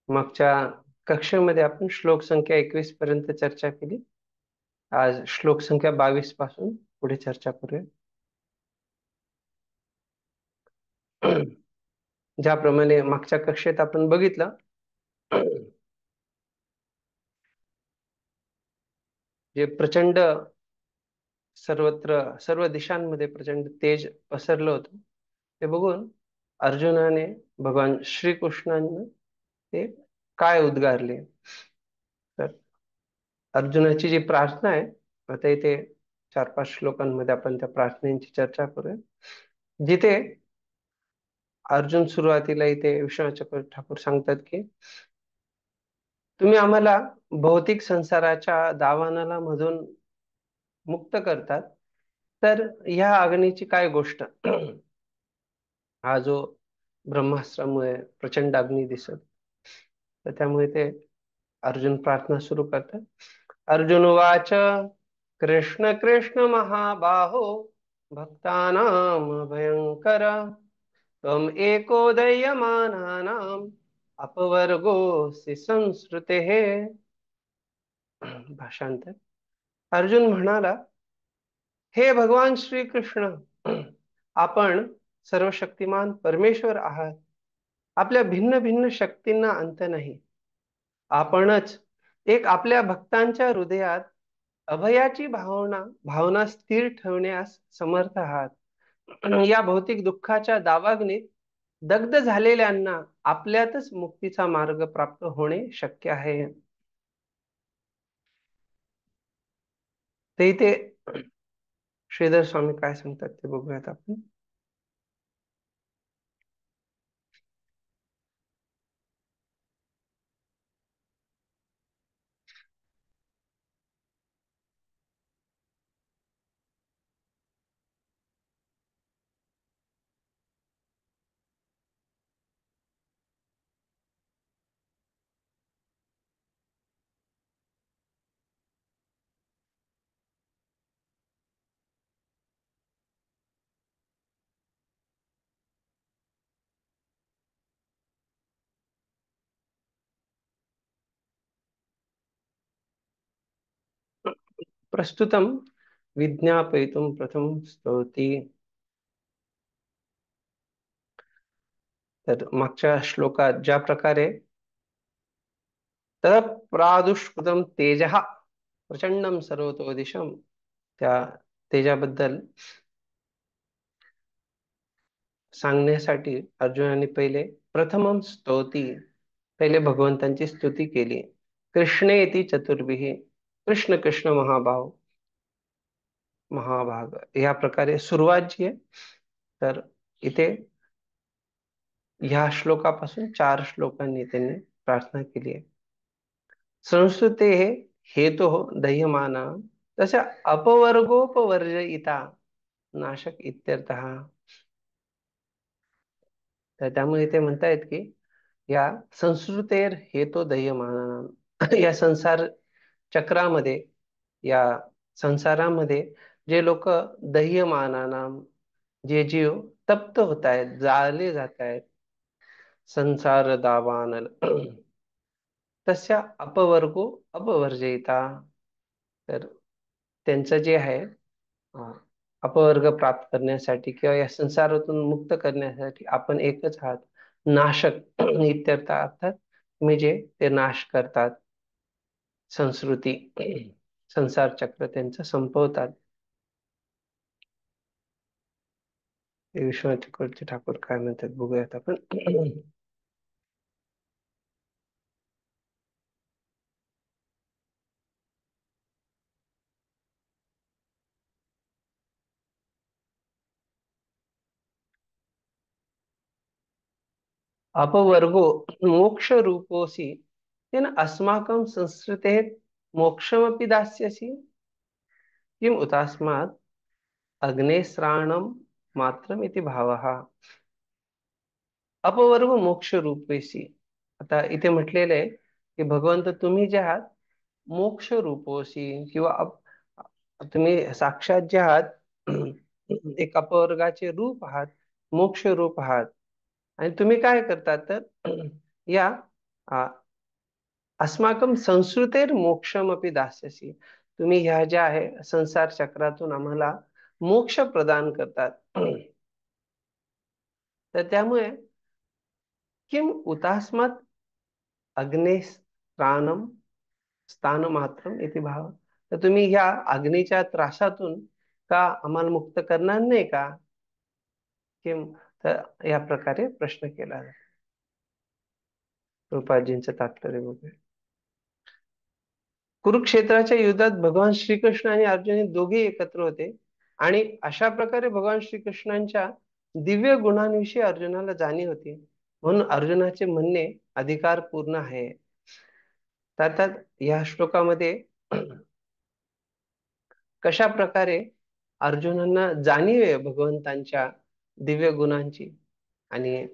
मागच्या कक्षेमध्ये आपण श्लोक संख्या 21 पर्यंत चर्चा केली. आज श्लोक संख्या 22 पासून पुढे चर्चा करूया. ज्याप्रमाणे मागच्या कक्षेत आपण बघितलं, जे प्रचंड सर्वत्र सर्व दिशांमध्ये प्रचंड तेज पसरलं होतं, ते बघून अर्जुनाने भगवान श्रीकृष्णांना ते काय उद्गारले. तर अर्जुनाची जी प्रार्थना आहे, आता इथे 4-5 श्लोकांमध्ये आपण त्या प्रार्थनेची चर्चा करूया. जिथे अर्जुन सुरुवातीला इथे विश्वनाथ चक्रवर्ती ठाकूर सांगतात की तुम्ही आम्हाला भौतिक संसाराच्या दावानला मधून मुक्त करतात, तर ह्या अग्नीची काय गोष्ट. हा जो ब्रह्मास्त्रामुळे प्रचंड अग्नी दिसत, तर त्यामुळे ते अर्जुन प्रार्थना सुरू करतात. अर्जुन वाच, कृष्ण कृष्ण महाबाहो भक्तानां भयंकर त्वम् एको दह्यमानानां अपवर्गोऽसि संसृतेः. भाषांतर. अर्जुन म्हणाला, हे भगवान श्रीकृष्ण, आपण सर्वशक्तिमान परमेश्वर आहात. आपल्या भिन्न भिन्न शक्तींना अंत नाही. आपणच एक आपल्या भक्तांच्या हृदयात अभयाची भावना भावना स्थिर ठेवण्यास समर्थ आहात. या भौतिक दुःखाच्या दावाग्नीत दग्ध झालेल्यांना आपल्यातच मुक्तीचा मार्ग प्राप्त होणे शक्य आहे. ते इथे श्रीधर स्वामी काय सांगतात ते बघूयात आपण. प्रस्तुतम विज्ञापयितुम प्रथम स्तौती. तर मागच्या श्लोकात ज्या प्रकारे तत प्रादुष्कृतम तेज प्रचंडम सर्वतो दिशम, त्या तेजाबद्दल सांगण्यासाठी अर्जुनाने पहिले प्रथमम स्तौती, पहिले भगवंतांची स्तुती केली. कृष्णेती चतुर्भिः, कृष्ण कृष्ण महाभाव महाभाग, या प्रकारे सुरुवात जी आहे. तर इथे ह्या श्लोकापासून 4 श्लोकांनी त्यांनी प्रार्थना केली आहे. संस्कृते हेतु दह्यमाना तस्य अपवर्गोपवर्जयिता नाशक इत्यर्थः. तर त्यामुळे ते म्हणतायत की या संस्कृतेर हेतो दह्यमाना, या संसार चक्रामध्ये, या संसारामध्ये जे लोक दह्यमानानाम, जे जीव तप्त होत आहेत, जाळले जात आहेत, संसार दावानल तस्या अपवर्गो अपवर्जयिता. तर त्यांचं जे आहे अपवर्ग प्राप्त करण्यासाठी किंवा या संसारातून मुक्त करण्यासाठी आपण एकच आहात. नाशक इत्यर्थ, अर्थात तुम्ही जे ते नाश करतात, संस्कृती संसार चक्र त्यांचं संपवतात. हे विश्वनाथ चक्रवर्ती ठाकूर काय म्हणतात बघूयात आपण. अपवर्गो मोक्ष रूपोसी तेन अस्माकं संस्कृतेः मोक्षमपि दास्यसि किम उतास्मात् अग्नेस्राणम मात्रमिति भावः. अपवर्ग मोक्ष रूपेसी, आता इथे म्हटलेलं आहे की भगवंत तुम्ही जे आहात मोक्ष रूपोसी, किंवा तुम्ही साक्षात जे आहात एक अपवर्गाचे रूप आहात, मोक्ष रूप आहात. आणि तुम्ही काय करता तर या आ, अस्माकं संस्कृतेर मोक्षमपि दास्यसि. तुम्ही ह्या ज्या आहे संसार चक्रातून आम्हाला मोक्ष प्रदान करतात. तर त्यामुळे किम उतास्मत् अग्ने त्राणम स्थानमात्रम इति भाव. तर तुम्ही ह्या अग्नीच्या त्रासातून का आम्हाला मुक्त करणार नाही का? किम, तर या प्रकारे प्रश्न केला आहे. कृपाजींचं तात्पर्य बघूया. कुरुक्षेत्राच्या युद्धात भगवान श्रीकृष्ण आणि अर्जुन हे दोघे एकत्र होते आणि अशा प्रकारे भगवान श्रीकृष्णांच्या दिव्य गुणांविषयी अर्जुनाला जाणीव होती. म्हणून अर्जुनाचे म्हणणे अधिकार पूर्ण आहे. अर्थात या श्लोकामध्ये कशा प्रकारे अर्जुनांना जाणीव आहे भगवंतांच्या दिव्य गुणांची, आणि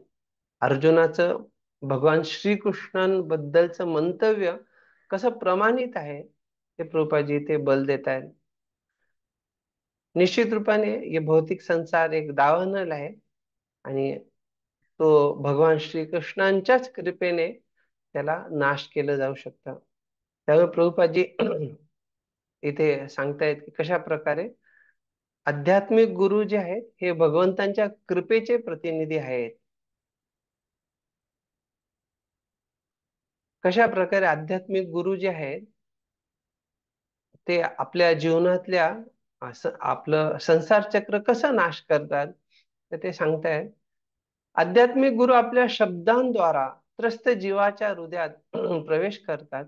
अर्जुनाचं भगवान श्रीकृष्णांबद्दलचं मंतव्य कसं प्रमाणित आहे ते प्रभुपादजी ते बल देत आहेत. निश्चित रूपाने हे भौतिक संसार एक दावानल आहे आणि तो भगवान श्रीकृष्णांच्याच कृपेने त्याला नाश केलं जाऊ शकतं. त्यामुळे प्रभुपादजी इथे सांगतायत की कशा प्रकारे आध्यात्मिक गुरु जे आहेत हे भगवंतांच्या कृपेचे प्रतिनिधी आहेत. कशा प्रकारे आध्यात्मिक गुरु जे आहेत ते आपल्या जीवनातल्या असं आपलं संसार चक्र कसं नाश करतात, तर ते सांगतायत. आध्यात्मिक गुरु आपल्या शब्दांद्वारा त्रस्त जीवाच्या हृदयात प्रवेश करतात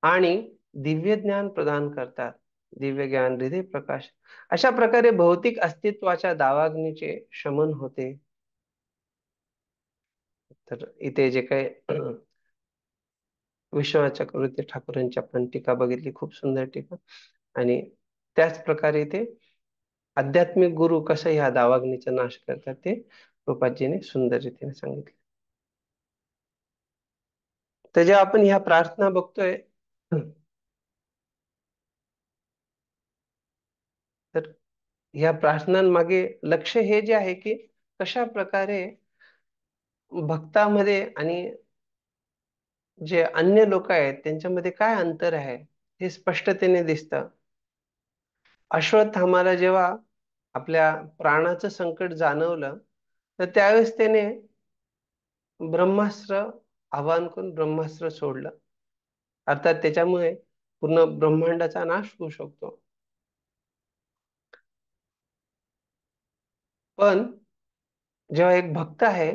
आणि दिव्य ज्ञान प्रदान करतात. दिव्य ज्ञान, हृदय प्रकाश, अशा प्रकारे भौतिक अस्तित्वाच्या दावाग्नीचे शमन होते. तर इथे जे काही विश्वनाथ चक्रवर्ती ठाकूरांची आपण टीका बघितली, खूप सुंदर टीका. आणि त्याच प्रकारे इथे आध्यात्मिक गुरु कसं ह्या दावाग्नीचा नाश करतात ते गोपालजीने सुंदर रीतीने सांगितले. तर जेव्हा आपण ह्या प्रार्थना बघतोय, तर ह्या प्रार्थनांमागे लक्ष हे जे आहे की कशा प्रकारे भक्तामध्ये आणि जे अन्य लोक आहेत त्यांच्यामध्ये काय अंतर आहे हे स्पष्टतेने दिसतं. अश्वत्थामाला जेव्हा आपल्या प्राणाचं संकट जाणवलं, तर त्यावेळेस त्याने ब्रह्मास्त्र आवाहन करून ब्रह्मास्त्र सोडलं. अर्थात त्याच्यामुळे पूर्ण ब्रह्मांडाचा नाश होऊ शकतो. पण जेव्हा एक भक्त आहे,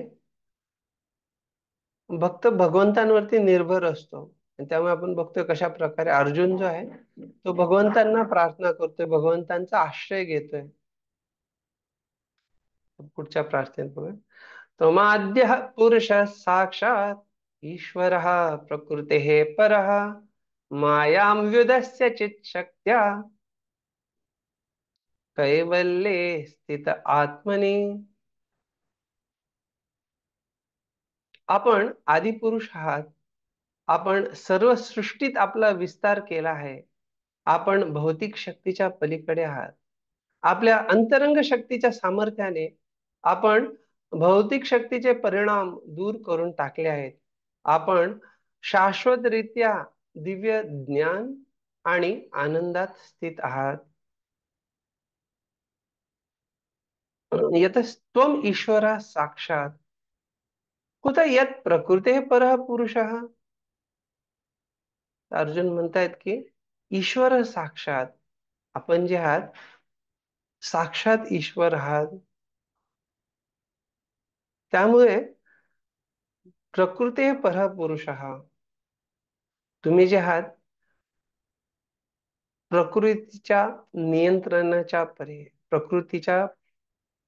भक्त भगवंतांवरती निर्भर असतो, आणि त्यामुळे आपण बघतोय कशा प्रकारे अर्जुन जो आहे तो भगवंतांना प्रार्थना करतोय, भगवंतांचा आश्रय घेतोय. पुढच्या प्रार्थनेत बघा. त्वमाद्यः पुरुषः साक्षात् ईश्वरः प्रकृतेः परः मायां व्युदस्य चित् शक्त्या कैवल्ये स्थित आत्मनि. आपण आदिपुरुष आहात. आपण सर्व सृष्टीत आपला विस्तार केला आहे. आपण भौतिक शक्तीच्या पलीकडे आहात. आपल्या अंतरंग शक्तीच्या सामर्थ्याने आपण भौतिक शक्तीचे परिणाम दूर करून टाकले आहेत. आपण शाश्वतरित्या दिव्य ज्ञान आणि आनंदात स्थित आहात. यतस्त्वम ईश्वरा साक्षात कुठं यत प्रकृते परः पुरुषः. अर्जुन म्हणतायत की ईश्वर साक्षात, आपण जे आहात साक्षात ईश्वर आहात. त्यामुळे प्रकृते परः पुरुषः, तुम्ही जे आहात प्रकृतीच्या नियंत्रणाच्या परे, प्रकृतीच्या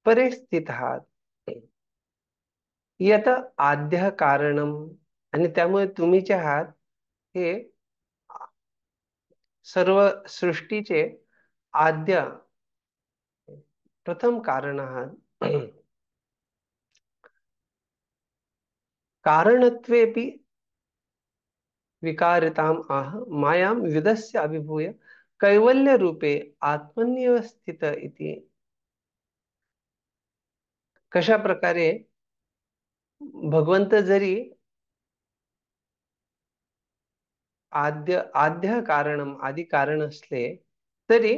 परे स्थित आहात. यत आद्य कारणम, आणि त्यामुळे तुम्ही जे आहात हे सर्व सृष्टीचे आद्य प्रथम कारण आहात. कारणत्वेपि विकारिताम आह मायां विदस्य अभिभूय कैवल्य रूपे आत्मन्यव स्थित इति. कशा प्रकारे भगवंत जरी आद्य कारणम आदी कारण असले तरी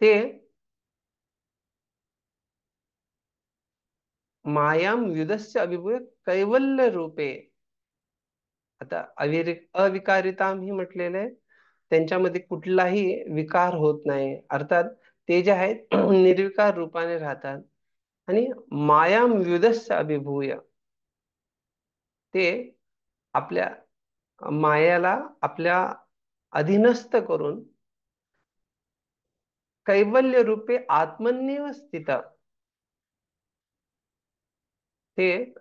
ते मायाम युधस्य अभिभूय कैवल्य रूपे. आता अविकारिता ही म्हटलेलं आहे, त्यांच्यामध्ये कुठलाही विकार होत नाही, अर्थात ते जे आहेत निर्विकार रूपाने राहतात. आणि मायाम युधस्य अभिभूय, ते आपल्या मायाला आपल्या अधीनस्थ करून कैवल्य रूपे आत्मन्यव स्थित, ते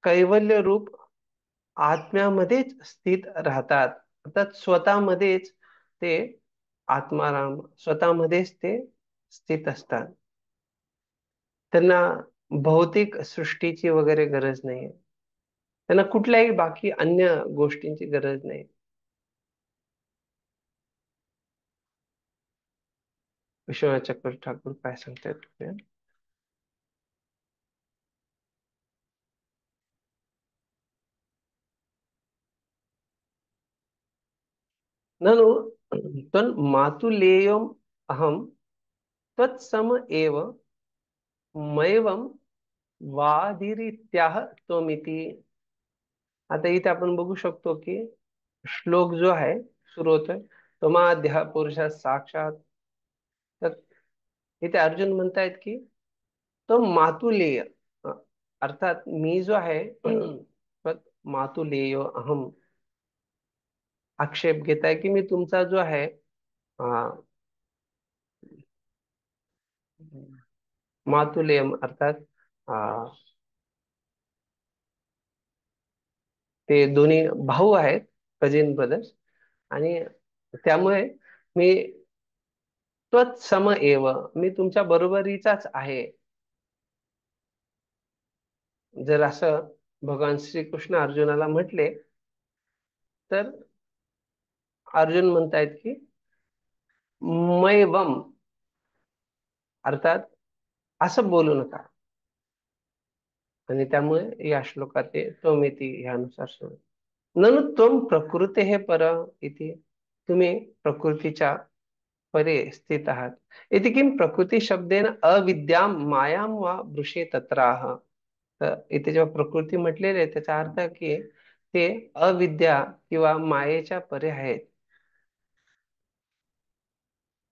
कैवल्य रूप आत्म्यामध्येच स्थित राहतात. अर्थात स्वतःमध्येच ते आत्माराम, स्वतःमध्येच ते स्थित असतात. त्यांना भौतिक सृष्टीची वगैरे गरज नाही, त्यांना कुठल्याही बाकी अन्य गोष्टींची गरज नाही. विश्वनाथ चक्रवर्ती ठाकूर काय सांगतात? ननु तन् मातुलेयम अहम तत्सम एव मैवम वादिरित्याह त्वमिति. आता इथे आपण बघू शकतो की श्लोक जो आहे सुरू होतोय, तमाद्या पुरुषात साक्षात. तर इथे अर्जुन म्हणतायत की तो मातुलेय, अर्थात मी जो आहे तत् मातुलेय अहम, आक्षेप घेताय की मी तुमचा जो आहे मातुलेयम, अर्थात ते दोन्ही भाऊ आहेत, कजिन ब्रदर्स. आणि त्यामुळे मी त्वत्सम एव, मी तुमच्या बरोबरीचाच आहे. जर असं भगवान श्रीकृष्ण अर्जुनाला म्हटले, तर अर्जुन म्हणतायत की मैवम, अर्थात असं बोलू नका. आणि त्यामुळे या श्लोकात ते त्वमिती ह्यानुसार सुरू. ननु त्वम प्रकृते हे पर इति, तुम्ही प्रकृतीच्या परे स्थित आहात. इति किम प्रकृती शब्देन अविद्याम मायाम वा वृषे तत्राह. तर इथे जेव्हा प्रकृती म्हटलेले आहे, त्याचा अर्थ की ते अविद्या किंवा मायेच्या परे आहेत.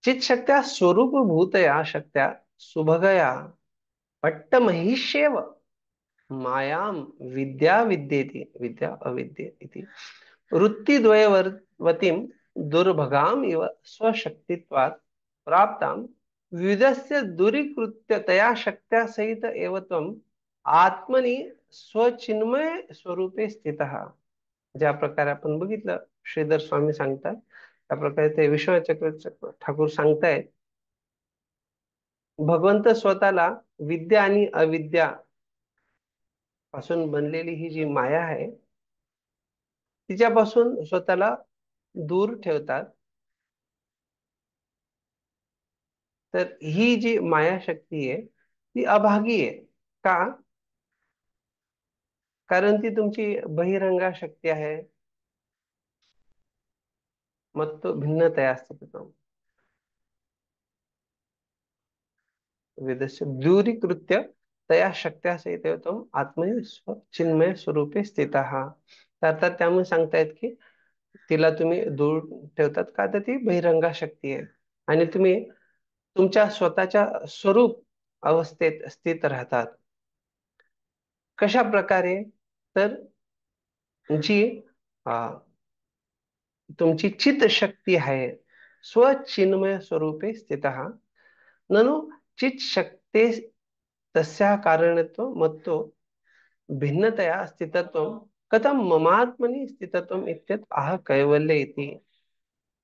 चित शक्त्या स्वरूपभूतया शक्त्या सुभगया पट्टमहिष्येव मायाम विद्या विद्येति विद्या अविद्ये इति वृत्तिद्वयवतीं दुर्भगाम इव स्वशक्तित्वात् प्राप्तां विविधस्य दूरीकृत्य तया शक्त्या सहित एव त्वम् आत्मनि स्वचिन्मय स्वरूपे स्थितः. ज्या प्रकारे आपण बघितलं श्रीधर स्वामी सांगतात, त्या प्रकारे ते विश्वनाथ चक्रवर्ती ठाकूर सांगतायत, भगवंत स्वतःला विद्या आणि अविद्या पासून बनलेली ही जी माया आहे, तिच्यापासून स्वतःला दूर ठेवतात. तर ही जी माया शक्ती आहे ती अभागी आहे. का? कारण ती तुमची बहिरंगा शक्ती आहे. मग तो भिन्नतया असतो, वेदस्य दूरीकृत्य तया शक्त्या सहित आत्मनि चिन्मय स्वरूपे स्थित. अर्थात त्यामुळे सांगतायत की तिला तुम्ही दूर ठेवतात का, तर ती बहिरंगा शक्ती आहे. आणि तुम्ही तुमच्या स्वतःच्या स्वरूप अवस्थेत स्थित राहतात. कशा प्रकारे? तर जी तुमची चित शक्ती आहे, स्वचिन्मय स्वरूपे स्थित. ननु चित शक्ते तस्या कारणत्व मत्तो भिन्नतया स्थितत्वं कथम ममात्मनि स्थितत्वम इत्यत आह कैवल्य इति.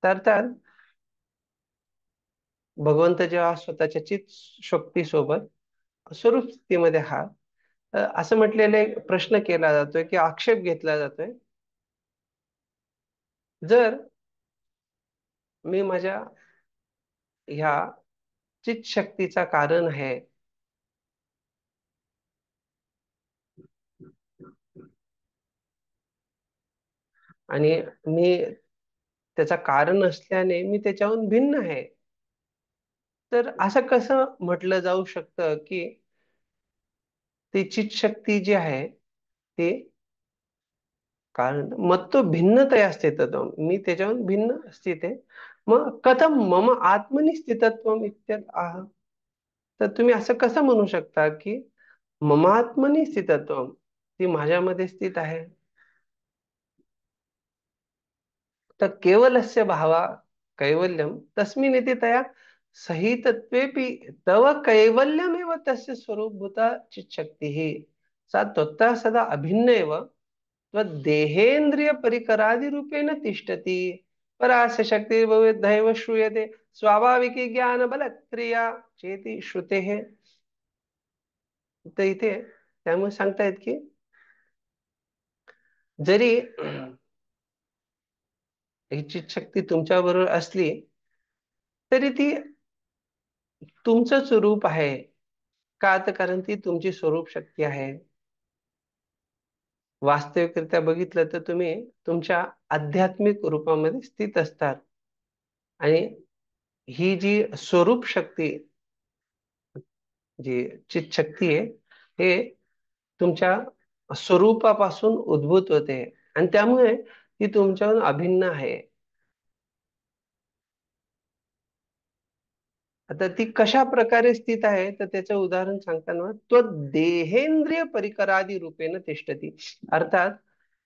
अर्थात भगवंत जेव्हा स्वतःच्या चित शक्ती सोबत स्वरूप स्थितीमध्ये आहात, असं म्हटलेलं एक प्रश्न केला जातोय की आक्षेप घेतला जातोय, जर मी माझ्या ह्या चित शक्तीचा कारण आहे, आणि मी त्याचा कारण असल्याने मी त्याच्याहून भिन्न आहे. तर असं कसं म्हटलं जाऊ शकतं की ती चित्शक्ती जी आहे ती, कारण मग तो भिन्नतया स्थितत्वम, मी त्याच्याहून भिन्न स्थित आहे. मग कथम मम आत्मनि स्थितत्वम इत्यत आह. तर तुम्ही असं कसं म्हणू शकता की मम आत्मनि स्थितत्वम, ती माझ्यामध्ये स्थित आहे. तर केवलस्य भावा कैवल्यम तस्मिन् इति तया सहितत्वेपि तव कैवल्यमेव तस्य स्वरूपभूता चिच्छक्तिः सा त्वत्तः सदा अभिन्न एव त्वद्देहेन्द्रिय परिकरादिरूपेण तिष्ठति. परास्य शक्ती बहुधा श्रूयते स्वाभाविकी ज्ञान बल क्रिया चेती श्रुतेः. तर इथे त्यामुळे सांगतायत की जरी ही चित्तशक्ती तुमच्या बरोबर असली तरी ती तुमचंच रूप आहे. का? तर कारण ती तुमची स्वरूप शक्ती आहे. वास्तविकरित्या बघितलं तर तुम्ही तुमच्या आध्यात्मिक रूपामध्ये स्थित असतात. आणि ही जी स्वरूप शक्ती, जी चित शक्ती आहे, हे तुमच्या स्वरूपापासून उद्भूत होते आणि त्यामुळे ती तुमच्याहून अभिन्न आहे. आता ती कशा प्रकारे स्थित आहे तर त्याचं उदाहरण सांगताना तो देहेंद्रिय परिकरादी रूपेण तिष्ठती. अर्थात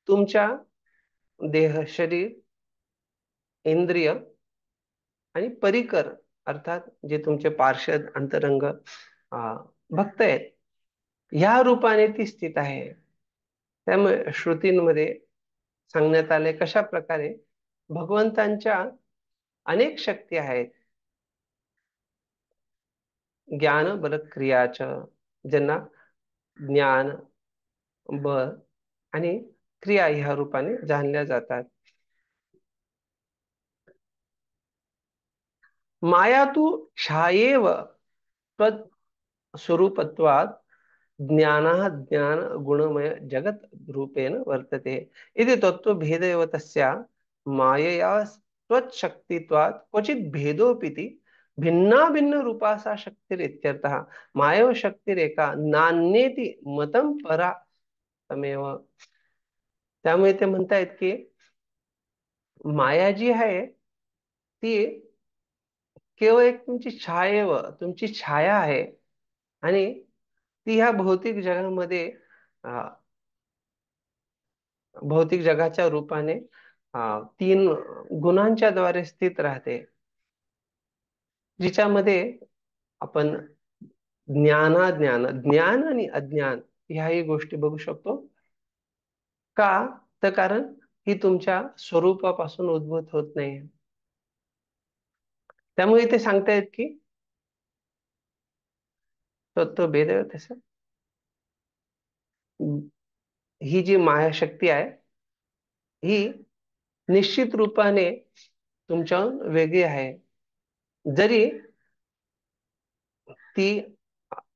तुमच्या देह, शरीर, इंद्रिय आणि परिकर, अर्थात जे तुमचे पार्षद अंतरंग भक्त आहेत, ह्या रूपाने ती स्थित आहे. त्यामुळे श्रुतींमध्ये सांगण्यात आले कशा प्रकारे भगवंतांच्या अनेक शक्ती आहेत. ज्ञान बल क्रियाच, ज्यांना ज्ञान, बळ आणि क्रिया ह्या रूपाने जाणल्या जातात. माया तू छायेव स्वरूपत्वात् ज्ञानः ज्ञान गुणमय जगत रूपेण वर्तते इति तत्त्वभेद एव तस्या मायया त्वच्छक्तित्वात् क्वचित् भेदोपिति भिन्ना भिन्न रूपा सा शक्तिरित्यर्थः. मायव शक्तिरेका नान्येति मतं परा तमेव. त्यामुळे ते म्हणतायत की माया जी आहे ती केवळ एक तुमची छायेव, तुमची छाया आहे. आणि ती ह्या भौतिक जगामध्ये भौतिक जगाच्या रूपाने तीन गुणांच्या द्वारे स्थित राहते, जिच्यामध्ये आपण ज्ञानाज्ञान, ज्ञान आणि अज्ञान ह्याही गोष्टी बघू शकतो. का? तर कारण ही तुमच्या स्वरूपापासून उद्भूत होत नाही. त्यामुळे इथे सांगतायत की तो भेद आहे तसं. ही जी मायाशक्ती आहे ही निश्चित रूपाने तुमच्याहून वेगळी आहे. जरी ती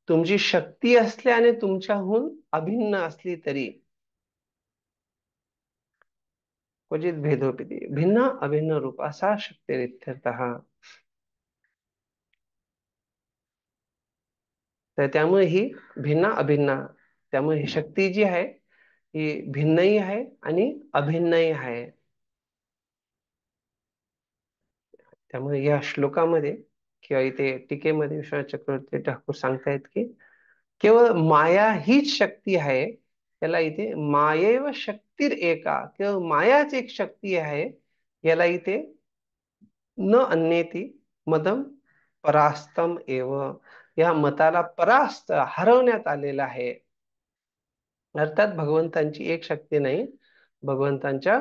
तुमची शक्ती असल्याने तुमच्याहून अभिन्न असली तरी क्वचित भेदोपिती भिन्न अभिन्न रूप असा शक्तिरित्यर्थः. तर त्यामुळे ही भिन्न अभिन्न, त्यामुळे ही शक्ती जी आहे ही भिन्नही आहे आणि अभिन्नही आहे. त्यामुळे या श्लोकामध्ये किंवा इथे टीकेमध्ये विश्वनाथ चक्रवर्ती ठाकूर सांगतायत की केवळ माया हीच शक्ती आहे. त्याला इथे मायेव शक्तीर एका, केवळ मायाच एक शक्ती आहे. याला इथे न अन्येती मदम परास्तम एव, या मताला परास्त हरवण्यात आलेला आहे. अर्थात भगवंतांची एक शक्ती नाही, भगवंतांच्या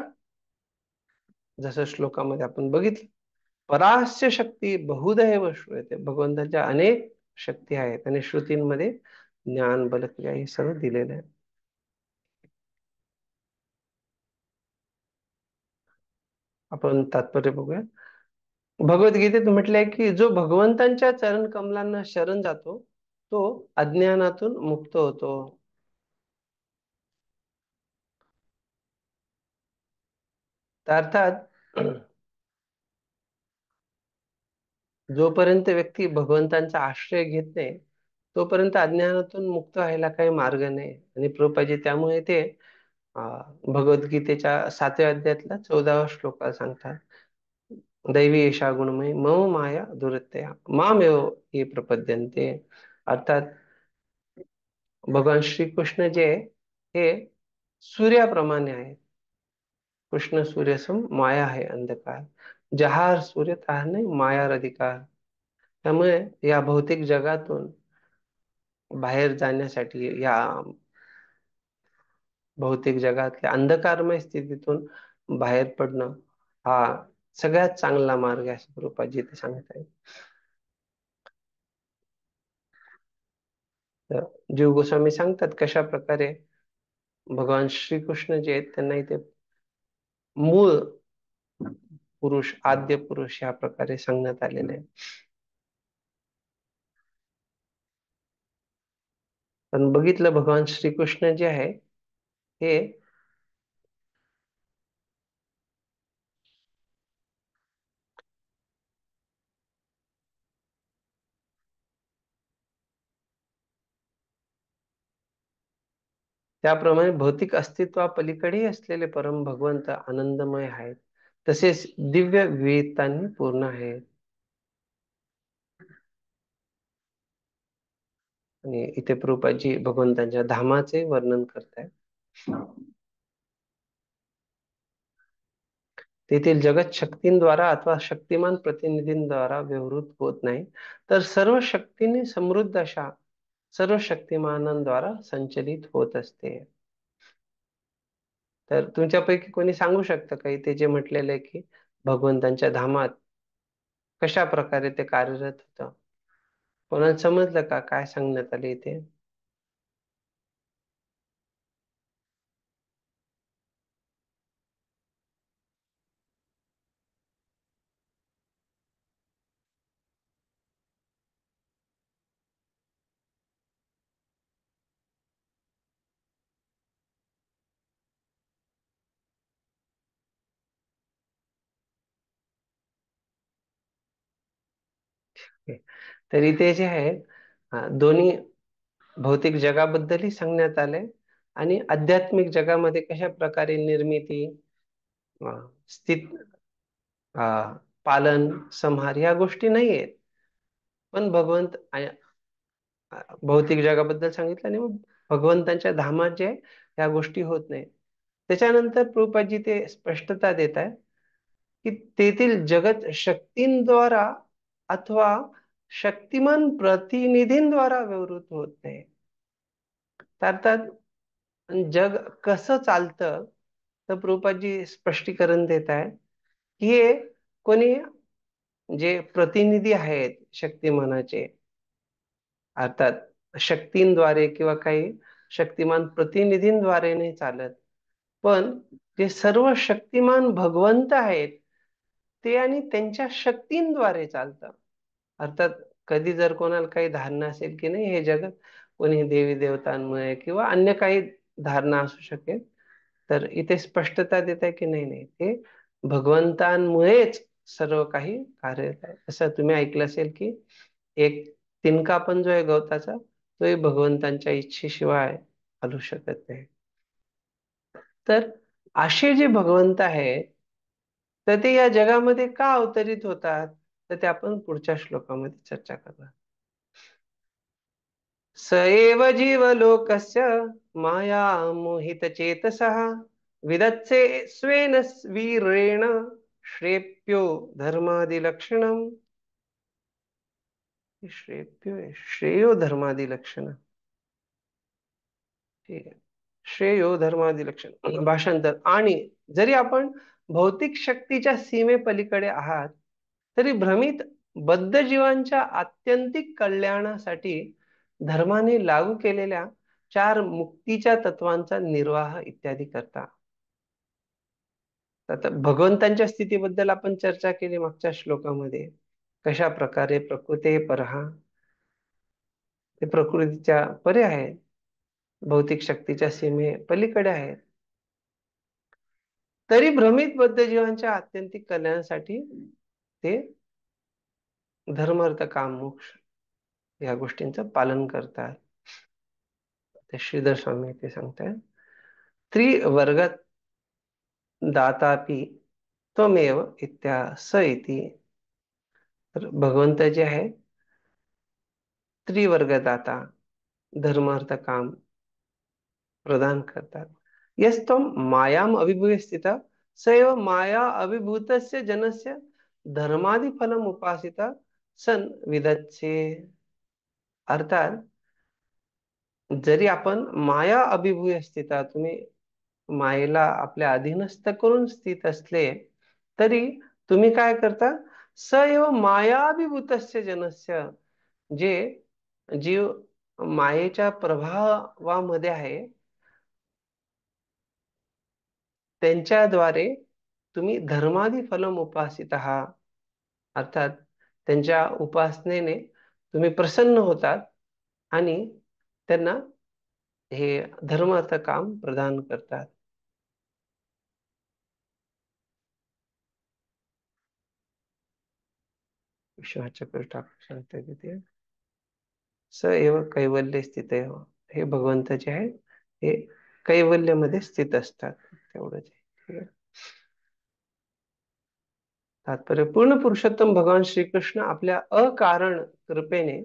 जसं श्लोकामध्ये आपण बघितलं परास्य शक्ती बहुधैव श्रूयते, भगवंतांच्या अनेक शक्ती आहेत आणि श्रुतींमध्ये ज्ञान बल क्रिया हे सर्व दिलेलं आहे. आपण तात्पर्य बघूया. भगवद्गीतेत म्हटलंय की जो भगवंतांच्या चरण कमलांना शरण जातो तो अज्ञानातून मुक्त होतो. तर अर्थात जोपर्यंत व्यक्ती भगवंतांचा आश्रय घेत नाही, तोपर्यंत अज्ञानातून मुक्त व्हायला काही मार्ग नाही. आणि प्रभुपाजी त्यामुळे ते भगवद्गीतेच्या 7व्या अध्यायातला 14वा श्लोकात सांगतात, दैवी एषा गुणमयी मम माया दुरत्यया मामेव ये प्रपद्यन्ते. अर्थात भगवान श्रीकृष्ण जे आहे, हे सूर्याप्रमाणे आहे. कृष्ण सूर्यसम माया आहे अंधकार, जहार सूर्य तहार नाही मायार अधिकार. त्यामुळे या भौतिक जगातून बाहेर जाण्यासाठी, या भौतिक जगातल्या अंधकारमय स्थितीतून बाहेर पडणं हा सगळ्यात चांगला मार्ग आहे, असं प्रभुपाद ते सांगतायत. तर जीव गोस्वामी सांगतात कशा प्रकारे भगवान श्रीकृष्ण जे आहेत त्यांना इथे मूळ पुरुष, आद्य पुरुष या प्रकारे सांगण्यात आलेले आहे. पण बघितलं भगवान श्रीकृष्ण जे आहे हे त्याप्रमाणे भौतिक अस्तित्वापलीकडेही असलेले परम भगवंत आनंदमय आहेत, तसेच दिव्य विवेकतांनी पूर्ण आहेत. आणि इथे प्रभुपादजी भगवंतांच्या धामाचे वर्णन करतायत. तेथील जगत शक्तींद्वारा अथवा शक्तिमान प्रतिनिधींद्वारा व्यवहृत होत नाही, तर सर्व शक्तीने समृद्ध अशा सर्व शक्तिमानांद्वारा संचलित होत असते. तर तुमच्यापैकी कोणी सांगू शकतं का इथे जे म्हटलेलं आहे की भगवंतांच्या धामात कशा प्रकारे ते कार्यरत होतं? कोणाला समजलं का काय सांगण्यात आले इथे? तर इथे जे आहे दोन्ही भौतिक जगाबद्दलही सांगण्यात आले आणि आध्यात्मिक जगामध्ये कशा प्रकारे निर्मिती, स्थित, पालन, संहार या गोष्टी नाही आहेत. पण भौतिक जगाबद्दल सांगितलं आणि मग भगवंतांच्या धामात जे आहे, या गोष्टी होत नाही. त्याच्यानंतर प्रभुपादजी ते स्पष्टता देत आहे की तेथील जगत शक्तींद्वारा अथवा शक्तिमान प्रतिनिधींद्वारा व्यवहृत होत नाही. तर अर्थात जग कसं चालतं, तर प्रभुपादजी स्पष्टीकरण देत आहे की हे कोणी जे प्रतिनिधी आहेत शक्तिमानाचे, अर्थात शक्तींद्वारे किंवा काही शक्तिमान प्रतिनिधींद्वारे नाही चालत, पण जे सर्व शक्तिमान भगवंत आहेत ते आणि त्यांच्या शक्तींद्वारे चालतं. अर्थात कधी जर कोणाला काही धारणा असेल की नाही हे जगत कोणी देवी देवतांमुळे किंवा अन्य काही धारणा असू शकेल, तर इथे स्पष्टता देत आहे की नाही नाही, ते भगवंतांमुळेच सर्व काही कार्यरत आहे. असं तुम्ही ऐकलं असेल की एक तिनका पण जो आहे गवताचा, तोही भगवंतांच्या इच्छेशिवाय हलू शकत नाही. तर असे जे भगवंत आहेत, तर ते या जगामध्ये का अवतरित होतात, तर ते आपण पुढच्या श्लोकामध्ये चर्चा करणार. स एव जीवलोकस्य माया मोहित चेतसः विदत्से स्वेन वीरेण श्रेप्यो धर्मादिलक्षणम्. श्रेयो धर्मादिलक्षण, ठीक आहे. श्रेयो धर्मादिलक्षण भाषांतर. आणि जरी आपण भौतिक शक्तीच्या सीमेपलीकडे आहात, तरी भ्रमित बद्ध जीवांच्या आत्यंतिक कल्याणासाठी धर्माने लागू केलेल्या 4 मुक्तीच्या तत्वांचा निर्वाह इत्यादी करता. आता भगवंतांच्या स्थितीबद्दल आपण चर्चा केली मागच्या श्लोकामध्ये, कशा प्रकारे प्रकृती परहा, ते प्रकृतीच्या परे आहे, भौतिक शक्तीच्या सीमे पलीकडे आहेत. तरी भ्रमित बद्ध जीवांच्या आत्यंतिक कल्याणासाठी ते धर्म अर्थ काम मोक्ष या गोष्टींचं पालन करतात. ते श्रीधर स्वामी ते सांगताय, त्रिवर्गात दातापि त्वमेव स इति. तर भगवंत जे आहे त्रिवर्गदाता, धर्म अर्थ काम प्रदान करतात. यस्त्वं मायाम अभिभूय स्थिता स एव माया अभिभूतस्य जनस्य धर्मादि फलम उपासिता सन विदच्चे. अर्थात जरी आपण माया अभिभूय स्थिता, तुम्ही मायेला आपल्या अधीनस्थ करून स्थित असले, तरी तुम्ही काय करता? स एव मायाभिभूतस्य जनस्य, जे जीव मायेच्या प्रभावामध्ये आहे, त्यांच्याद्वारे तुम्ही धर्मादि फलम उपासित आहात. अर्थात त्यांच्या उपासनेने तुम्ही प्रसन्न होतात आणि त्यांना हे धर्म अर्थ काम प्रदान करतात. विश्वाचक्र ठाकूर सांगतात तिथे, स एव कैवल्य स्थित आहे. हे भगवंत जे आहे हे कैवल्यमध्ये स्थित असतात. तेवढंच आहे. ठीक आहे. तात्पर्य, पूर्ण पुरुषोत्तम भगवान श्रीकृष्ण आपल्या अकारण कृपेने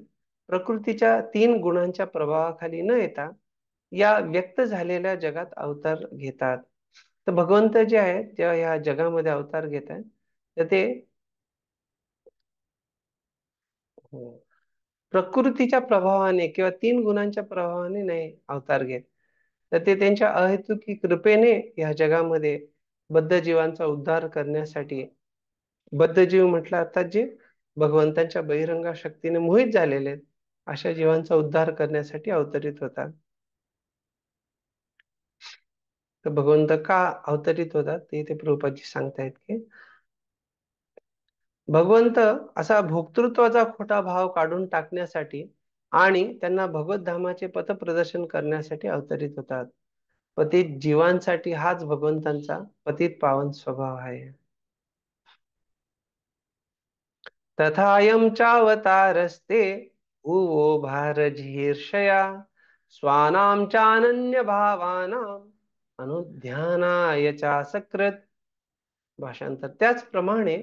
प्रकृतीच्या 3 गुणांच्या प्रभावाखाली न येता या व्यक्त झालेल्या जगात अवतार घेतात. तर भगवंत जे आहेत जेव्हा या जगामध्ये अवतार घेत आहेत, तर ते हो, प्रकृतीच्या प्रभावाने किंवा 3 गुणांच्या प्रभावाने नाही अवतार घेत, तर ते त्यांच्या अहेतुकी कृपेने या जगामध्ये बद्ध जीवांचा उद्धार करण्यासाठी, बद्ध जीव म्हटलं अर्थात जे भगवंतांच्या बहिरंगा शक्तीने मोहित झालेले आहेत, अशा जीवांचा उद्धार करण्यासाठी अवतरित होतात. तर भगवंत का अवतरित होतात ते इथे प्रभुपादजी सांगतायत की भगवंत असा भोक्तृत्वाचा खोटा भाव काढून टाकण्यासाठी आणि त्यांना भगवत धामाचे पथप्रदर्शन करण्यासाठी अवतरित होतात. पतित जीवांसाठी हाच भगवंतांचा पतित पावन स्वभाव आहे. तथायं चावतारस्ते भुवो भारजिहीर्षया स्वानां चानन्य भावानां अनुध्यानाय चासकृत. भाषांतर, त्याचप्रमाणे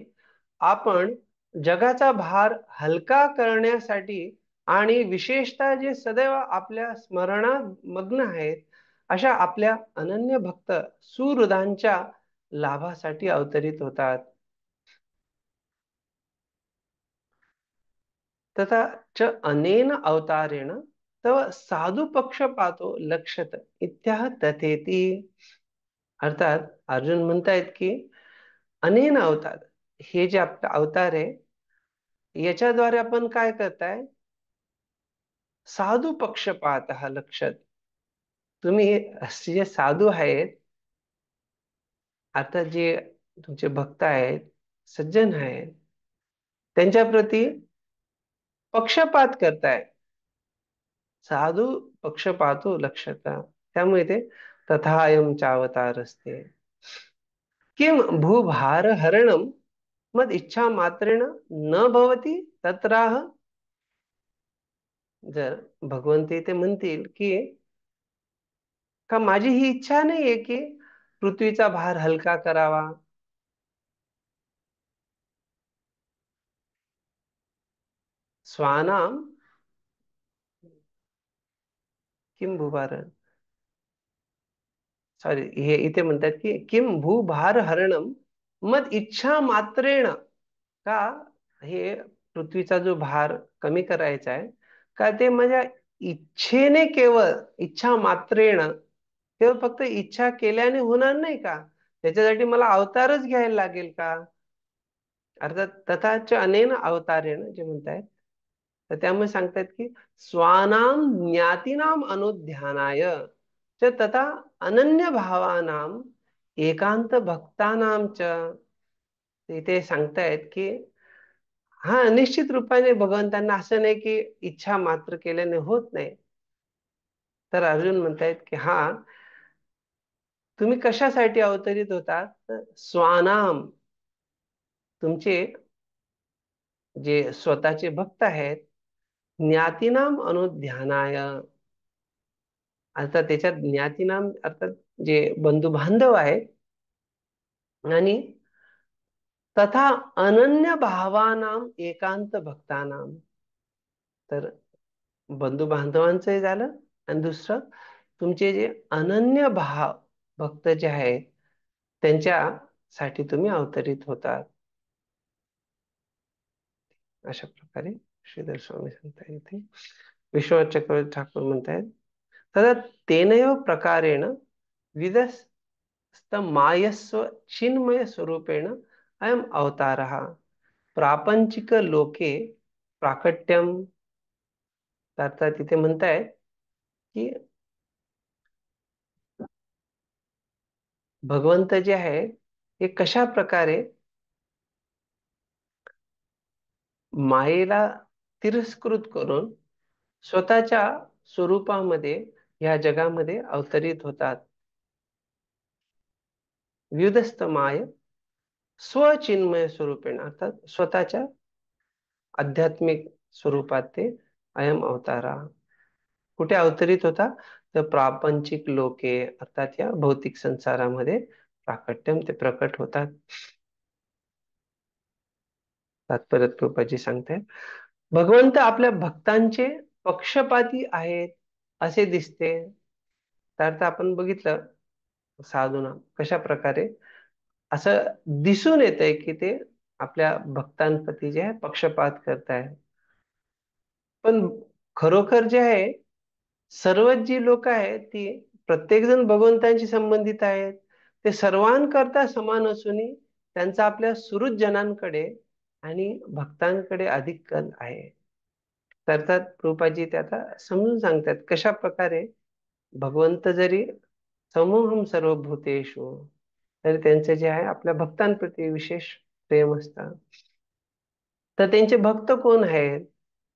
आपण जगाचा भार हलका करण्यासाठी आणि विशेषतः जे सदैव आपल्या स्मरणात मग्न आहेत अशा आपल्या अनन्य भक्त सुहृदांच्या लाभासाठी अवतरित होतात. तथा च अनेन अवतारेण तव साधू पक्षपातो लक्षत इत्याह तथेती. अर्थात अर्जुन म्हणतायत की अनेन अवतार, हे जे आपला अवतार आहे याच्याद्वारे आपण काय करताय? साधू पक्षपात हा लक्षात, तुम्ही जे साधू आहेत, अर्थात जे तुमचे भक्त आहेत, सज्जन आहेत, त्यांच्या प्रती पक्षपात करताय. साधू पक्षपातो लक्षता, त्यामुळे ते तथायम चावतार असते. किम भूभार हरणम मद इच्छा मात्रेण न भवती तत्राह. जर भगवंत ते म्हणतील की का माझी ही इच्छा नाहीये की पृथ्वीचा भार हलका करावा, स्वानाम किम भूभार, सॉरी, हे इथे म्हणतात की किम भूभार हरणम मद इच्छा मात्रेण, का हे पृथ्वीचा जो भार कमी करायचा आहे का ते माझ्या इच्छेने, केवळ इच्छा मात्रेण, केवळ फक्त इच्छा केल्याने होणार नाही का? त्याच्यासाठी मला अवतारच घ्यायला लागेल का? अर्थात तथाच अनेन अवतारेण जे म्हणतायत, तर त्यामुळे सांगतायत की स्वानाम ज्ञातीनाम अनुध्यानाय च तथा अनन्य भावानाम एकांत भक्तानाम च. इथे सांगतायत की हा निश्चित रूपाने भगवंतांना असं नाही की इच्छा मात्र केल्याने होत नाही. तर अर्जुन म्हणतायत की हा, तुम्ही कशासाठी अवतरित होता? तर स्वानाम, तुमचे जे स्वतःचे भक्त आहेत, ज्ञातीनाम अनुध्यानाय, अर्थात त्याच्यात ज्ञातीनाम अर्थात जे बंधू बांधव आहेत, आणि तथा अनन्य भावानाम एकांत भक्तानाम. तर बंधू बांधवांचंही झालं, आणि दुसरं तुमचे जे अनन्य भाव भक्त जे आहेत त्यांच्यासाठी तुम्ही अवतरित होतात. अशा प्रकारे श्रीधर स्वामी सांगता येते. विश्वनाथ चक्रवर्ती ठाकूर म्हणतायत, तदा तेनैव प्रकारेण विदस्तमायस्व चिन्मय स्वरूपेण अयम अवतारः प्रापंचिक लोके प्राकट्यम. अर्थात तिथे म्हणतायत की भगवंत जे आहे हे कशा प्रकारे मायेला तिरस्कृत करून स्वतःच्या स्वरूपामध्ये या जगामध्ये अवतरित होतात. व्युदस्त माय स्वचिन्मय स्वरूपेण, अर्थात स्वतःच्या आध्यात्मिक स्वरूपात ते अयम अवतारा कुठे अवतरित होता? तर प्रापंचिक लोके, अर्थात या भौतिक संसारामध्ये प्राकट्यम ते प्रकट होतात. तात्पर्य कृपाजी सांगतायत, भगवंत आपल्या भक्तांचे पक्षपाती आहेत असे दिसते. तर आपण बघितलं साधूना कशा प्रकारे असं दिसून येतंय की ते आपल्या भक्तांप्रती जे आहे पक्षपात करताय. पण खरोखर जे आहे, सर्वच जी लोक आहेत ती प्रत्येक जण भगवंतांशी संबंधित आहेत. ते सर्वांकरता समान असूनही त्यांचा आपल्या सुहृद जनांकडे आणि भक्तांकडे अधिक कल आहे. अर्थात कृपाजी ते आता समजून सांगतात कशा प्रकारे भगवंत जरी समूहम सर्वभूतेषु, तरी त्यांचे जे आहे आपल्या भक्तांप्रती विशेष प्रेम असतं. तर त्यांचे भक्त कोण आहेत?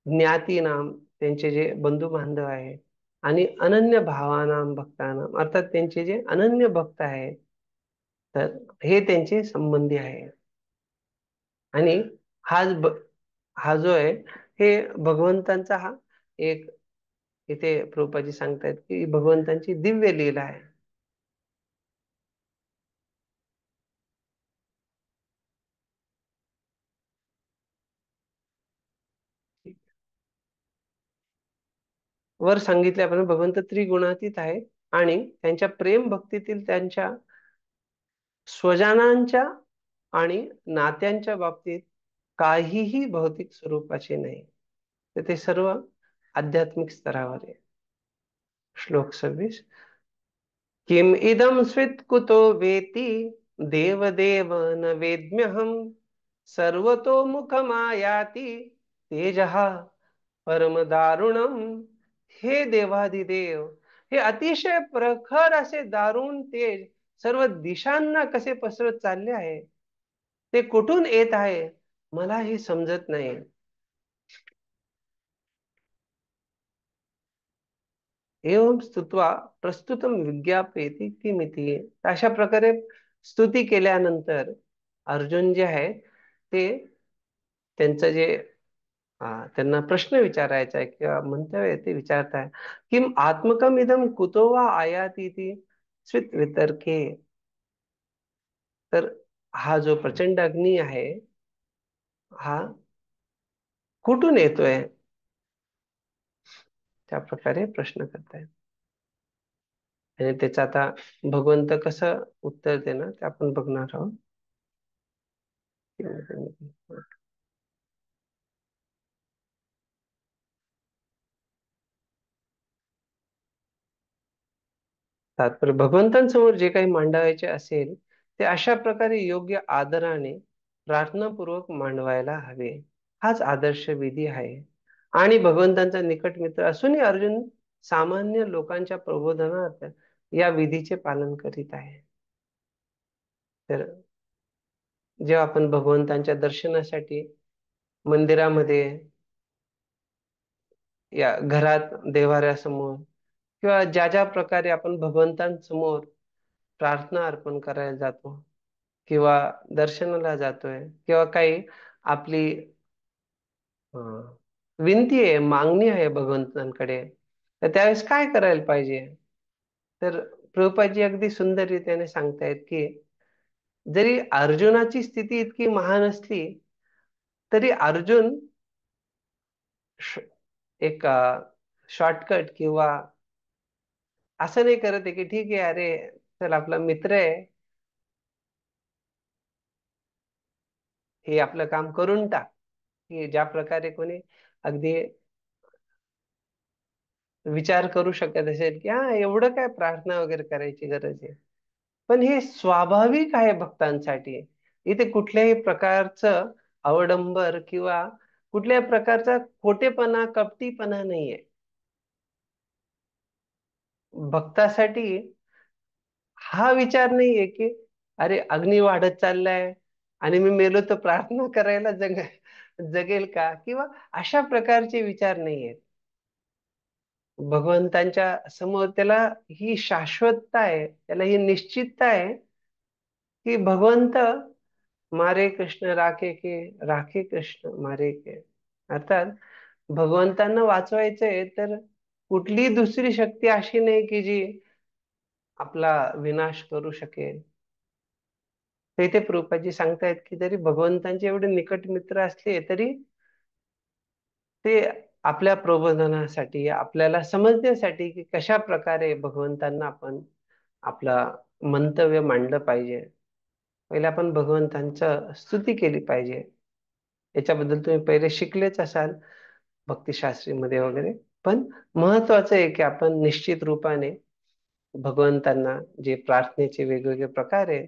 ज्ञाती नाम, त्यांचे जे बंधू बांधव आहेत, आणि अनन्य भावानाम भक्तानाम, अर्थात त्यांचे जे अनन्य भक्त आहेत, तर हे त्यांचे संबंधी आहेत. आणि हा हा जो आहे हे भगवंतांचा हा एक, इथे प्रभुपादी सांगतायत की भगवंतांची दिव्य लीला आहे. वर सांगितल्याप्रमाणे भगवंत त्रिगुणातीत आहे, आणि त्यांच्या प्रेम भक्तीतील त्यांच्या स्वजनांच्या आणि नात्यांच्या बाबतीत काहीही भौतिक स्वरूपाचे नाही. तर ते सर्व आध्यात्मिक स्तरावर आहे. श्लोक 26, किम इदम स्वित कुतो वेति देव देव न वेद्म्यहम सर्वतो मुखमायाति तेजः परम दारुणम. हे देवाधिदेव, हे अतिशय प्रखर असे दारुण तेज सर्व दिशांना कसे पसरत चालले आहे, ते कुठून येत आहे मला हे समजत नाही. एवं स्तुत्वा प्रस्तुतम विज्ञापयति किमिति. अशा प्रकारे स्तुती केल्यानंतर अर्जुन जे आहे ते त्यांचं जे त्यांना प्रश्न विचारायचा आहे किंवा मंतव्य आहे ते विचारताय, किम आत्मकम इदम कुतो वा आयाती स्वित वितर्के. तर हा जो प्रचंड अग्नी आहे हा कुठून येतोय, त्या प्रकारे प्रश्न करतायत. आणि त्याचं आता भगवंत कसं उत्तर देणार ते आपण बघणार आहोत. तात्पर्य, भगवंतांसमोर जे काही मांडायचे असेल ते अशा प्रकारे योग्य आदराने प्रार्थनापूर्वक मांडवायला हवे. हाच आदर्श विधी आहे. आणि भगवंतांचा निकट मित्र असूनही अर्जुन सामान्य लोकांच्या प्रबोधनार्थ या विधीचे पालन करीत आहे. तर जेव्हा आपण भगवंतांच्या दर्शनासाठी मंदिरामध्ये या घरात देवाऱ्यासमोर किंवा ज्या ज्या प्रकारे आपण भगवंतांसमोर प्रार्थना अर्पण करायला जातो किंवा दर्शनाला जातोय किंवा काही आपली विनंती आहे, मागणी आहे भगवंतांकडे, तर त्यावेळेस काय करायला पाहिजे? तर प्रभुपादजी अगदी सुंदररीत्याने सांगतायत की जरी अर्जुनाची स्थिती इतकी महान असली तरी अर्जुन श- एक शॉर्टकट किंवा असं नाही करत आहे की ठीक आहे, अरे चल आपला मित्र आहे, हे आपलं काम करून टाक. की ज्या प्रकारे कोणी अगदी विचार करू शकत असेल की हा एवढं काय प्रार्थना वगैरे करायची गरज आहे. पण हे स्वाभाविक आहे भक्तांसाठी. इथे कुठल्याही प्रकारचं अवडंबर किंवा कुठल्याही प्रकारचा खोटेपणा, कपटीपणा नाहीये. भक्तासाठी हा विचार नाहीये की अरे अग्नी वाढत चाललाय आणि मी मेलो तर प्रार्थना करायला जगेल का, किंवा अशा प्रकारचे विचार नाहीयेत. भगवंतांच्या समोर त्याला ही शाश्वतता आहे, त्याला ही निश्चितता आहे की भगवंत मारे कृष्ण राखे के, राखे कृष्ण मारे के. अर्थात भगवंतांना वाचवायचंय तर कुठली दुसरी शक्ती अशी नाही की जी आपला विनाश करू शकेल. तर इथे प्रभुपादजी सांगतायत की जरी भगवंतांचे एवढे निकट मित्र असले तरी ते आपल्या प्रबोधनासाठी, आपल्याला समजण्यासाठी की कशा प्रकारे भगवंतांना आपण आपला मंतव्य मांडलं पाहिजे. पहिले आपण भगवंतांचं स्तुती केली पाहिजे. याच्याबद्दल तुम्ही पहिले शिकलेच असाल भक्तिशास्त्रीमध्ये वगैरे. पण महत्वाचं आहे की आपण निश्चित रूपाने भगवंतांना जे प्रार्थनेचे वेगवेगळे प्रकार आहे,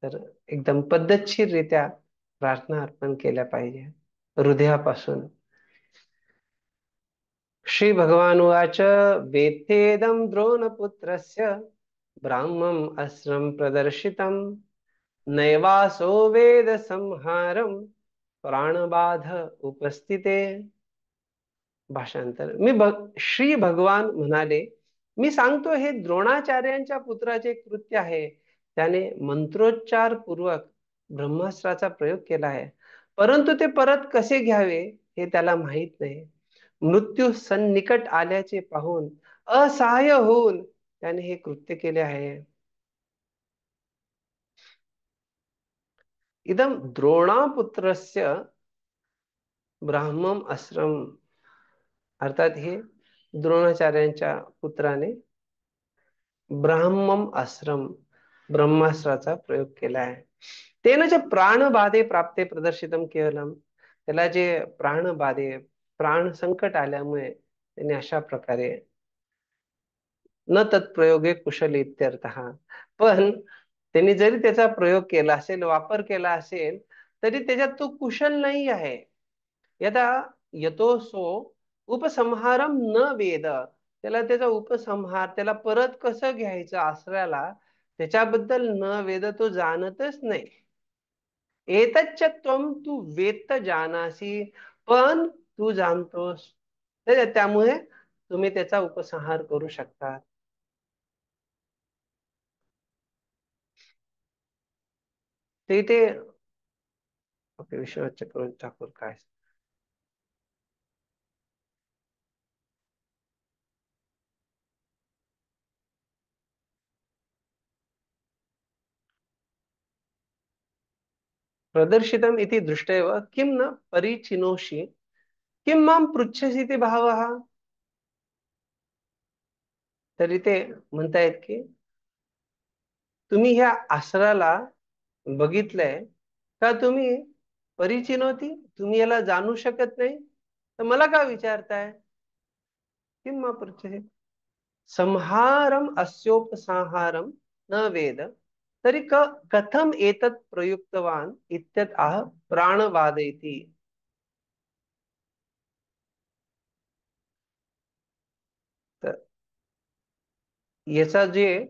तर एकदम पद्धतशीररित्या प्रार्थना अर्पण केल्या पाहिजे हृदयापासून. श्री भगवानुवाच वेत्थेदं द्रोणपुत्रस्य ब्राह्मम् अस्त्रं प्रदर्शितम् नैवासो वेद संहारम प्राणबाध उपस्थिते. भाषांतर श्री भगवान म्हणाले, मी सांगतो हे द्रोणाचार्यांच्या पुत्राचे कृत्य आहे. त्याने मंत्रोच्चार पूर्वक ब्रह्मास्त्राचा प्रयोग केला आहे, परंतु ते परत कसे घ्यावे हे त्याला माहित नाही. मृत्यू सन्निकट आल्याचे पाहून असहाय्य होऊन त्याने हे कृत्य केले आहे. इदम द्रोणापुत्रस्य ब्राह्मम आश्रम, अर्थात हे द्रोणाचार्यांच्या पुत्राने ब्राह्मम आश्रम ब्रह्मास्त्राचा प्रयोग केला आहे. तेन जे प्राणबाधे प्राप्ते प्रदर्शितम केवलम, त्याला जे प्राणबाधे, प्राण संकट आल्यामुळे त्याने अशा प्रकारे न तत्प्रयोगे कुशल इत्यर्थः. पण त्यांनी जरी त्याचा प्रयोग केला असेल, वापर केला असेल, तरी त्याच्यात तो कुशल नाही आहे. यदा यतो सो उपसंहारम न वेद, त्याला त्याचा उपसंहार, त्याला परत कसं घ्यायचं आश्रयाला, त्याच्याबद्दल न वेद, तो जाणतच नाही. एतच्च त्वं तू वेत्त जानासी, पण तू जाणतोस, त्यामुळे तुम्ही त्याचा उपसंहार करू शकता. ते इथे ओके, विश्वनाथ चक्रवर्ती ठाकूर काय प्रदर्शितम इति दृष्टैव किं न परिचिनोषि, किं मां पृच्छसि ते भावः. तरी ते म्हणतायत की तुम्ही ह्या आसराला बघितलंय का, तुम्ही परिचिनोती, तुम्ही याला जाणू शकत नाही, तर मला का विचारताय. किं मां पृच्छसि संहारम अस्योपसंहारम न वेद, तरी कथम एतत् प्रयुक्तवान इत्यत आह प्राणवादयती. तर याचा जे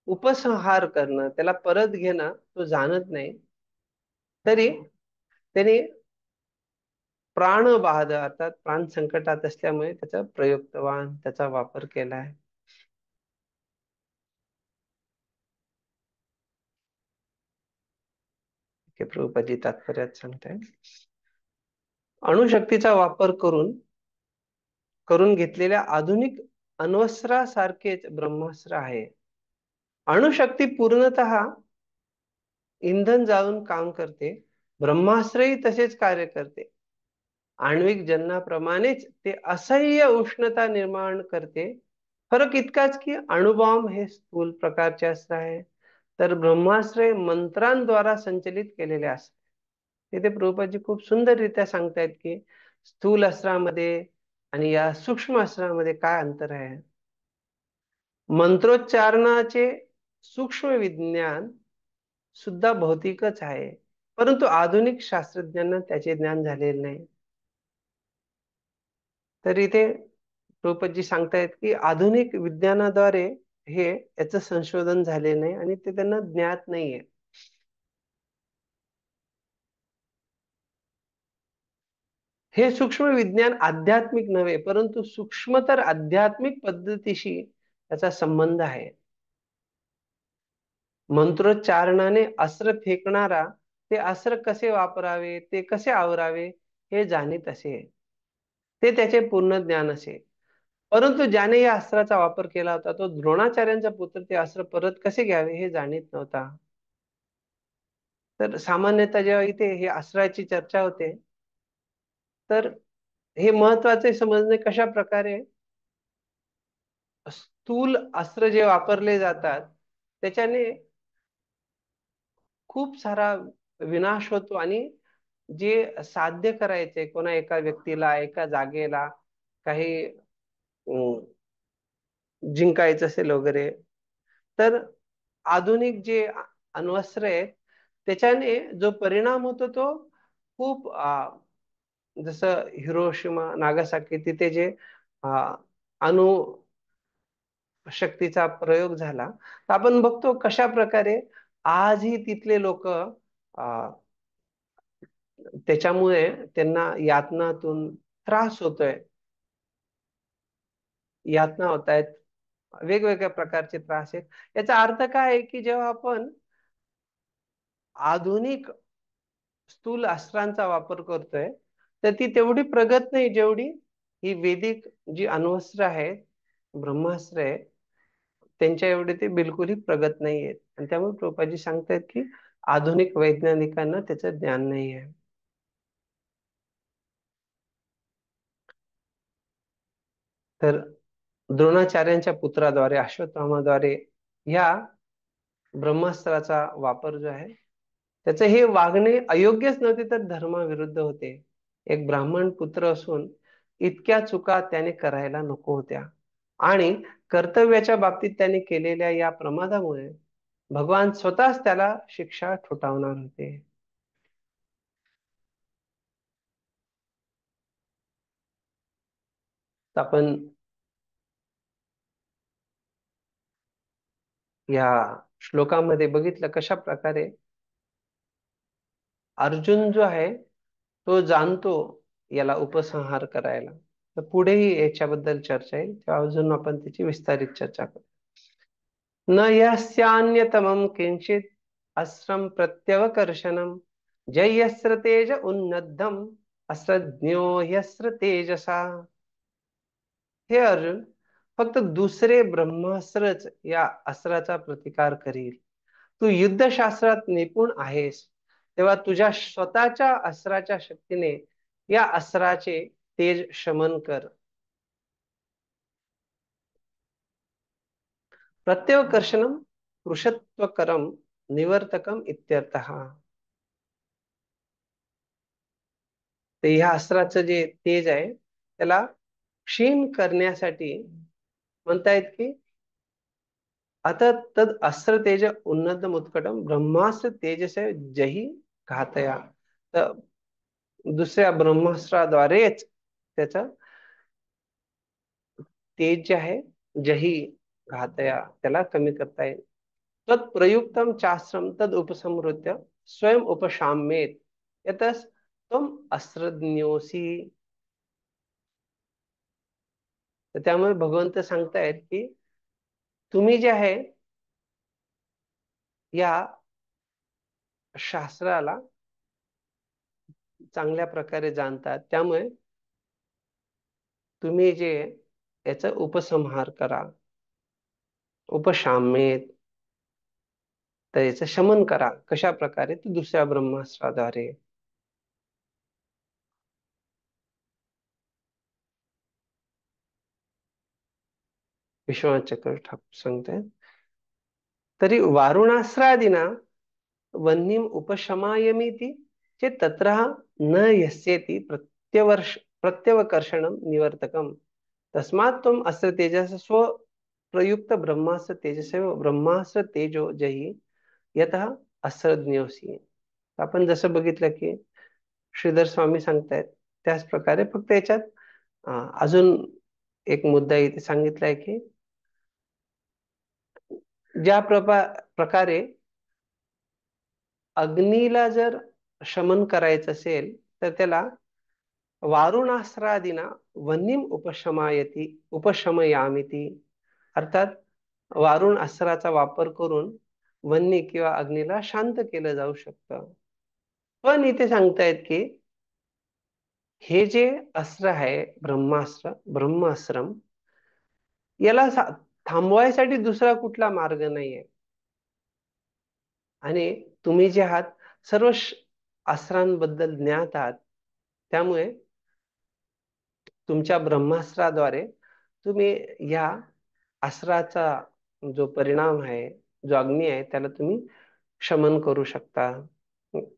उपसंहार करणं, त्याला परत घेणं तो जाणत नाही, तरी त्याने प्राणबाध अर्थात प्राण संकटात असल्यामुळे त्याचा प्रयुक्तवान, त्याचा वापर केलाय. हे प्रभुपादी तात्पर्यात सांगताय. अणुशक्तीचा वापर करून घेतलेल्या आधुनिक अण्वस्त्रासारखेच ब्रह्मास्त्र आहे. अणुशक्ती पूर्णतः इंधन जाळून काम करते. ब्रह्मास्त्रही तसेच कार्य करते. आण्विक जन्नाप्रमाणेच ते असह्य उष्णता निर्माण करते. फरक इतकाच की अणुबॉम्ब हे स्थूल प्रकारचे अस्त्र आहे, तर ब्रह्मास्त्र हे मंत्रांद्वारा संचलित केलेले असते. तिथे प्रभुपादजी खूप सुंदररित्या सांगतायत की स्थूल अस्त्रामध्ये आणि या सूक्ष्म अस्त्रामध्ये काय अंतर आहे. मंत्रोच्चारणाचे सूक्ष्म विज्ञान सुद्धा भौतिकच आहे, परंतु आधुनिक शास्त्रज्ञांना त्याचे ज्ञान झालेले नाही. तर इथे प्रभुपदजी सांगतायत की आधुनिक विज्ञानाद्वारे हे याचं संशोधन झाले नाही आणि ते त्यांना ज्ञात नाहीये. हे सूक्ष्म विज्ञान आध्यात्मिक नव्हे, परंतु सूक्ष्मतर आध्यात्मिक पद्धतीशी त्याचा संबंध आहे. मंत्रोच्चारणाने अस्त्र फेकणारा ते अस्त्र कसे वापरावे, ते कसे आवरावे हे जाणीत असे. ते त्याचे पूर्ण ज्ञान असे. परंतु ज्याने या अस्त्राचा वापर केला होता तो द्रोणाचार्यांचा पुत्र ते अस्त्र परत कसे घ्यावे हे जाणीत नव्हता. तर सामान्यतः जेव्हा इथे हे अस्त्राची चर्चा होते, तर हे महत्वाचे समजणे कशा प्रकारे स्थूल अस्त्र जे वापरले जातात त्याच्याने खूप सारा विनाश होतो आणि जे साध्य करायचे कोणा एका व्यक्तीला एका जागेला काही जिंकायचं असेल वगैरे, तर आधुनिक जे अण्वस्त्र आहेत त्याच्याने जो परिणाम होतो तो खूप जसं हिरोशिमा नागासाकी तिथे जे अणु शक्तीचा प्रयोग झाला, तर आपण बघतो कशा प्रकारे आजही तिथले लोक त्याच्यामुळे त्यांना यातनातून त्रास होतोय, यातना होत आहेत, वेगवेगळ्या प्रकारचे त्रास आहेत. याचा अर्थ काय आहे की जेव्हा आपण आधुनिक स्थूल अस्त्रांचा वापर करतोय तर ती तेवढी प्रगत नाही जेवढी ही वेदिक जी अण्वस्त्र आहेत, ब्रह्मास्त्र आहे, त्यांच्या एवढे ते बिलकुलही प्रगत नाही आहेत. आणि त्यामुळे प्रभुपादजी सांगतायत की आधुनिक वैज्ञानिकांना त्याचं ज्ञान नाही आहे. तर द्रोणाचार्यांच्या पुत्राद्वारे अश्वत्थामाद्वारे ह्या ब्रह्मास्त्राचा वापर जो आहे त्याचे हे वागणे अयोग्यच नव्हते तर धर्माविरुद्ध होते. एक ब्राह्मण पुत्र असून इतक्या चुका त्याने करायला नको होत्या आणि कर्तव्याच्या बाबतीत त्याने केलेल्या या प्रमादामुळे भगवान स्वतःच त्याला शिक्षा ठोठावणार होते. आपण या श्लोकामध्ये बघितलं कशा प्रकारे अर्जुन जो आहे तो जाणतो याला उपसंहार करायला. तर पुढेही याच्याबद्दल चर्चा येईल तेव्हा अजून आपण त्याची विस्तारित चर्चा करू. न यस्यान्यतमं किंचित अस्त्रं प्रत्यवकर्षणं जयस्त्र तेज उन्नद्धम अस्त्रज्ञो ह्यस्त्र तेजसा. हे अर्जुन, फक्त दुसरे ब्रह्मास्त्रच या अस्त्राचा प्रतिकार करील. तू युद्धशास्त्रात निपुण आहेस तेव्हा तुझ्या स्वतःच्या अस्त्राच्या शक्तीने या अस्त्राचे तेज शमन कर. प्रत्यवकर्षणम पुरुषत्वकरम निवर्तकम इत्यर्थः. तर ह्या अस्त्राचं जे तेज आहे त्याला क्षीण करण्यासाठी म्हणतायत की आता तद अस्त्र तेज उन्नतम उत्कटम ब्रह्मास्त्र तेजस जही घातया. तर दुसऱ्या ब्रह्मास्त्राद्वारेच त्याचा तेज जे आहे जही घातया त्याला कमी करता येईल. तत्प्रयुक्तम चास्त्रम तद उपसंहृत्य स्वयं उपशाम्येत यतस तुम अस्त्रज्ञोसी. तर त्यामुळे भगवंत सांगतायत की तुम्ही जे आहे या शास्त्राला चांगल्या प्रकारे जाणतात. त्यामुळे तुम्ही जे याचा उपसंहार करा, उपशाम्येत, तर याचं शमन करा. कशा प्रकारे? तर दुसऱ्या ब्रह्मास्त्राद्वारे. विश्वनाथ चक्र ठाकूर सांगतायत, तरी वारुणास्त्रादिना वह्निम उपशमायमिति चेत् तत्र न यस्येति प्रत्यवकर्षणं निवर्तकम् तस्मात् त्वम् अस्य तेजस स्व प्रयुक्त ब्रह्मास्त्र तेजसेव ब्रह्मास्त्र तेजो जही यतः अस्त्रज्ञोसी. आपण जसं बघितलं की श्रीधर स्वामी सांगतायत त्याच प्रकारे, फक्त याच्यात अजून एक मुद्दा इथे सांगितलाय की ज्या प्रकारे अग्नीला जर शमन करायचं असेल तर त्याला वारुणास्त्रादिना वह्निम उपशमयामिती, अर्थात वारुण अस्त्राचा वापर करून वन्य किंवा अग्नीला शांत केलं जाऊ शकतं. पण इथे सांगतायत की हे जे अस्त्र आहे ब्रह्मास्त्रम, याला थांबवायसाठी दुसरा कुठला मार्ग नाहीये. आणि तुम्ही जे आहात सर्व अस्त्रांबद्दल ज्ञात आहात, त्यामुळे तुमच्या ब्रह्मास्त्राद्वारे तुम्ही या अस्त्राचा जो परिणाम आहे, जो अग्नी आहे, त्याला तुम्ही शमन करू शकता.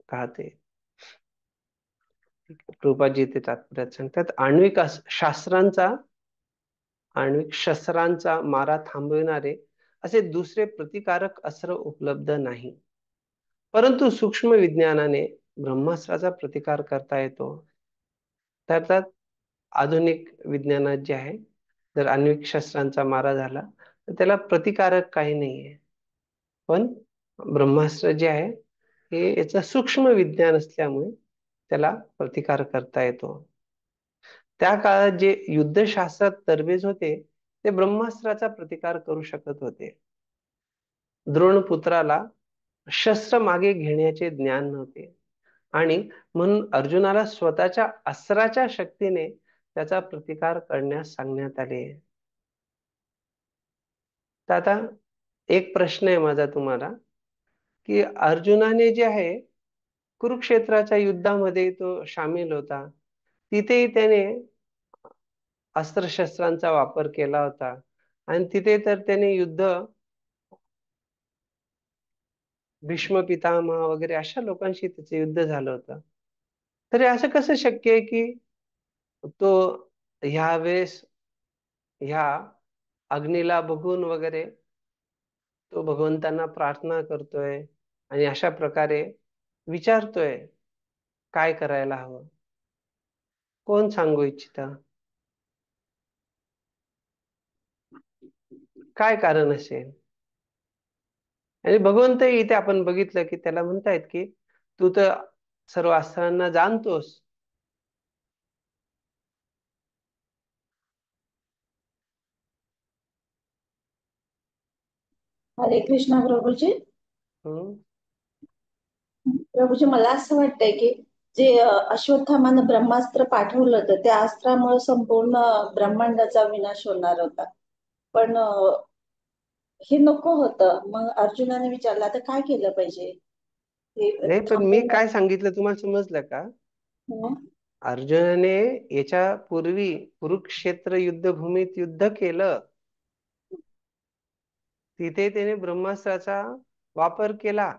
का ते रूपाजी ते तात्पर्यात सांगतात, आण्विक शस्त्रांचा मारा थांबविणारे असे दुसरे प्रतिकारक अस्त्र उपलब्ध नाही. परंतु सूक्ष्म विज्ञानाने ब्रह्मास्त्राचा प्रतिकार करता येतो. त्यात आधुनिक विज्ञानात जे आहे, जर आण्विक शस्त्रांचा मारा झाला तर त्याला प्रतिकारक काही नाहीये. पण ब्रह्मास्त्र जे आहे हे याचं सूक्ष्म विज्ञान असल्यामुळे त्याला प्रतिकार करता येतो. त्या काळात जे युद्धशास्त्रात तरबेज होते ते ब्रह्मास्त्राचा प्रतिकार करू शकत होते. द्रोणपुत्राला शस्त्र मागे घेण्याचे ज्ञान नव्हते आणि म्हणून अर्जुनाला स्वतःच्या अस्त्राच्या शक्तीने त्याचा प्रतिकार करण्यास सांगण्यात आले. तर आता एक प्रश्न आहे माझा तुम्हाला, की अर्जुनाने जे आहे कुरुक्षेत्राच्या युद्धामध्ये तो सामील होता, तिथेही त्याने अस्त्रशस्त्रांचा वापर केला होता आणि तिथे तर त्याने युद्ध भीष्म पितामह वगैरे अशा लोकांशी त्याचं युद्ध झालं होतं. तरी असं कसं शक्य आहे की तो ह्या वेळेस ह्या अग्नीला बघून वगैरे तो भगवंतांना प्रार्थना करतोय आणि अशा प्रकारे विचारतोय काय करायला हवं? कोण सांगू इच्छित? काय कारण असेल? आणि भगवंत इथे आपण बघितलं की त्याला म्हणतायत की तू तर सर्व अस्त्रांना जाणतोस. हरे कृष्णा प्रभूजी. हम्म. प्रभूजी, मला असं वाटतंय की जे अश्वत्थामानं ब्रह्मास्त्र पाठवलं होतं त्या अस्त्रामुळे संपूर्ण ब्रह्मांडाचा विनाश होणार होता. पण हे नको होतं. मग अर्जुनाने विचारलं आता काय केलं पाहिजे हे नाही, पण मी थांबवणं. काय सांगितलं तुम्हाला समजलं का? हं? अर्जुनाने याच्या पूर्वी कुरुक्षेत्र युद्धभूमीत युद्ध केलं, तिथे त्याने ब्रह्मास्त्राचा वापर केला.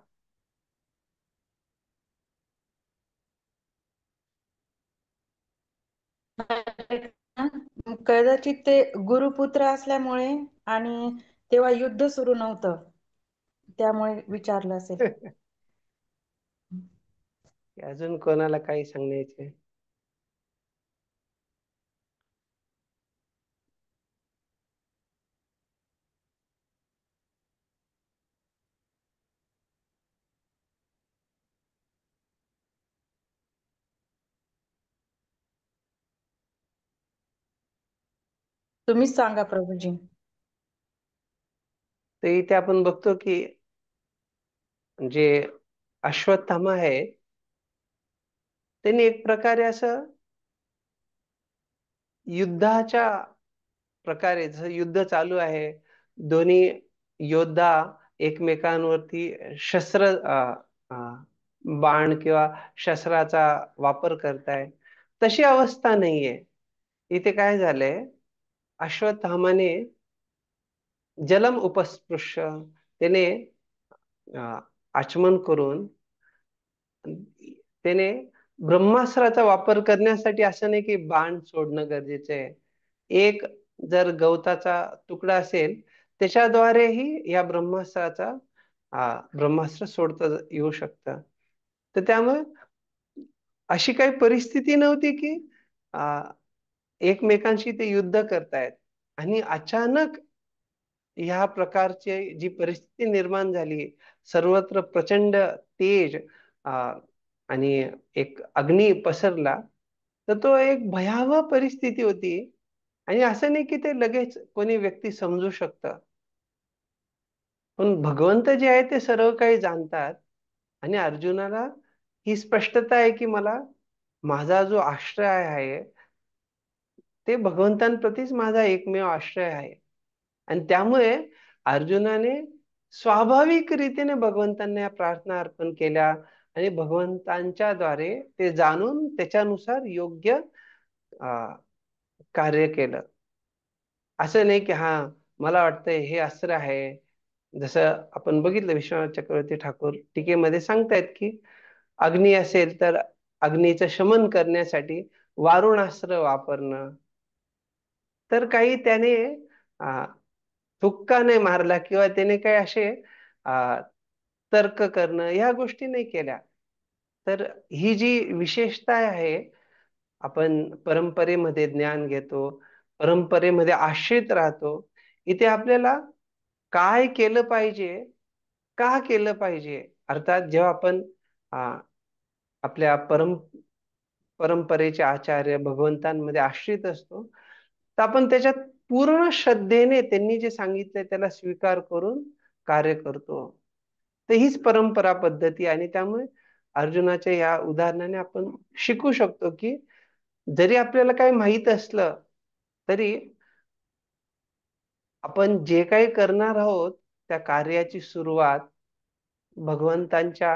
कदाचित ते गुरुपुत्र असल्यामुळे आणि तेव्हा युद्ध सुरू नव्हतं त्यामुळे विचारलं असेल. अजून कोणाला काही सांगायचे? तुम्हीच सांगा प्रभूजी. तर इथे आपण बघतो की जे अश्वत्थामा आहे, त्यांनी एक प्रकारे असं युद्धाच्या प्रकारे, जसं युद्ध चालू आहे, दोन्ही योद्धा एकमेकांवरती शस्त्र अ, बाण किंवा शस्त्राचा वापर करताय, तशी अवस्था नाहीये. इथे काय झालंय, अश्वत्थामाने जलम उपस्पृश्य, त्याने आचमन करून त्याने ब्रह्मास्त्राचा वापर करण्यासाठी असं नाही की बाण सोडणं गरजेचं आहे. एक जर गवताचा तुकडा असेल, त्याच्याद्वारेही या ब्रह्मास्त्र सोडता येऊ शकतं. तर त्यामुळे अशी काही परिस्थिती नव्हती की आ, एकमेकांशी ते युद्ध करतायत आणि अचानक ह्या प्रकारची जी परिस्थिती निर्माण झाली, सर्वत्र प्रचंड तेज आणि एक अग्नी पसरला, तर तो एक भयावह परिस्थिती होती. आणि असं नाही की ते लगेच कोणी व्यक्ती समजू शकतं. पण भगवंत जे आहे ते सर्व काही जाणतात. आणि अर्जुनाला ही स्पष्टता आहे की मला माझा जो आश्रय आहे, ते भगवंतांप्रतीच माझा एकमेव आश्रय आहे. आणि त्यामुळे अर्जुनाने स्वाभाविक रीतीने भगवंतांना या प्रार्थना अर्पण केल्या आणि भगवंतांच्या द्वारे ते जाणून त्याच्यानुसार योग्य अ, कार्य केलं. असं नाही की हा, मला वाटतंय हे अस्त्र आहे. जसं आपण बघितलं, विश्वनाथ चक्रवर्ती ठाकूर टीकेमध्ये सांगतायत की अग्नी असेल तर अग्नीचं शमन करण्यासाठी वारुणास्त्र वापरणं. तर काही त्याने अ, तुक्का नाही मारला किंवा त्याने काही असे अ, तर्क करणं ह्या गोष्टी नाही केल्या. तर ही जी विशेषता आहे, आपण परंपरेमध्ये ज्ञान घेतो, परंपरेमध्ये आश्रित राहतो. इथे आपल्याला काय केलं पाहिजे, का केलं पाहिजे, अर्थात जेव्हा आपण अ, आपल्या परंपरेचे आचार्य भगवंतांमध्ये आश्रित असतो, तर आपण त्याच्यात पूर्ण श्रद्धेने त्यांनी जे सांगितलंय त्याला स्वीकार करून कार्य करतो. तर हीच परंपरा पद्धती. आणि त्यामुळे अर्जुनाच्या या उदाहरणाने आपण शिकू शकतो की जरी आपल्याला काही माहित असलं, तरी आपण जे काही करणार आहोत त्या कार्याची सुरुवात भगवंतांच्या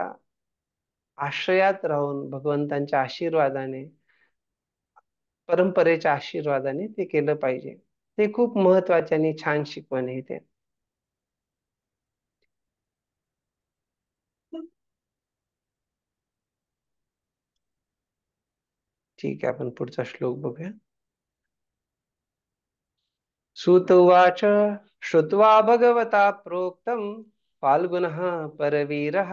आश्रयात राहून, भगवंतांच्या आशीर्वादाने, परंपरेच्या आशीर्वादाने ते केलं पाहिजे. ते खूप महत्वाचे आणि छान शिकवण आहे ते. ठीक आहे, आपण पुढचा श्लोक बघूया. सूत उवाच, श्रुत्वा भगवता प्रोक्तं फाल्गुनः परवीरः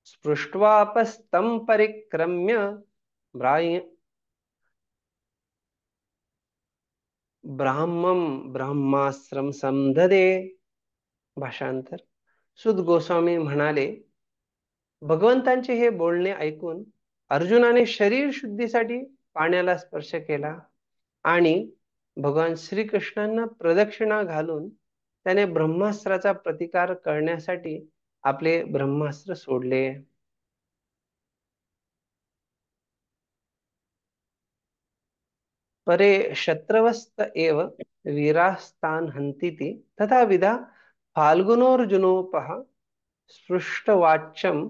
स्पृष्ट्वापस्तं परिक्रम्य ब्राह्य ब्राह्मं ब्रह्मास्त्रं संददे. भाषांतर. सुत गोस्वामी म्हणाले, भगवंतांचे हे बोलणे ऐकून अर्जुनाने शरीर शुद्धीसाठी पाण्याला स्पर्श केला आणि भगवान श्रीकृष्णांना प्रदक्षिणा घालून त्याने ब्रह्मास्त्राचा प्रतिकार करण्यासाठी आपले ब्रह्मास्त्र सोडले. परे शत्रवस्त एव वीरास्तान हन्तीति तथा विधा फाल्गुनोर्जुनोपः स्पृष्टवाच्यम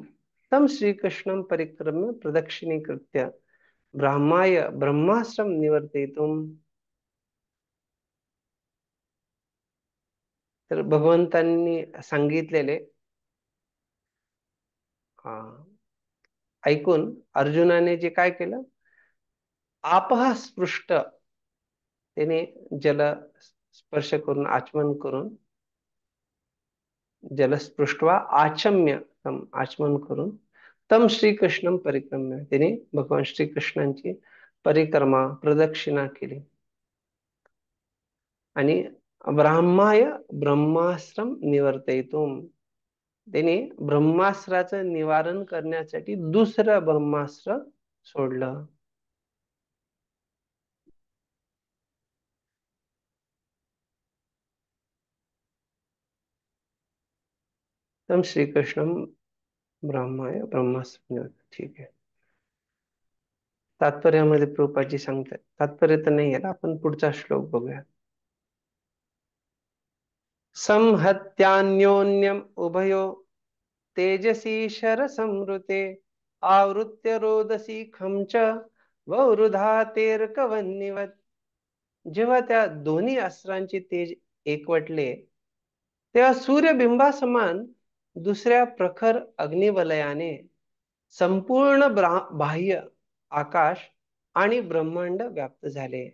तम श्रीकृष्णं परिक्रम्य प्रदक्षिणीकृत्य ब्राह्माय ब्रह्मास्त्रम निवर्तितुम. तर भगवंतांनी सांगितलेले ऐकून अर्जुनाने जे काय केलं, आपहा स्पृष्ट, त्याने जल स्पर्श करून, आचमन करून, जलस्पृष्ट्वा आचम्य, आचमन करून, तम श्रीकृष्णम परिक्रम्य, त्याने भगवान श्रीकृष्णांची परिक्रमा प्रदक्षिणा केली आणि ब्राह्माय ब्रह्मास्त्रम निवर्तयितुम, त्याने ब्रह्मास्त्राचं निवारण करण्यासाठी दुसरं ब्रह्मास्त्र सोडलं. तम श्रीकृष्णम ब्रह्माय ब्रह्मास्मी. ठीक आहे. तात्पर्यामध्ये प्रभुपादजी सांगतात, तात्पर्य तर नाही आहे, आपण पुढचा श्लोक बघूया. संहत्यान्योन्यम उभयो तेजसी शर संवृते आवृत्य रोदसी खंच ववृधातेर्कवन्निवत. जेव्हा त्या दोन्ही अस्त्रांचे तेज एकवटले, तेव्हा सूर्यबिंबासमान दुसऱ्या प्रखर अग्निवलयाने संपूर्ण बाह्य आकाश आणि ब्रह्मांड व्याप्त झाले.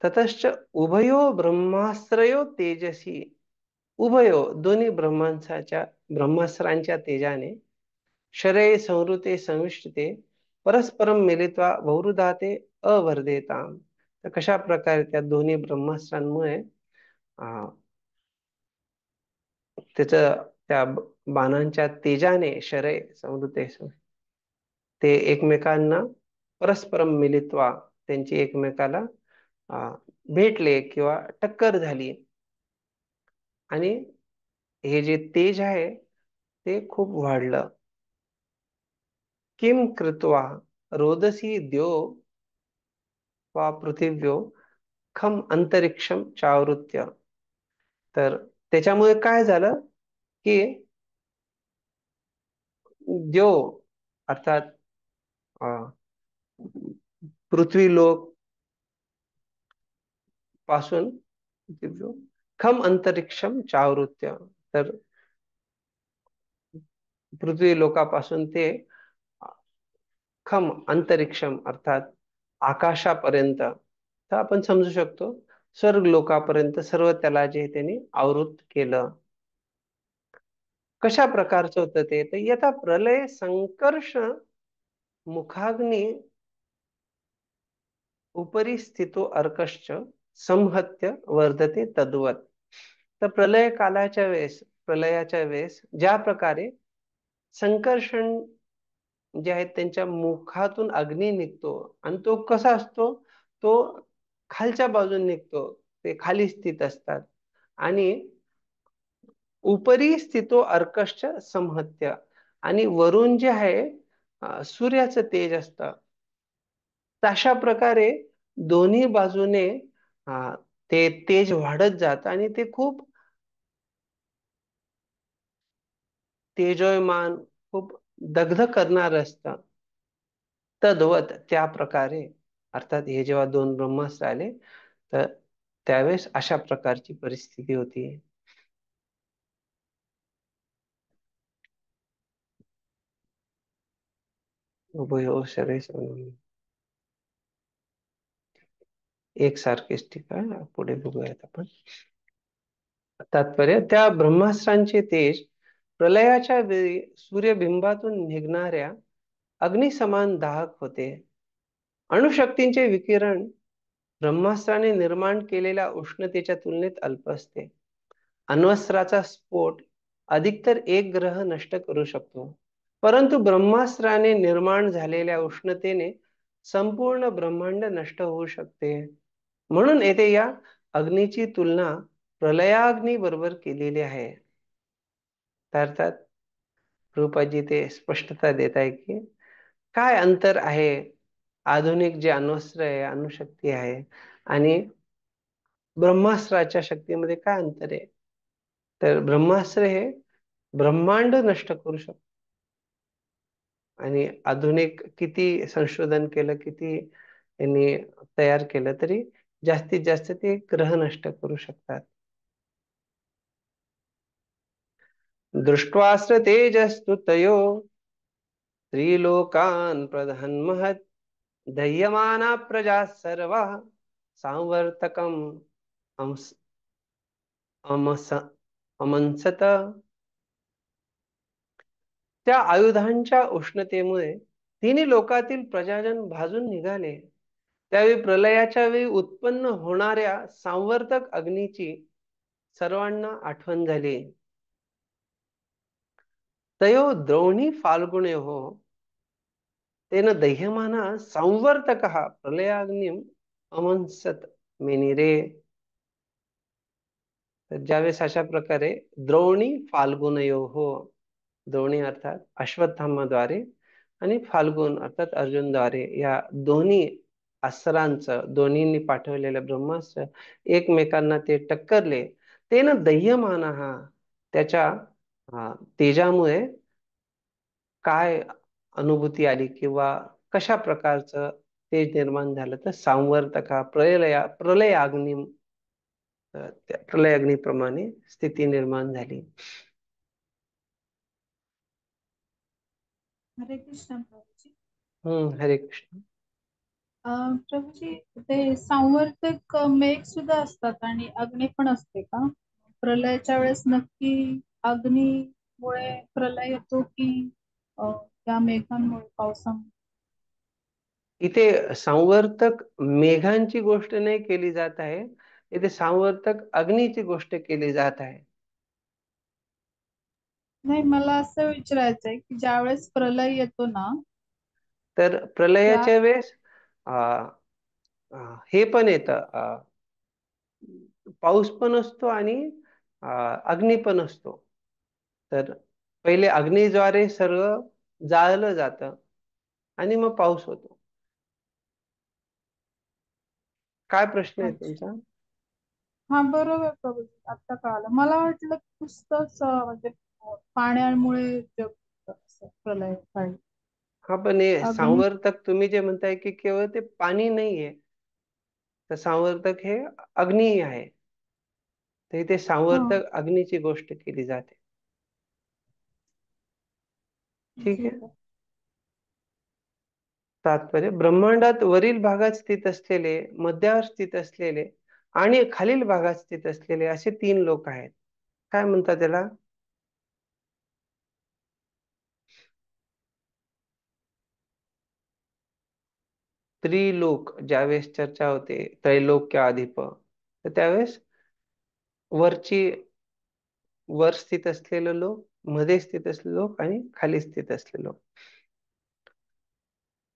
ततश्च उभयो ब्रह्मास्त्रयो तेजसी. उभयो दोन्ही ब्रह्मास्त्रांच्या तेजाने शरये संवृते संविष्टते परस्परम मिलित्वा बहुरुधाते अवर्धेताम. तर कशा प्रकारे त्या दोन्ही ब्रह्मास्त्रांमुळे त्याच त्या बाणांच्या तेजाने शरय संवृते ते एकमेकांना परस्परम मिलित्वा त्यांची एकमेकाला भेटले किंवा टक्कर झाली, आणि हे जे तेज आहे ते खूप वाढलं. किम कृत्वा रोदसी द्यो वा पृथिव्यो खम अंतरिक्षम चावृत्य. तर त्याच्यामुळे काय झालं की द्यो अर्थात पृथ्वी लोक पासून खम अंतरिक्षम चावृत्य. तर पृथ्वी लोकापासून ते खम अंतरिक्षम अर्थात आकाशापर्यंत, तर आपण समजू शकतो स्वर्ग लोकापर्यंत सर्व त्याला जे त्यांनी आवृत्त केलं. कशा प्रकारचं होतं ते, तर यथा प्रलय संकर्ष मुखाग्नी उपरी स्थितो अर्कश्च संहत्य वर्धते तद्वत. तर प्रलय कालाच्या वेळेस, प्रलयाच्या वेळेस ज्या प्रकारे संकर्षण जे आहेत त्यांच्या मुखातून अग्नी निघतो, आणि तो कसा असतो, तो खालच्या बाजून निघतो, ते खाली स्थित असतात, आणि उपरी स्थितो अर्कश्च संहत्य, आणि वरून जे आहे सूर्याचं तेज असतं. तशा प्रकारे दोन्ही बाजूने ते तेज वाढत जात आणि ते खूप तेजोयमान, खूप दग्ध करणार असतं. तद्वत त्या प्रकारे, अर्थात हे जेव्हा दोन ब्रह्मास्त्र आले तर त्यावेळेस अशा प्रकारची परिस्थिती होती. उभयो शरय एकसारखेच. ठीक आहे, पुढे बघूयात आपण. तात्पर्य, त्या ब्रह्मास्त्रांचे तेज प्रलयाच्या वेळी सूर्यबिंबातून निघणाऱ्या अग्निसमान दाहक होते. अणुशक्तींचे विकिरण ब्रह्मास्त्राने निर्माण केलेल्या उष्णतेच्या तुलनेत अल्प असते. अण्वस्त्राचा स्फोट अधिकतर एक ग्रह नष्ट करू शकतो, परंतु ब्रह्मास्त्राने निर्माण झालेल्या उष्णतेने संपूर्ण ब्रह्मांड नष्ट होऊ शकते. म्हणून येथे या अग्नीची तुलना प्रलयाग्नी बरोबर केलेली आहे. अर्थात प्रभुपादजी ते स्पष्टता देत आहे की काय अंतर आहे आधुनिक जे अण्वस्त्र आहे, अणुशक्ती आहे, आणि ब्रह्मास्त्राच्या शक्तीमध्ये काय अंतर आहे. तर ब्रह्मास्त्र हे ब्रह्मांड नष्ट करू शकतो, आणि आधुनिक किती संशोधन केलं, किती यांनी तयार केलं, तरी जास्तीत जास्त ते ग्रह नष्ट करू शकतात. दृष्ट्वास्त्र तेजस्तु तयो त्रिलोकान् प्रदहन्महत् दह्यमाना प्रजा सर्वा सांवर्तकम अमंसत. त्या आयुधांच्या उष्णतेमुळे तिन्ही लोकातील प्रजाजन भाजून निघाले. त्यावेळी प्रलयाच्या वेळी उत्पन्न होणाऱ्या सांवर्तक अग्नीची सर्वांना आठवण झाली. तयो द्रोणी फाल्गुने हो तेन दह्यमाना संवर्तक प्रलयाग्निम अमंसत मेनिरे. तर ज्यावेळेस अशा प्रकारे द्रोणी फाल्गुनयो हो, द्रोणी अर्थात अश्वत्थामाद्वारे आणि फाल्गुन अर्थात अर्जुनद्वारे या दोन्ही अस्त्रांचं, दोन्हींनी पाठवलेलं ब्रह्मास्त्र एकमेकांना ते टक्करले. ते ना दह्यमानः त्याच्या तेजामुळे काय अनुभूती आली किंवा कशा प्रकारचं तेज निर्माण झालं, तर सांवर्तका प्रलयाग्नी, त्या प्रलयाग्नीप्रमाणे स्थिती निर्माण झाली. हरे कृष्ण प्रभूजी. हरे कृष्ण. प्रभूजी, ते सांवर्तक मेघ सुद्धा असतात आणि अग्नी पण असते का? प्रलयाच्या वेळेस नक्की अग्नीमुळे प्रलय येतो की त्या मेघांमुळे, पावसामुळे? इथे सांवर्तक मेघांची गोष्ट नाही केली जात आहे, इथे सांवर्तक अग्नीची गोष्ट केली जात आहे. नाही, मला असं विचारायचंय की ज्या वेळेस प्रलय येतो ना, तर त्या प्रलयाच्या वेळेस हे पण येतं, पाऊस पण असतो आणि अग्नी पण असतो. तर पहिले अग्नीद्वारे सर्व जाळलं जातं आणि मग पाऊस होतो. काय प्रश्न आहे अच्छा. तुमचा? हा, बरोबर प्रभूजी, आता कळालं. मला वाटलं नुसतंच म्हणजे पाण्यामुळे जग असं प्रलय काळी. हा, पण हे अग्नी. सांवर्तक तुम्ही जे म्हणताय की केवळ ते पाणी नाहीये, तर सांवर्तक हे अग्नी आहे. तर इथे हा, सांवर्तक अग्नीची गोष्ट केली जाते. ठीक आहे. ठीक आहे. तात्पर्य ब्रह्मांडात वरील भागात स्थित असलेले, मध्यावर स्थित असलेले आणि खालील भागात स्थित असलेले असे तीन लोक आहेत. काय म्हणतात त्याला? त्रिलोक. ज्यावेळेस चर्चा होते त्रैलोक्य अधिप, तर त्यावेळेस वरची वर स्थित असलेले लोक, मध्ये स्थित असलेले लोक आणि खाली स्थित असलेले लोक,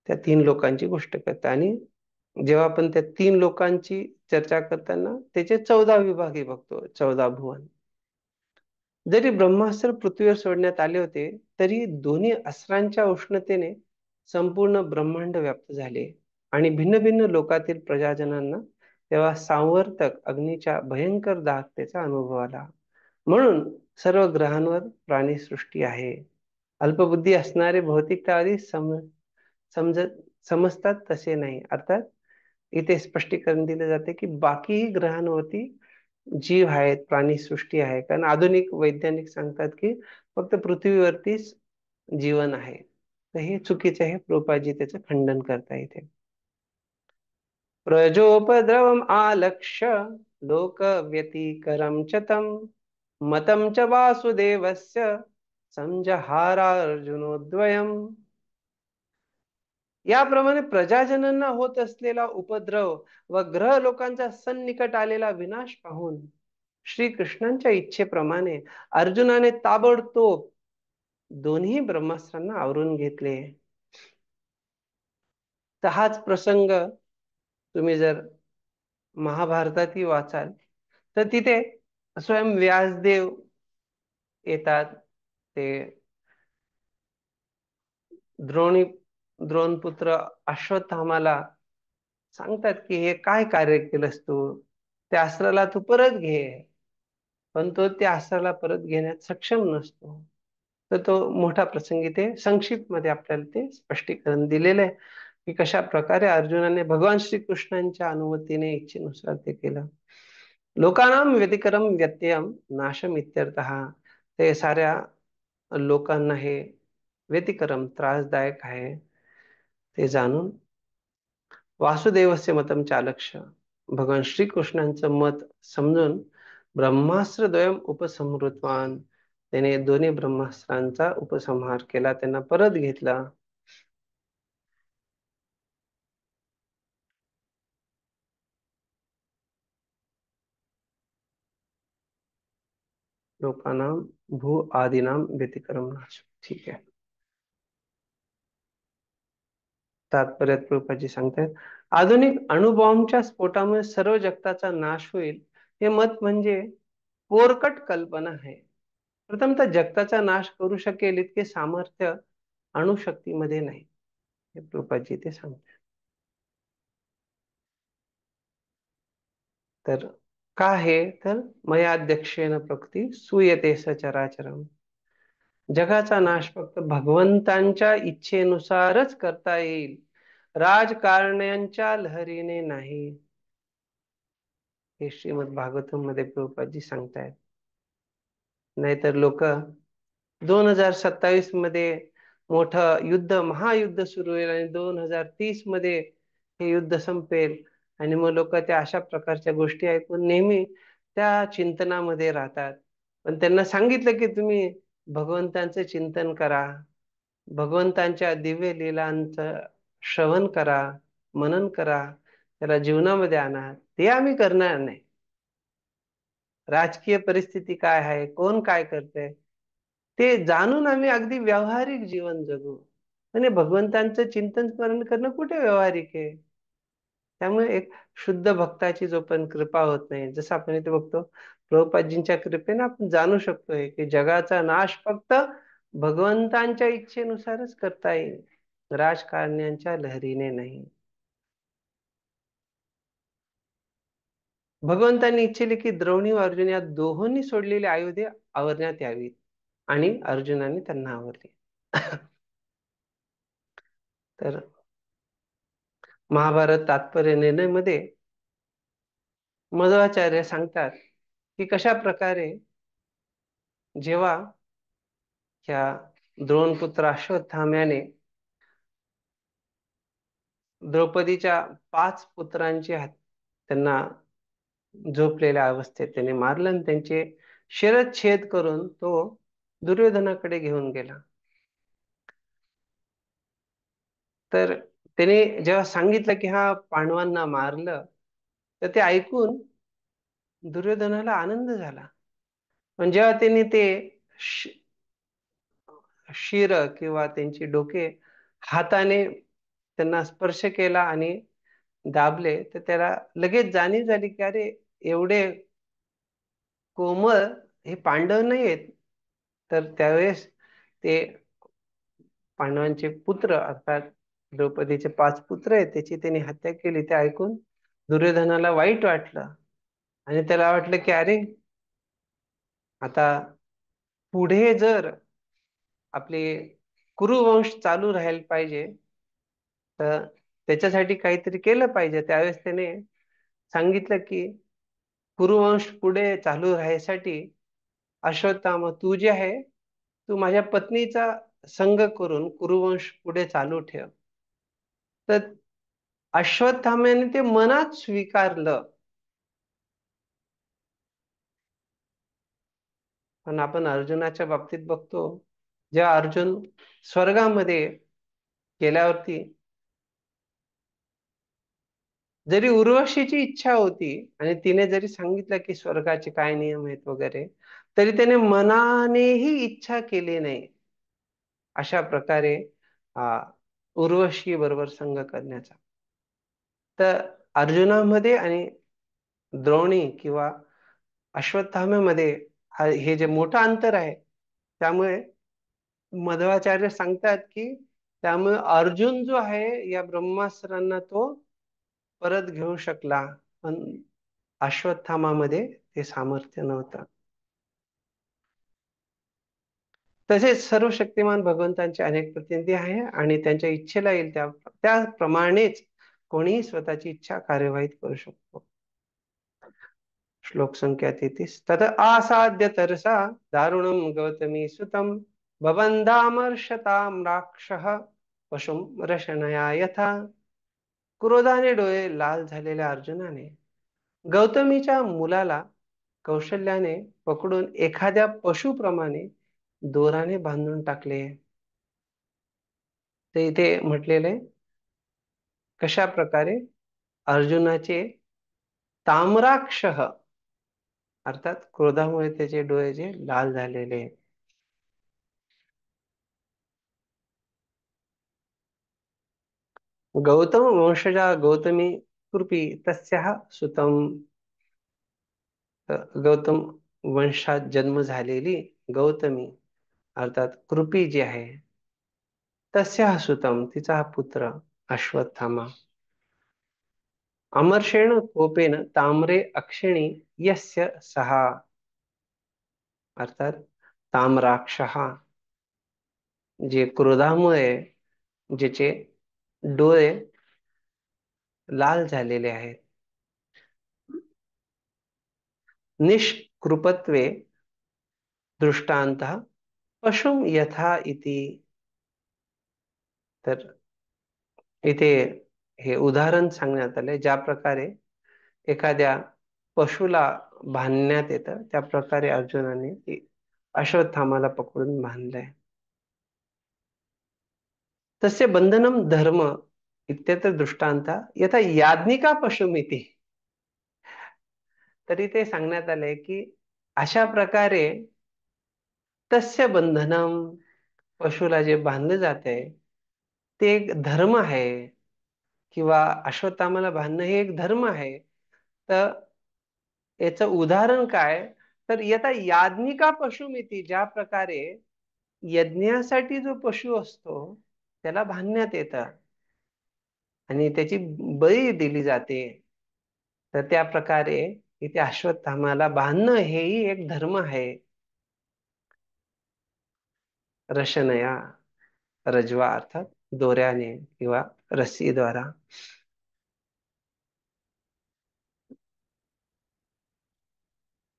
त्या तीन लोकांची गोष्ट करतात. आणि जेव्हा आपण त्या तीन लोकांची चर्चा करताना त्याचे 14 विभागही बघतो, 14 भुवन. जरी ब्रह्मास्त्र पृथ्वीवर सोडण्यात आले होते, तरी दोन्ही अस्त्रांच्या उष्णतेने संपूर्ण ब्रह्मांड व्याप्त झाले आणि भिन्न भिन्न लोकातील प्रजाजनांना तेव्हा सांवर्तक अग्नीच्या भयंकर दाहकतेचा अनुभव आला. म्हणून सर्व ग्रहांवर प्राणीसृष्टी आहे. अल्पबुद्धी असणारे भौतिकतावादी समजत समजतात तसे नाही. अर्थात इथे स्पष्टीकरण दिले जाते की बाकीही ग्रहांवरती जीव आहेत, प्राणीसृष्टी आहे. कारण आधुनिक वैज्ञानिक सांगतात की फक्त पृथ्वीवरतीच जीवन आहे. तर हे चुकीचे आहे. प्रोपाजी त्याचं खंडन करता येते. प्रजोपद्रवम आलक्ष्य लोक व्यतिकरम च तम मतं च वासुदेवस्य समजहारार्जुनोद्वयम्. याप्रमाणे प्रजाजनांना होत असलेला उपद्रव व ग्रह लोकांचा सन्निकट आलेला विनाश पाहून श्रीकृष्णांच्या इच्छेप्रमाणे अर्जुनाने ताबडतोब दोन्ही ब्रह्मास्त्रांना आवरून घेतले. तर हाच प्रसंग तुम्ही जर महाभारतातही वाचाल, तर तिथे स्वयं व्यासदेव येतात. ते द्रोणपुत्र अश्वत्थामाला सांगतात की हे काय कार्य केलंस तू, त्या अस्त्राला तू परत घे. पण तो त्या अस्त्राला परत घेण्यात सक्षम नसतो. तर तो मोठा प्रसंगी ते संक्षिप्त मध्ये आपल्याला ते स्पष्टीकरण दिलेलं आहे की कशा प्रकारे अर्जुनाने भगवान श्रीकृष्णांच्या अनुमतीने इच्छेनुसार ते केलं. लोकानाम व्यतिकरम व्यत्ययम नाशम इत्यर्थः. ते साऱ्या लोकांना हे व्यतिकरम त्रासदायक आहे ते जाणून वासुदेवस्य मतम चालक्ष, भगवान श्रीकृष्णांचं मत समजून ब्रह्मास्त्रद्वयम उपसंहृतवान, त्याने दोन्ही ब्रह्मास्त्रांचा उपसंहार केला, त्यांना परत घेतला. लोकानाम भू आदिनाम व्यतिक्रम नाश. ठीक आहे. तात्पर्यात प्रभुपादाजी सांगतात, आधुनिक अणुबॉम्बच्या स्फोटामुळे सर्व जगताचा नाश होईल हे मत म्हणजे पोरकट कल्पना आहे. प्रथमतः जगताचा नाश करू शकेल इतके सामर्थ्य अणुशक्तीमध्ये नाही, हे प्रभुपादजी ते सांगतात. तर का आहे तर मयाध्यक्षेन प्रकृती सूयते सचराचरम. जगाचा नाश फक्त भगवंतांच्या इच्छेनुसारच करता येईल, राजकारण्यांच्या लहरीने नाही, हे श्रीमद भागवतम मध्ये प्रभुपादजी सांगतायत. नाहीतर लोक 2027 मध्ये मोठं युद्ध, महायुद्ध सुरू होईल आणि 2030 मध्ये हे युद्ध संपेल, आणि मग लोक त्या अशा प्रकारच्या गोष्टी ऐकून नेहमी त्या चिंतनामध्ये राहतात. पण त्यांना सांगितलं की तुम्ही भगवंतांचं चिंतन करा, भगवंतांच्या दिव्य लीलांचं श्रवण करा, मनन करा, त्याला जीवनामध्ये आणा, ते आम्ही करणार नाही. राजकीय परिस्थिती काय आहे, कोण काय करतंय, ते जाणून आम्ही अगदी व्यावहारिक जीवन जगू. आणि भगवंतांचं चिंतन स्मरण करणं कुठे व्यावहारिक आहे? त्यामुळे एक शुद्ध भक्ताची जो पण कृपा होत नाही, जसं आपण इथे बघतो प्रभुपादजींच्या कृपेने आपण जाणू शकतोय की जगाचा नाश फक्त भगवंतांच्या इच्छेनुसारच करता येईल, राजकारण्यांच्या लहरीने नाही. भगवंतांनी इच्छिले की द्रौणी व अर्जुन या दोहोंनी सोडलेली आयुधे आवरण्यात यावीत, आणि अर्जुनाने त्यांना आवरली. तर महाभारत तात्पर्य निर्णय मध्ये मध्वाचार्य सांगतात की कशा प्रकारे जेव्हा ह्या द्रोणपुत्र अश्वत्थाम्याने द्रौपदीच्या 5 पुत्रांची त्यांना झोपलेल्या अवस्थेत त्याने मारलं आणि त्यांचे शिरच्छेद करून तो दुर्योधनाकडे घेऊन गेला. तर त्याने जेव्हा सांगितलं की हा पांडवांना मारलं, तर ते ऐकून दुर्योधनाला आनंद झाला. पण जेव्हा त्यांनी ते शिर किंवा त्यांची डोके हाताने त्यांना स्पर्श केला आणि दाबले, तर त्याला लगेच जाणीव झाली की अरे, एवढे कोमल हे पांडव नाहीयेत. तर त्यावेळेस ते पांडवांचे पुत्र अर्थात द्रौपदीचे 5 पुत्र आहेत त्याची त्यांनी हत्या केली. ते ऐकून दुर्योधनाला वाईट वाटलं आणि त्याला वाटलं की अरे, आता पुढे जर आपले कुरुवंश चालू राहायला पाहिजे, तर त्याच्यासाठी काहीतरी केलं पाहिजे. त्यावेळेस त्याने सांगितलं की कुरुवंश पुढे चालू राहायसाठी अश्वत्थामा तू जे आहे, तू माझ्या पत्नीचा संग करून कुरुवंश पुढे चालू ठेव. तर अश्वत्थाम्याने ते मनात स्वीकारलं. पण आपण अर्जुनाच्या बाबतीत बघतो, जेव्हा अर्जुन स्वर्गामध्ये गेल्यावरती जरी उर्वशीची इच्छा होती आणि तिने जरी सांगितलं की स्वर्गाचे काय नियम आहेत वगैरे, तरी त्याने मनानेही इच्छा केली नाही अशा प्रकारे उर्वशी बरोबर संग करण्याचा. तर अर्जुनामध्ये आणि द्रोणी किंवा अश्वत्थाम्यामध्ये हे जे मोठं अंतर आहे, त्यामुळे मध्वाचार्य सांगतात की त्यामुळे अर्जुन जो आहे या ब्रह्मास्त्रांना तो परत घेऊ शकला, पण अश्वत्थामामध्ये ते सामर्थ्य नव्हतं. तसेच सर्व शक्तिमान भगवंतांचे अनेक प्रतिनिधी आहे आणि त्यांच्या इच्छेला येईल त्याप्रमाणेच कोणीही स्वतःची इच्छा कार्यवाहीत करू शकतो. श्लोक संख्या 33. तत आसाद्य तरसा दारुणम गौतमी सुतम बबंधामर्षताम राक्षः पशुम रशनया यथा. क्रोधाने डोळे लाल झालेल्या अर्जुनाने गौतमीच्या मुलाला कौशल्याने पकडून एखाद्या पशुप्रमाणे दोराने बांधून टाकले. ते इथे म्हटलेले कशा प्रकारे अर्जुनाचे ताम्राक्ष अर्थात क्रोधामुळे त्याचे डोळे जे लाल झालेले. गौतम वंशजा गौतमी कृपी तस्याः सुतम. गौतम वंशात जन्म झालेली गौतमी अर्थात कृपी जी आहे, तस्याः सुतम तिचा हा पुत्र अश्वत्थामा अमर्षेण कोपेन ताम्रे अक्षिणी यस्य सहा अर्थात ताम्राक्षहा जे क्रोधामुळे ज्याचे डोळे लाल झालेले आहेत, निष्कृपत्वे दृष्टांतः पशुम यथा इति. तर इथे हे उदाहरण सांगण्यात आले, ज्या प्रकारे एखाद्या पशुला बांधण्यात येतं त्या प्रकारे अर्जुनाने अश्वत्थामाला पकडून बांधलंय. तस्य बंधनम धर्म इत्यत्र दृष्टांता यथा याज्ञिका पशुमिती. तरी ते सांगण्यात आलंय की अशा प्रकारे तस्य बंधनम पशुला जे बांधले जाते ते एक धर्म आहे, किंवा अश्वत्थामाला बांधणं हे एक धर्म आहे. तर याचं उदाहरण काय, तर यथा याज्ञिका पशुमिती, ज्या प्रकारे यज्ञासाठी जो पशु असतो त्याला बांधण्यात येतं आणि त्याची बळी दिली जाते, तर त्या प्रकारे इथे अश्वत्थामाला बांधणं हेही एक धर्म आहे. रशनया रजवा अर्थात दोऱ्याने किंवा रस्सीद्वारा.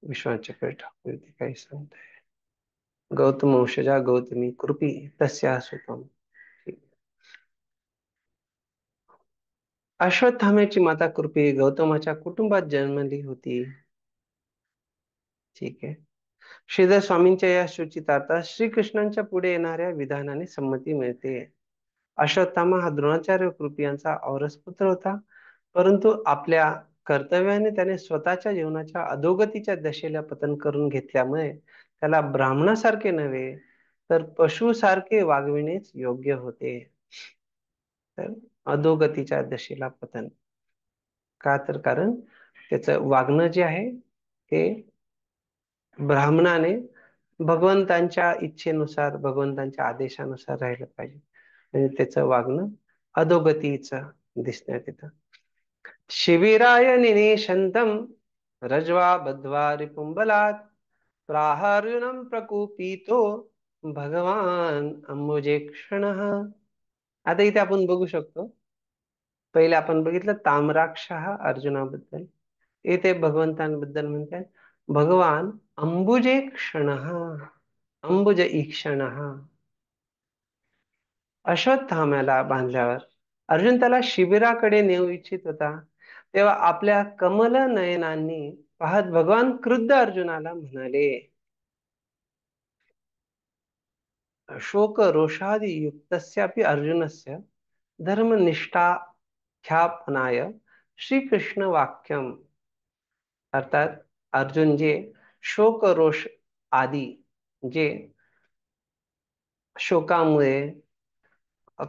विश्वाचक्र ठाकूर इथे काही सांगताय. गौतम वंशजा गौतमी कृपी तस्या सुतम. अश्वत्थाम्याची माता कृपी गौतमाच्या कुटुंबात जन्मली होती. ठीक आहे. श्रीधर स्वामींच्या या सूचितार्था श्रीकृष्णांच्या पुढे येणाऱ्या विधानाने संमती मिळते. अश्वत्थामा हा द्रोणाचार्य कृपी यांचा औरस पुत्र होता, परंतु आपल्या कर्तव्याने त्याने स्वतःच्या जीवनाच्या अधोगतीच्या दशेला पतन करून घेतल्यामुळे त्याला ब्राह्मणासारखे नव्हे तर पशुसारखे वागविणेच योग्य होते. तर अधोगतीच्या दशेला पतन का, तर कारण त्याचं वागणं जे आहे ते ब्राह्मणाने भगवंतांच्या इच्छेनुसार भगवंतांच्या आदेशानुसार राहिलं पाहिजे, म्हणजे त्याचं वागणं अधोगतीचं दिसण्यात येतं. शिबिराय निनेशंतम रज्वा बद्ध्वा रिपुंबलात प्राहार्जुनं प्रकुपितो भगवान अंबुजेक्षणः. आता इथे आपण बघू शकतो, पहिले आपण बघितलं ताम्राक्ष हा अर्जुनाबद्दल, येथे भगवंतांबद्दल म्हणतात भगवान अंबुजे क्षण, अंबुज ईक्षण. अश्वत्थाम्याला बांधल्यावर अर्जुन त्याला शिबिराकडे नेऊ इच्छित होता, तेव्हा आपल्या कमल नयनांनी पाहत भगवान क्रुद्ध अर्जुनाला म्हणाले, शोक रोषादि युक्तस्यापि अर्जुनस्य धर्मनिष्ठाख्यापनाय श्रीकृष्ण वाक्यम. अर्थात अर्जुन जे शोक रोष आदी जे शोकामुळे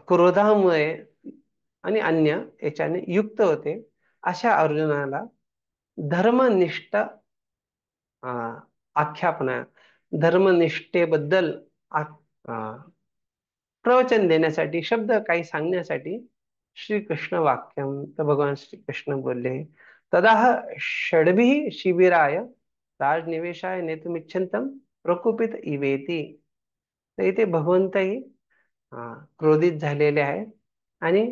क्रोधामुळे आणि अन्य याच्याने युक्त होते, अशा अर्जुनाला धर्मनिष्ठ आख्यापना धर्मनिष्ठेबद्दल प्रवचन देण्यासाठी, शब्द काही सांगण्यासाठी श्रीकृष्ण वाक्यम, तर भगवान श्रीकृष्ण बोलले तदाह षड्भिः शिबिराय राजनिवेशाय नेतुमिच्छन्तम प्रकुपित इवेती. तर इथे भगवंतही क्रोधित झालेले आहेत आणि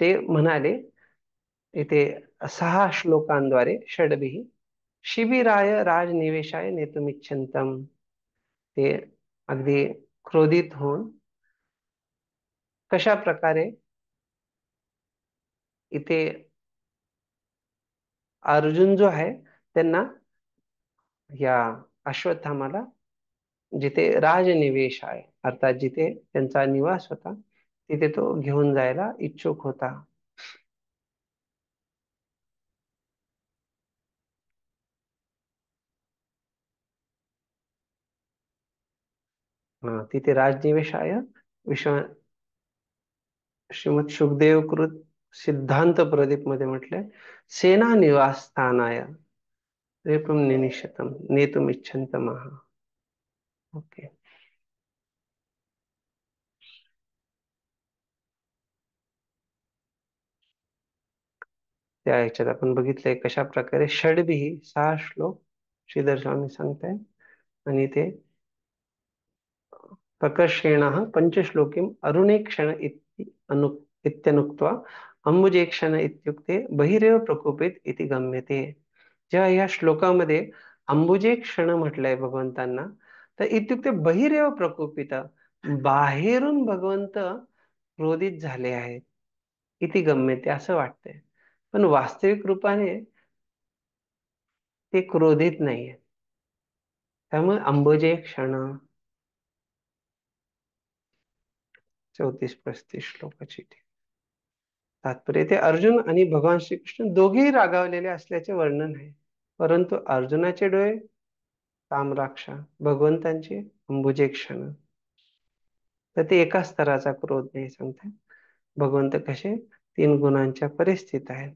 ते म्हणाले इथे 6 श्लोकांद्वारे षड्भिः शिबिराय राजनिवेशाय नेतुमिच्छन्तम, ते अगदी क्रोधित होऊन कशा प्रकारे इथे अर्जुन जो आहे त्यांना या अश्वत्थामाला जिथे राजनिवेश आहे अर्थात जिथे त्यांचा निवास होता तिथे तो घेऊन जायला इच्छुक होता. तिथे राजनिवेश आहे. विश्व श्रीमद सुखदेव कृत सिद्धांत प्रदीप मध्ये म्हटलंय, सेना निवास स्थानाय रिपुं निनिशतम नेतुम इच्छन्तमः. ओके. त्या ह्याच्यात आपण बघितलंय कशा प्रकारे षडभी 6 श्लोक श्रीधर स्वामी सांगताय, आणि ते प्रकर्षेणः पंचश्लोकीम अरुणेक्षण इत्यनुक्त्वा अंबुजेक्षण इत्युक्ते बहिरेव प्रकोपित इति गम्यते. जेव्हा या श्लोकामध्ये अंबुजेक्षण म्हटलंय भगवंतांना, तर इत्युक्ते बहिरेव प्रकोपित, बाहेरून भगवंत क्रोधित झाले आहेत, इति गम्यते असं वाटतंय. पण वास्तविक रूपाने ते क्रोधित नाहीये. त्यामुळे अंबुजेक्षण 34-35 श्लोकाची तात्पर्य, ते अर्जुन आणि भगवान श्रीकृष्ण दोघेही रागावलेले असल्याचे वर्णन आहे. परंतु अर्जुनाचे डोळे ताम्राक्ष, भगवंतांचे अंबुजेक्षण, तर ते एका स्तराचा क्रोध नाही सांगतात. भगवंत कसे 3 गुणांच्या परिस्थित आहेत,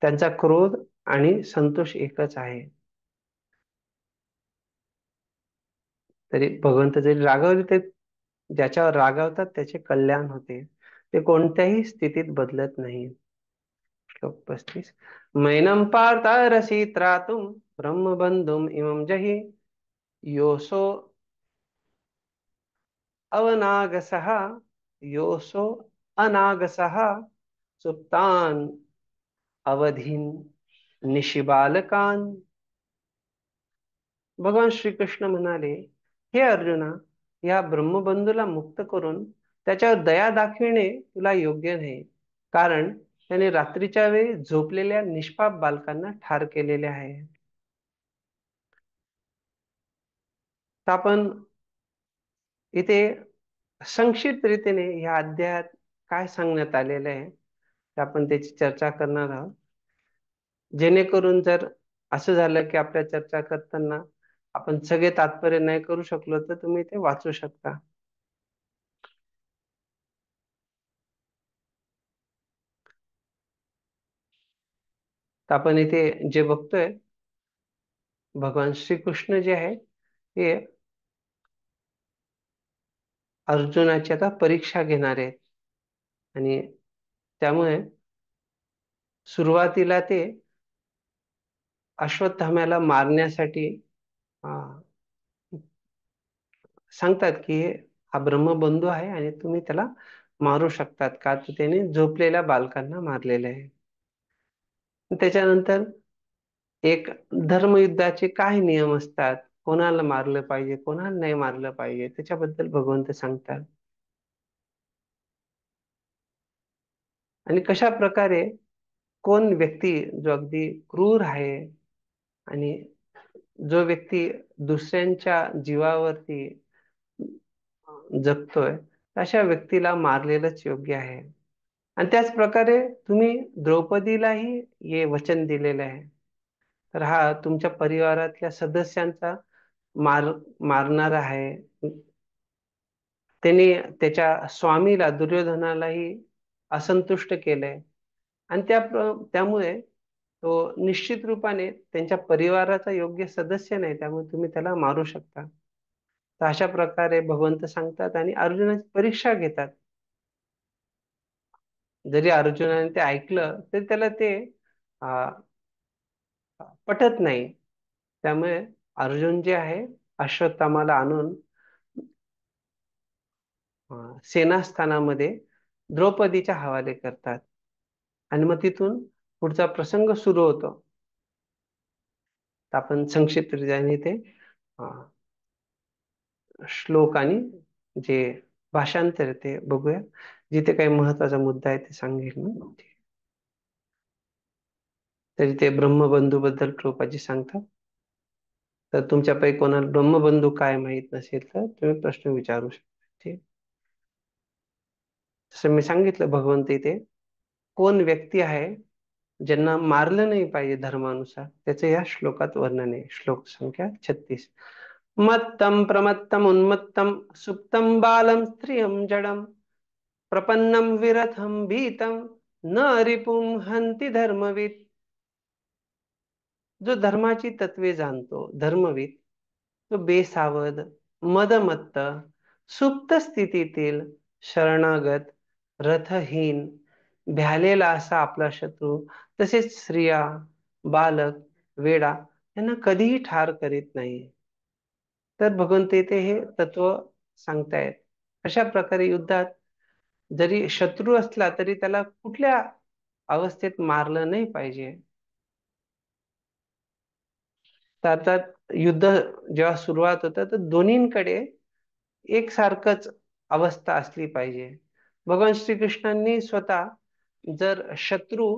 त्यांचा क्रोध आणि संतोष एकच आहे. तरी भगवंत जरी रागावले, ते ज्याच्यावर रागावतात त्याचे कल्याण होते, ते कोणत्याही स्थितीत बदलत नाही. श्लोक 35. मैनम पार्थ रसी त्रातुम ब्रह्मबंधुम इमं जहि योसो अवनागसः योसो अनागसः सुप्तान अवधीन निशिबालकान. भगवान श्रीकृष्ण म्हणाले, हे अर्जुना, या ब्रह्मबंधूला मुक्त करून त्याच्यावर दया दाखविणे तुला योग्य नाही, कारण त्याने रात्रीच्या वेळी झोपलेल्या निष्पाप बालकांना ठार केलेले आहे. तर आपण इथे संक्षिप्त रीतीने या अध्यायात काय सांगण्यात आलेलं आहे, ते आपण त्याची चर्चा करणार आहोत. जेणेकरून जर असं झालं की आपल्या चर्चा करताना आपण सगळे तात्पर्य नाही करू शकलो, तर तुम्ही ते वाचू शकता. तर आपण इथे जे बघतोय, भगवान श्रीकृष्ण जे आहे हे अर्जुनाची आता परीक्षा घेणार आहेत, आणि त्यामुळे सुरुवातीला ते अश्वत्थाम्याला मारण्यासाठी सांगतात की हा ब्रह्मबंधू आहे आणि तुम्ही त्याला मारू शकतात का, तर त्याने झोपलेल्या बालकांना मारलेले आहे. त्याच्यानंतर एक धर्मयुद्धाचे काय नियम असतात, कोणाला मारलं पाहिजे कोणाला नाही मारलं पाहिजे, त्याच्याबद्दल भगवंत सांगतात. आणि कशा प्रकारे कोण व्यक्ती जो अगदी क्रूर आहे आणि जो व्यक्ती दुसऱ्यांच्या जीवावरती जगतोय, अशा व्यक्तीला मारलेलंच योग्य आहे. आणि त्याच प्रकारे तुम्ही द्रौपदीलाही हे वचन दिलेले आहे, तर हा तुमच्या परिवारातल्या सदस्यांचा मारणार आहे. त्यांनी त्याच्या स्वामीला दुर्योधनालाही असंतुष्ट केलंय, आणि त्यामुळे तो निश्चित रूपाने त्यांच्या परिवाराचा योग्य सदस्य नाही, त्यामुळे तुम्ही त्याला मारू शकता. तर अशा प्रकारे भगवंत सांगतात आणि अर्जुनाची परीक्षा घेतात. जरी अर्जुनाने ते ऐकलं तरी त्याला ते पटत नाही. त्यामुळे अर्जुन जे आहे अश्वत्थामाला आणून सेनास्थानामध्ये द्रौपदीच्या हवाले करतात, आणि मग तिथून पुढचा प्रसंग सुरू होतो. आपण संक्षिप्तरित्याने ते श्लोक आणि जे भाषांतर ते बघूया. जिथे काही महत्वाचा मुद्दा आहे ते सांगेल ना. तरी ते ब्रह्मबंधू बद्दल कृपाजी सांगतात. तर तुमच्यापैकी कोणाला ब्रह्मबंधू काय माहित नसेल तर तुम्ही प्रश्न विचारू शकता. ठीक, जसं मी सांगितलं, भगवंत इथे कोण व्यक्ती आहे ज्यांना मारलं नाही पाहिजे धर्मानुसार, त्याचं या श्लोकात वर्णन आहे. श्लोक संख्या 36. मत्तम प्रमत्तम उन्मत्तम सुप्तम बालम स्त्रियम जडम प्रपन्नम विरथम भीतम न रिपुं हंती धर्मविद. जो धर्माची तत्वे जाणतो, धर्मविद, तो बेसावध, मदमत्त, सुप्त स्थितीतील शरणागत, रथहीन, भ्यालेला असा आपला शत्रू, तसेच स्त्रिया, बालक, वेडा यांना कधीही ठार करीत नाही. तर भगवंत इथे हे तत्व सांगतायत. अशा प्रकारे युद्धात जरी शत्रू असला तरी त्याला कुठल्या अवस्थेत मारलं नाही पाहिजे. तर आता युद्ध जेव्हा सुरुवात होतं तर दोन्हींकडे एकसारखच अवस्था असली पाहिजे. भगवान श्रीकृष्णांनी स्वतः जर शत्रू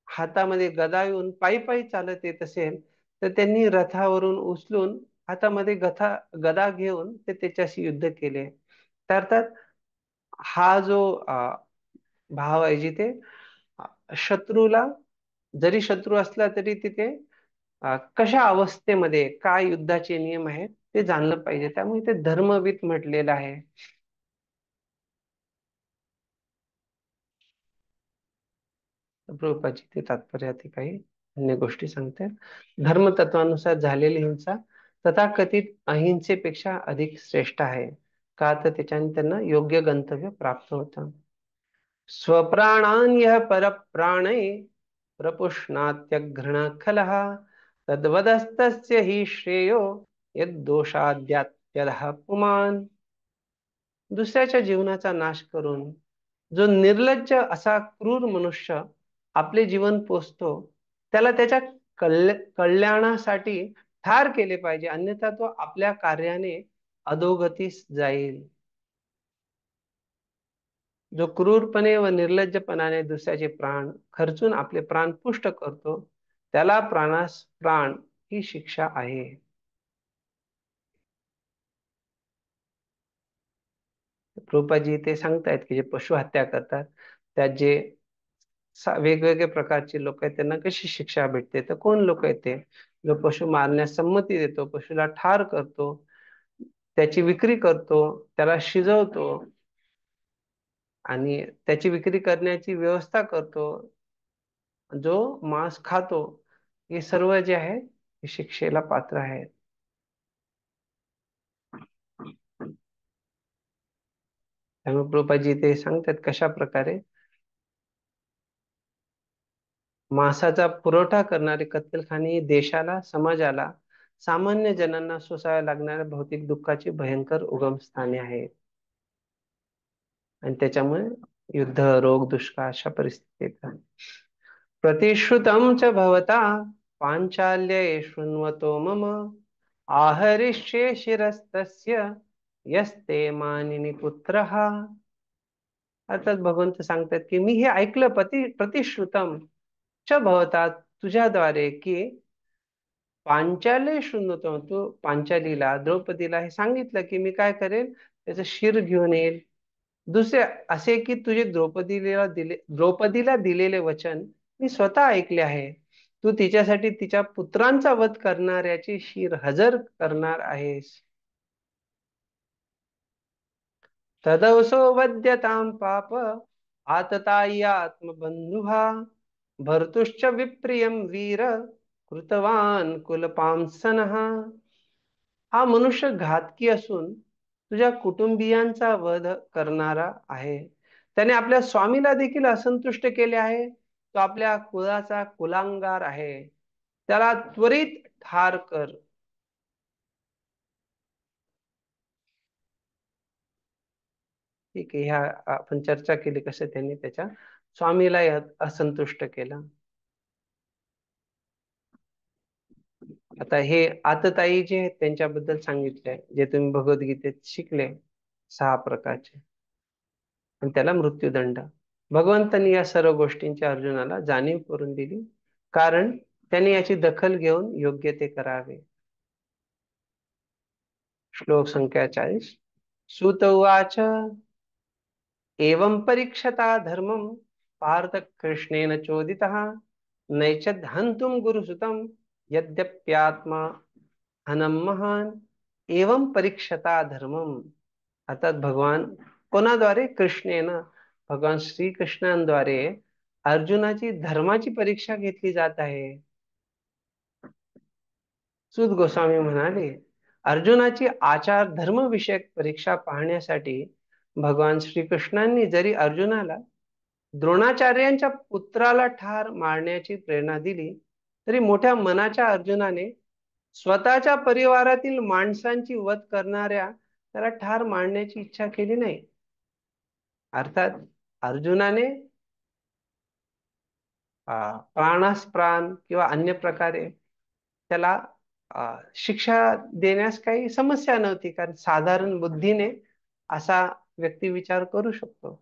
हातामध्ये गदा घेऊन पायी पायी चालत येत असेल तर त्यांनी रथावरून उचलून हातामध्ये गदा घेऊन ते त्याच्याशी युद्ध केले. तर अर्थात हा जो भाव आहे जिथे शत्रूला जरी शत्रू असला तरी तिथे कशा अवस्थेमध्ये काय युद्धाचे नियम आहेत ते जाणलं पाहिजे. त्यामुळे ते धर्मविद म्हटलेलं आहे. प्रभुपादजी ते तात्पर्य ते काही अन्य गोष्टी सांगतात. धर्मतत्वानुसार झालेली हिंसा तथाकथित अहिंसेपेक्षा अधिक श्रेष्ठ आहे. का तर त्याच्याने त्यांना योग्य गंतव्य प्राप्त होतं. स्वप्राणान यः परप्राणे प्रपुष्णात्यघ्रण खलः तद्वदस्तस्य हि श्रेयो यद्दोषाद्यात्यधः पुमान्. दुसऱ्याच्या जीवनाचा नाश करून जो निर्लज्ज असा क्रूर मनुष्य आपले जीवन पोसतो त्याला त्याच्या कल्याणासाठी ठार केले पाहिजे, अन्यथा तो आपल्या कार्याने अधोगतीस जाईल. जो क्रूरपणे व निर्लज्जपणाने दुसऱ्याचे प्राण खर्चून आपले प्राण पुष्ट करतो त्याला प्राणास प्राण ही शिक्षा आहे. प्रभुपादजी ते सांगतायत की जे पशु हत्या करतात त्यात जे वेगवेगळ्या प्रकारचे लोक आहेत त्यांना कशी शिक्षा भेटते. तर कोण लोक आहेत ते जो पशु मारण्यास संमती देतो, पशुला ठार करतो, त्याची विक्री करतो, त्याला शिजवतो आणि त्याची विक्री करण्याची व्यवस्था करतो, जो मांस खातो, हे सर्व जे आहे हे शिक्षेला पात्र आहेत. त्यामुळे प्रभुपादजी ते सांगतात कशा प्रकारे मांसाचा पुरवठा करणारे कत्तलखाने देशाला, समाजाला, सामान्य जनांना सोसाव्या लागणाऱ्या भौतिक दुःखाचे भयंकर उगमस्थाने आहेत. आणि त्याच्यामुळे युद्ध, रोग, दुष्काळ अशा परिस्थिती येतात. प्रतिश्रुतं च भवता पांचाल्ये शृण्वतो मम आहरिष्ये शिरस्तस्य यस्ते मानिनी पुत्रः. अर्थात भगवंत सांगतात की मी हे ऐकलं प्रतिश्रुतम च भवता तुझ्याद्वारे की पांचाल्य शृण्वतो, तू पांचालीला, द्रौपदीला हे सांगितलं की मी काय करेल, त्याचं शिर घेऊन येईल. दुसरे असे की तुझे द्रौपदीला दिलेले वचन मी स्वतः ऐकले आहे. तू तिच्यासाठी तिच्या पुत्रांचा वध करणाऱ्याचे शिर हजर करणार आहेस. तदवसो वद्यतां पाप आततायी आत्मबंधुहा भर्तुश्च विप्रियं वीर कृतवान कुलपांसनः. हा मनुष्य घातकी असून तुझ्या कुटुंबियांचा वध करणारा आहे. त्याने आपल्या स्वामीला देखील असंतुष्ट केले आहे. तो आपल्या कुळाचा कुलांगार आहे. त्याला त्वरित ठार कर. ठीक आहे, ह्या आपण चर्चा केली कसं त्यांनी त्याच्या स्वामीला असंतुष्ट केलं. आता हे आतताई जे आहेत त्यांच्याबद्दल सांगितले, जे तुम्ही भगवद्गीतेत शिकले 6 प्रकारचे, आणि त्याला मृत्यूदंड. भगवंतांनी या सर्व गोष्टींची अर्जुनाला जाणीव करून दिली, कारण त्यांनी याची दखल घेऊन योग्य ते करावे. श्लोक संख्या 40. सूत उवाच एवं परीक्षता धर्मं पार्थ कृष्णेन चोदितः नैषद् हन्तुं गुरुसुतं यद्यप्यात्मा हनम महान. एवं परीक्षता धर्मम. अर्थात भगवान कोणाद्वारे, कृष्णेन भगवान श्रीकृष्णांद्वारे अर्जुनाची धर्माची परीक्षा घेतली जात आहे. सूत गोस्वामी म्हणाले, अर्जुनाची आचार धर्म विषयक परीक्षा पाहण्यासाठी भगवान श्रीकृष्णांनी जरी अर्जुनाला द्रोणाचार्यांच्या पुत्राला ठार मारण्याची प्रेरणा दिली, तरी मोठ्या मनाच्या अर्जुनाने स्वतःच्या परिवारातील माणसांची वध करणाऱ्या त्याला ठार मारण्याची इच्छा केली नाही. अर्थात अर्जुनाने प्राणास प्राण किंवा अन्य प्रकारे त्याला शिक्षा देण्यास काही समस्या नव्हती, कारण साधारण बुद्धीने असा व्यक्ती विचार करू शकतो.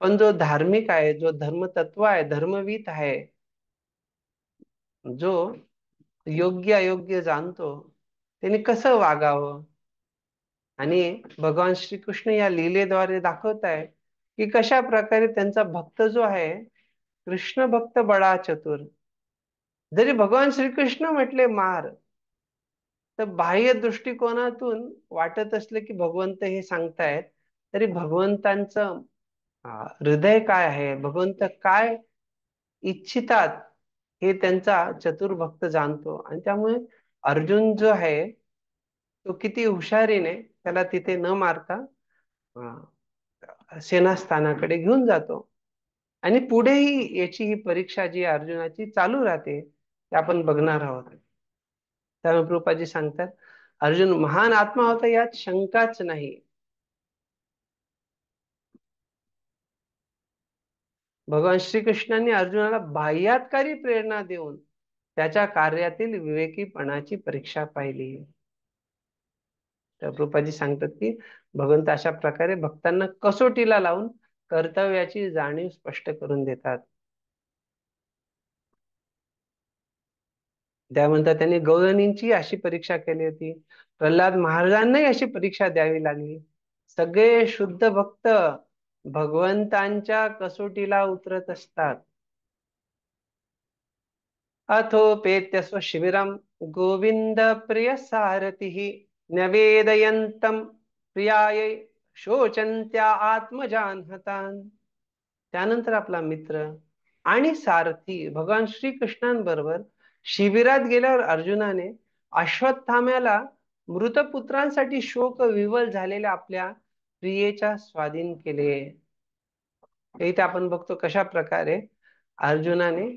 पण जो धार्मिक आहे, जो धर्मतत्व आहे, धर्मवीत आहे, जो योग्य अयोग्य जाणतो, त्याने कसं वागावं, आणि भगवान श्रीकृष्ण या लीलेद्वारे दाखवत आहे की कशा प्रकारे त्यांचा भक्त जो आहे, कृष्ण भक्त बडा चतुर. जरी भगवान श्रीकृष्ण म्हटले मार, तर बाह्य दृष्टिकोनातून वाटत असले की भगवंत हे सांगतायत, तरी भगवंतांचं हृदय काय आहे, भगवंत काय इच्छितात, हे त्यांचा चतुर भक्त जाणतो. आणि त्यामुळे अर्जुन जो आहे तो किती हुशारीने त्याला तिथे न मारता सेनास्थानाकडे घेऊन जातो. आणि पुढेही याची ही परीक्षा जी अर्जुनाची चालू राहते, ते आपण बघणार आहोत. त्यामुळे प्रभुपादजी सांगतात, अर्जुन महान आत्मा होता यात शंकाच नाही. भगवान श्रीकृष्णांनी अर्जुनाला बाह्यातकारी प्रेरणा देऊन त्याच्या कार्यातील विवेकीपणाची परीक्षा पाहिली. तर प्रभुपादजी सांगतात की भगवंत अशा प्रकारे भक्तांना कसोटीला लावून कर्तव्याची जाणीव स्पष्ट करून देतात. त्यानंतर त्यांनी गौरनींची अशी परीक्षा केली होती, प्रल्हाद महाराजांनाही अशी परीक्षा द्यावी लागली. सगळे शुद्ध भक्त भगवंतांच्या कसोटीला उतरत असतात. अथोपेत्य स्वशिबिरं गोविंद प्रिय सारथी न्यवेदयंतम प्रियाय शोचंत्या आत्मजान हतान. त्यानंतर आपला मित्र आणि सारथी भगवान श्रीकृष्णांबरोबर शिबिरात गेल्यावर अर्जुनाने अश्वत्थाम्याला मृतपुत्रांसाठी शोक विवल झालेल्या आपल्या प्रियेच्या स्वाधीन केले. इथे आपण बघतो कशा प्रकारे अर्जुनाने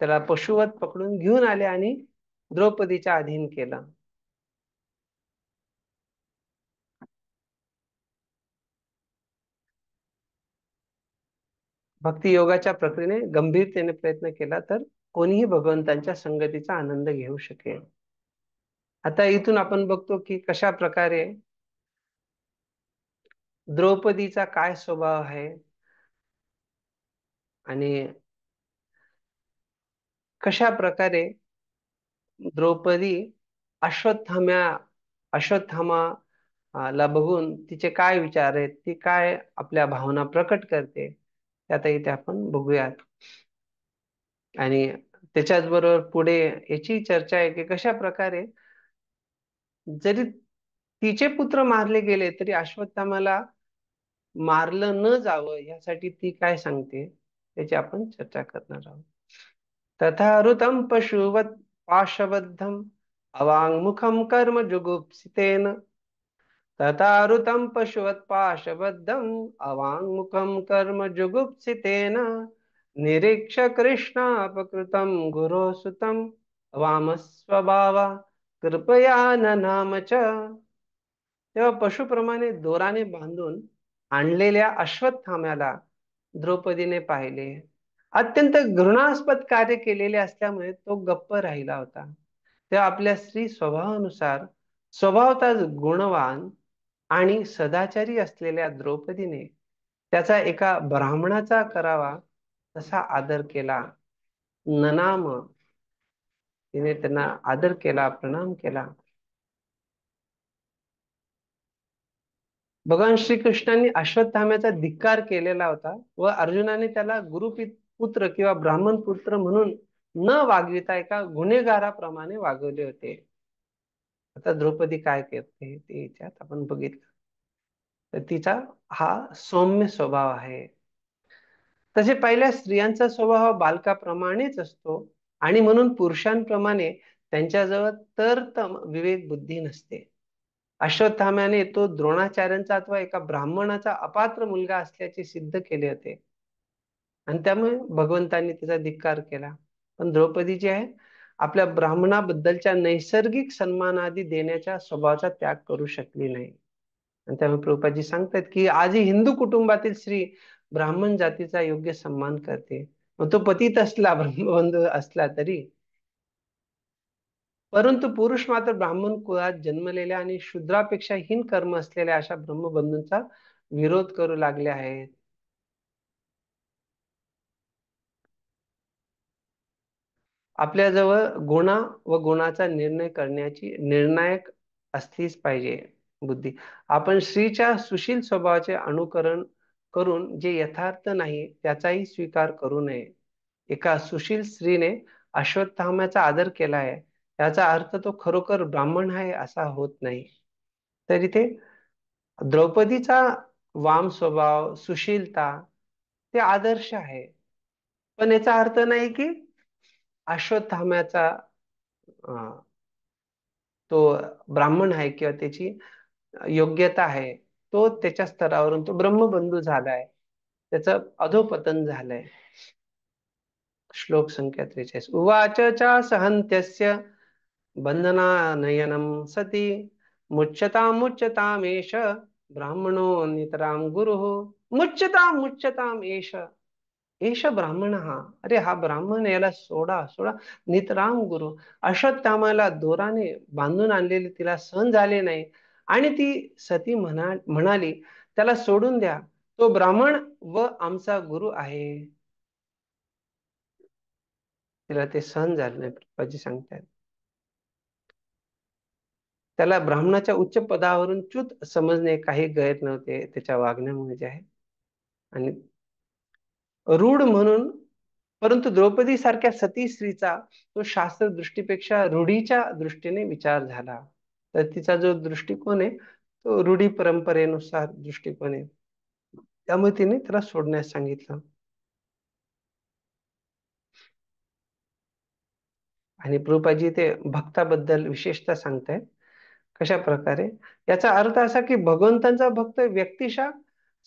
त्याला पशुवत पकडून घेऊन आले आणि द्रौपदीच्या अधीन केलं. भक्ती योगाच्या प्रक्रियेने गंभीरतेने प्रयत्न केला तर कोणीही भगवंतांच्या संगतीचा आनंद घेऊ शकेल. आता इथून आपण बघतो की कशा प्रकारे द्रौपदीचा काय स्वभाव आहे आणि कशा प्रकारे द्रौपदी अश्वत्थामा ला बघून तिचे काय विचार आहेत, ती काय आपल्या भावना प्रकट करते, त्यात इथे आपण बघूयात. आणि त्याच्याच बरोबर पुढे याची चर्चा आहे की कशा प्रकारे जरी तिचे पुत्र मारले गेले तरी अश्वत्थामाला मारलं न जावं यासाठी ती काय सांगते, त्याची आपण चर्चा करणार आहोत. तथा ऋतं पशुवत पाशबद्धम अवाङ्मुखं कर्म जुगुप्सितेन तथारुतं पशुवत् पाशबद्धं अवाङ्मुखं कर्म जुगुप्सितेन निरीक्ष्य कृष्णापकृतं गुरोसुतं वामस्वभावा कृपया ननाम च. तेव्हा पशुप्रमाणे दोराने बांधून आणलेल्या अश्वत्थाम्याला द्रौपदीने पाहिले. अत्यंत घृणास्पद कार्य केलेले असल्यामुळे तो गप्प राहिला होता. तेव्हा आपल्या स्त्री स्वभावानुसार स्वभावतःच गुणवान आणि सदाचारी असलेल्या द्रौपदीने त्याचा एका ब्राह्मणाचा करावा तसा आदर केला. ननाम, तिने त्यांना आदर केला, प्रणाम केला. भगवान श्रीकृष्णांनी अश्वत्थाम्याचा धिक्कार केलेला होता व अर्जुनाने त्याला गुरुपुत्र किंवा ब्राह्मण पुत्र म्हणून न वागविता एका गुन्हेगाराप्रमाणे वागवले होते. आता द्रौपदी काय करते ते याच्यात आपण बघितलं. तर तिचा हा सौम्य स्वभाव आहे. तसे पहिल्या स्त्रियांचा स्वभाव हा बालकाप्रमाणेच असतो आणि म्हणून पुरुषांप्रमाणे त्यांच्याजवळ तरतम विवेक बुद्धी नसते. अश्वत्थाम्याने तो द्रोणाचार्यांचा अथवा एका ब्राह्मणाचा अपात्र मुलगा असल्याचे सिद्ध केले होते आणि त्यामुळे भगवंतांनी त्याचा धिक्कार केला. पण द्रौपदी जी आहे, आपल्या ब्राह्मणाबद्दलच्या नैसर्गिक सन्मानादी देण्याच्या स्वभावाचा त्याग करू शकली नाही. आणि त्यामुळे प्रभुपादजी सांगतात की आजही हिंदू कुटुंबातील स्त्री ब्राह्मण जातीचा योग्य सन्मान करते. मग तो पतित असला, ब्रह्मबंधू असला तरी. परंतु पुरुष मात्र ब्राह्मण कुळात जन्मलेल्या आणि शूद्रापेक्षा हीन कर्म असलेल्या अशा ब्रह्मबंधूंचा विरोध करू लागले आहेत. आपल्याजवळ गुणा व गुणाचा निर्णय करण्याची निर्णायक असलीच पाहिजे बुद्धी. आपण स्त्रीच्या सुशील स्वभावाचे अनुकरण करून जे यथार्थ नाही त्याचाही स्वीकार करू नये. एका सुशील स्त्रीने अश्वत्थाम्याचा आदर केला आहे, याचा अर्थ तो खरोखर ब्राह्मण आहे असा होत नाही. तर इथे द्रौपदीचा वाम स्वभाव, सुशीलता ते आदर्श आहे. पण याचा अर्थ नाही की अश्वत्थाम्याचा तो ब्राह्मण आहे किंवा त्याची योग्यता आहे, तो त्याच्या स्तरावरून तो ब्रह्मबंधू झालाय, त्याचं अधोपतन झालंय. श्लोक संख्या 43. उवाच च सहन्त्यस्य बंधनानयनं सती मुच्यतामुच्यतामेष ब्राह्मणो नितरां गुरुः. मुच्यतामुच्यताम एष, एष ब्राह्मण. अरे हा ब्राह्मण, याला सोडा सोडा. नितराम गुरु, अश्वत्थामाला दोराने बांधून आणलेले तिला सहन झाले नाही आणि ती सती म्हणाली त्याला सोडून द्या, तो ब्राह्मण व आमचा गुरु आहे. तिला ते सहन झाले नाही. प्रभुपादजी सांगतात त्याला ब्राह्मणाच्या उच्च पदावरून च्युत समजणे काही गैर नव्हते त्याच्या वागण्यामुळे जे आहे, आणि रूढ म्हणून. परंतु द्रौपदी सारख्या सती स्त्रीचा तो शास्त्र दृष्टीपेक्षा रूढीच्या दृष्टीने विचार झाला. तर तिचा जो दृष्टिकोन आहे तो रूढी परंपरेनुसार दृष्टिकोन आहे, त्यामुळे तिने त्याला सोडण्यास सांगितलं. आणि प्रभुपादजी ते भक्ताबद्दल विशेषतः सांगतायत. कशा प्रकारे? याचा अर्थ असा की भगवंतांचा भक्त व्यक्तिशः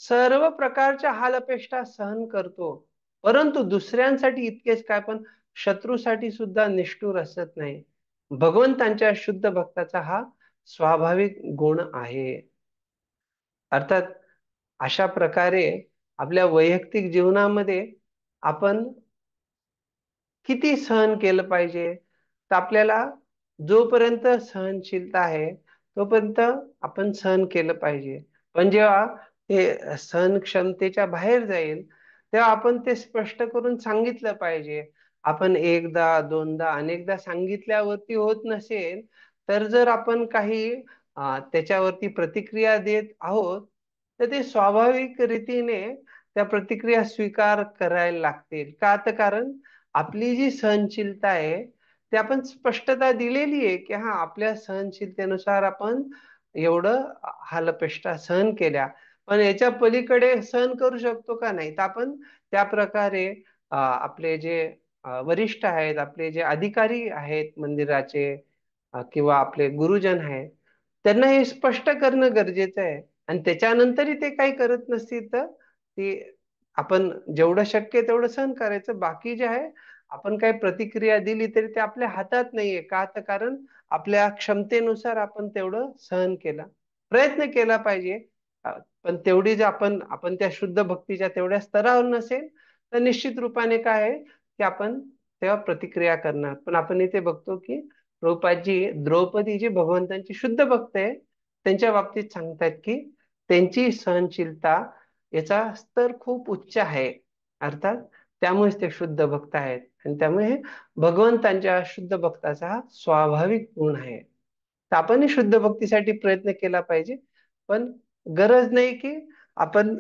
सर्व प्रकारच्या हालअपेष्टा सहन करतो, परंतु दुसऱ्यांसाठी इतकेच काय, पण शत्रूसाठी सुद्धा निष्ठुर असत नाही. भगवंतांच्या शुद्ध भक्ताचा हा स्वाभाविक गुण आहे. अर्थात अशा प्रकारे आपल्या वैयक्तिक जीवनामध्ये आपण किती सहन केलं पाहिजे, तर आपल्याला जोपर्यंत सहनशीलता आहे तोपर्यंत आपण सहन केलं पाहिजे. पण जेव्हा ते सहन क्षमतेच्या बाहेर जाईल तेव्हा आपण ते स्पष्ट करून सांगितलं पाहिजे. आपण एकदा दोनदा अनेकदा सांगितल्यावरती होत नसेल तर जर आपण काही त्याच्यावरती प्रतिक्रिया देत आहोत तर ते स्वाभाविक रीतीने त्या प्रतिक्रिया स्वीकार करायला लागतील. का? तर कारण आपली जी सहनशीलता आहे ते आपण स्पष्टता दिलेली आहे की हा, आपल्या सहनशीलतेनुसार आपण एवढं हालअपेष्टा सहन केल्या, पण याच्या पलीकडे सहन करू शकतो का नाही. तर आपण त्या प्रकारे आपले जे वरिष्ठ आहेत, आपले जे अधिकारी आहेत मंदिराचे किंवा आपले गुरुजन आहेत, त्यांना हे स्पष्ट करणं गरजेचं आहे. आणि त्याच्यानंतरही ते काही करत नसतील तर ते आपण जेवढं शक्य तेवढं सहन करायचं. बाकी जे आहे, आपण काही प्रतिक्रिया दिली तरी ते आपल्या हातात नाहीये. का? तर कारण आपल्या क्षमतेनुसार आपण तेवढं सहन केला, प्रयत्न केला पाहिजे. पण तेवढी जे आपण त्या शुद्ध भक्तीच्या तेवढ्या स्तरावर नसेल तर निश्चित रूपाने काय आहे की आपण तेव्हा प्रतिक्रिया करणार. पण आपण इथे बघतो की प्रभुपादजी द्रौपदी जी भगवंतांची शुद्ध भक्त आहे त्यांच्या बाबतीत सांगतात की त्यांची सहनशीलता याचा स्तर खूप उच्च आहे. अर्थात त्यामुळेच ते शुद्ध भक्त आहेत आणि त्यामुळे भगवंतांच्या शुद्ध भक्ताचा हा स्वाभाविक गुण आहे. तर आपणही शुद्ध भक्तीसाठी प्रयत्न केला पाहिजे. पण गरज नाही की आपण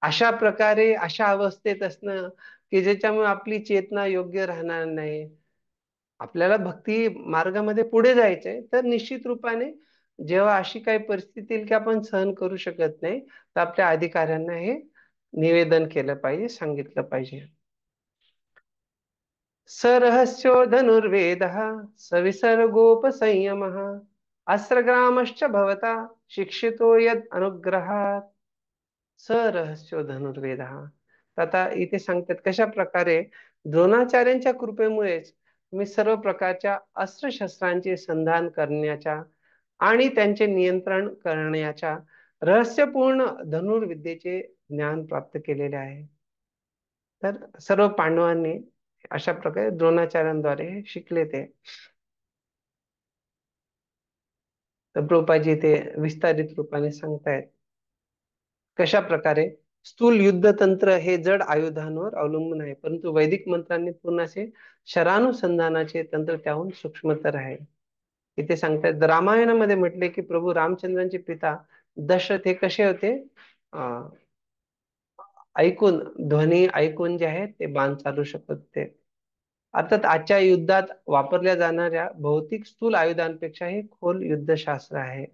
अशा प्रकारे अशा अवस्थेत असणं की ज्याच्यामुळे आपली चेतना योग्य राहणार नाही. आपल्याला भक्ती मार्गामध्ये पुढे जायचंय तर निश्चित रूपाने जेव्हा अशी काही परिस्थिती येईल की आपण सहन करू शकत नाही, तर आपल्या अधिकाऱ्यांना हे निवेदन केलं पाहिजे, सांगितलं पाहिजे. सरहस्यो धनुर्वेदः सविसर्गोपसंयमः अस्त्रग्रामश्च भवता शिक्षितो यद अनुग्रहात्. सरहस्यो धनुर्वेदः. तर आता इथे सांगतात कशा प्रकारे द्रोणाचार्यांच्या कृपेमुळेच तुम्ही सर्व प्रकारच्या अस्त्रशस्त्रांचे संधान करण्याच्या आणि त्यांचे नियंत्रण करण्याच्या रहस्यपूर्ण धनुर्विद्येचे ज्ञान प्राप्त केलेले आहे. तर सर्व पांडवांनी अशा प्रकारे द्रोणाचार्यांद्वारे हे शिकले ते. तर प्रभुपादजी ते विस्तारित रूपाने सांगतायत कशा प्रकारे स्थूल युद्ध तंत्र हे जड आयुधांवर अवलंबून आहे, परंतु वैदिक मंत्रांनी पूर्ण असे शरानुसंधानाचे तंत्र त्याहून सूक्ष्मतर आहे. इथे सांगतायत रामायणामध्ये म्हटले की प्रभू रामचंद्रांचे पिता दशरथ हे कसे होते, अं, ऐकून ध्वनी ऐकून जे आहे ते बाण चालू शकत होते. अर्थात आजच्या युद्धात वापरल्या जाणाऱ्या भौतिक स्थूल आयुधांपेक्षा हे खोल युद्धशास्त्र आहे.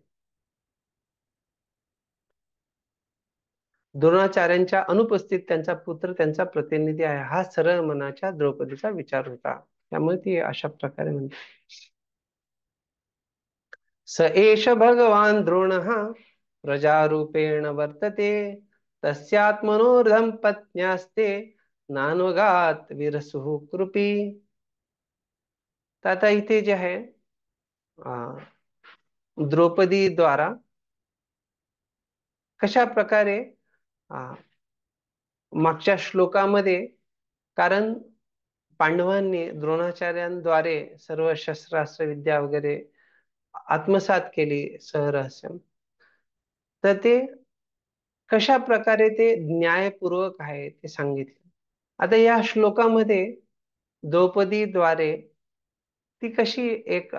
द्रोणाचार्यांच्या अनुपस्थित त्यांचा पुत्र त्यांचा प्रतिनिधी आहे, हा सरळ मनाच्या द्रौपदीचा विचार होता. त्यामुळे ती अशा प्रकारे म्हणते, स एष भगवान द्रोण प्रजारूपेण वर्तते तस्यात्मनोर्धम पत्न्यास्ते नानुगात विरसुः कृपी. तर आता इथे जे आहे द्रौपदी द्वारा कशा प्रकारे मागच्या श्लोकामध्ये, कारण पांडवांनी द्रोणाचार्यांद्वारे सर्व शस्त्रास्त्र विद्या वगैरे आत्मसात केली सहरहस्यम, तर ते कशा प्रकारे ते न्यायपूर्वक आहे ते सांगितले. आता या श्लोकामध्ये द्रौपदीद्वारे ती कशी एक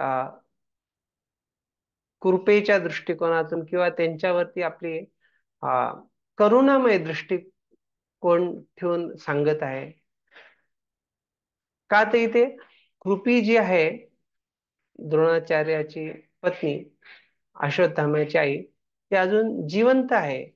कृपेच्या दृष्टिकोनातून किंवा त्यांच्यावरती आपली करुणामय दृष्टिकोन ठेवून सांगत आहे. का तर इथे कृपी जी आहे द्रोणाचार्याची पत्नी अश्वत्थाम्याची आई, ती अजून जिवंत आहे.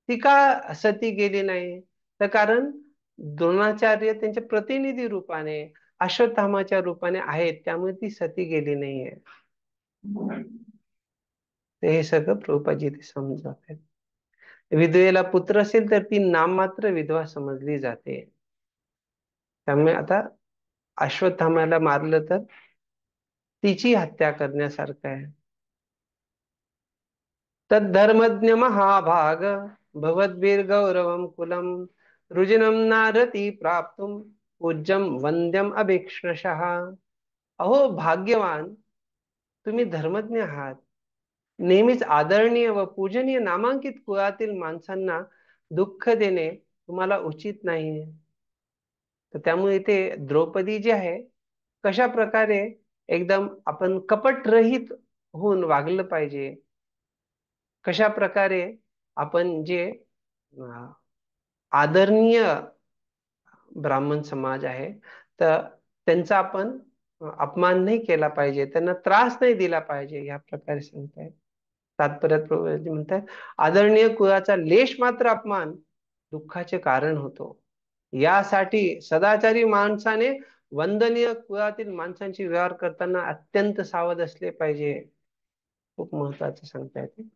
ती का सती गेली नाही, तर कारण द्रोणाचार्य त्यांच्या प्रतिनिधी रूपाने अश्वत्थामाच्या रूपाने आहेत, त्यामुळे ती सती गेली नाहीये. ते हे सगळं प्रभुपादजी ते समजत आहेत. विधवेला पुत्र असेल तर ती नाममात्र विधवा समजली जाते. त्यामुळे आता अश्वत्थामाला मारलं तर तिची हत्या करण्यासारखं आहे. तद्धर्मज्ञ महाभाग भवद्भिर गौरवम कुलम रुजिनम नारती प्राप्तुम पूज्यम वंद्यम अभिक्षणशः. अहो भाग्यवान, तुम्ही धर्मज्ञ आहात. नेहमीच आदरणीय व पूजनीय नामांकित कुळातील माणसांना दुःख देणे तुम्हाला उचित नाही. तर त्यामुळे इथे द्रौपदी जी आहे कशा प्रकारे एकदम आपण कपटरहित होऊन वागलं पाहिजे, कशा प्रकारे आपण जे आदरणीय ब्राह्मण समाज आहे तर त्यांचा आपण अपमान नाही केला पाहिजे, त्यांना त्रास नाही दिला पाहिजे, या प्रकारे सांगतायत. तात्पर्यात म्हणतात आदरणीय कुळाचा लेश मात्र अपमान दुःखाचे कारण होतो. यासाठी सदाचारी माणसाने वंदनीय कुळातील माणसांशी व्यवहार करताना अत्यंत सावध असले पाहिजे. खूप महत्वाचं सांगता येते.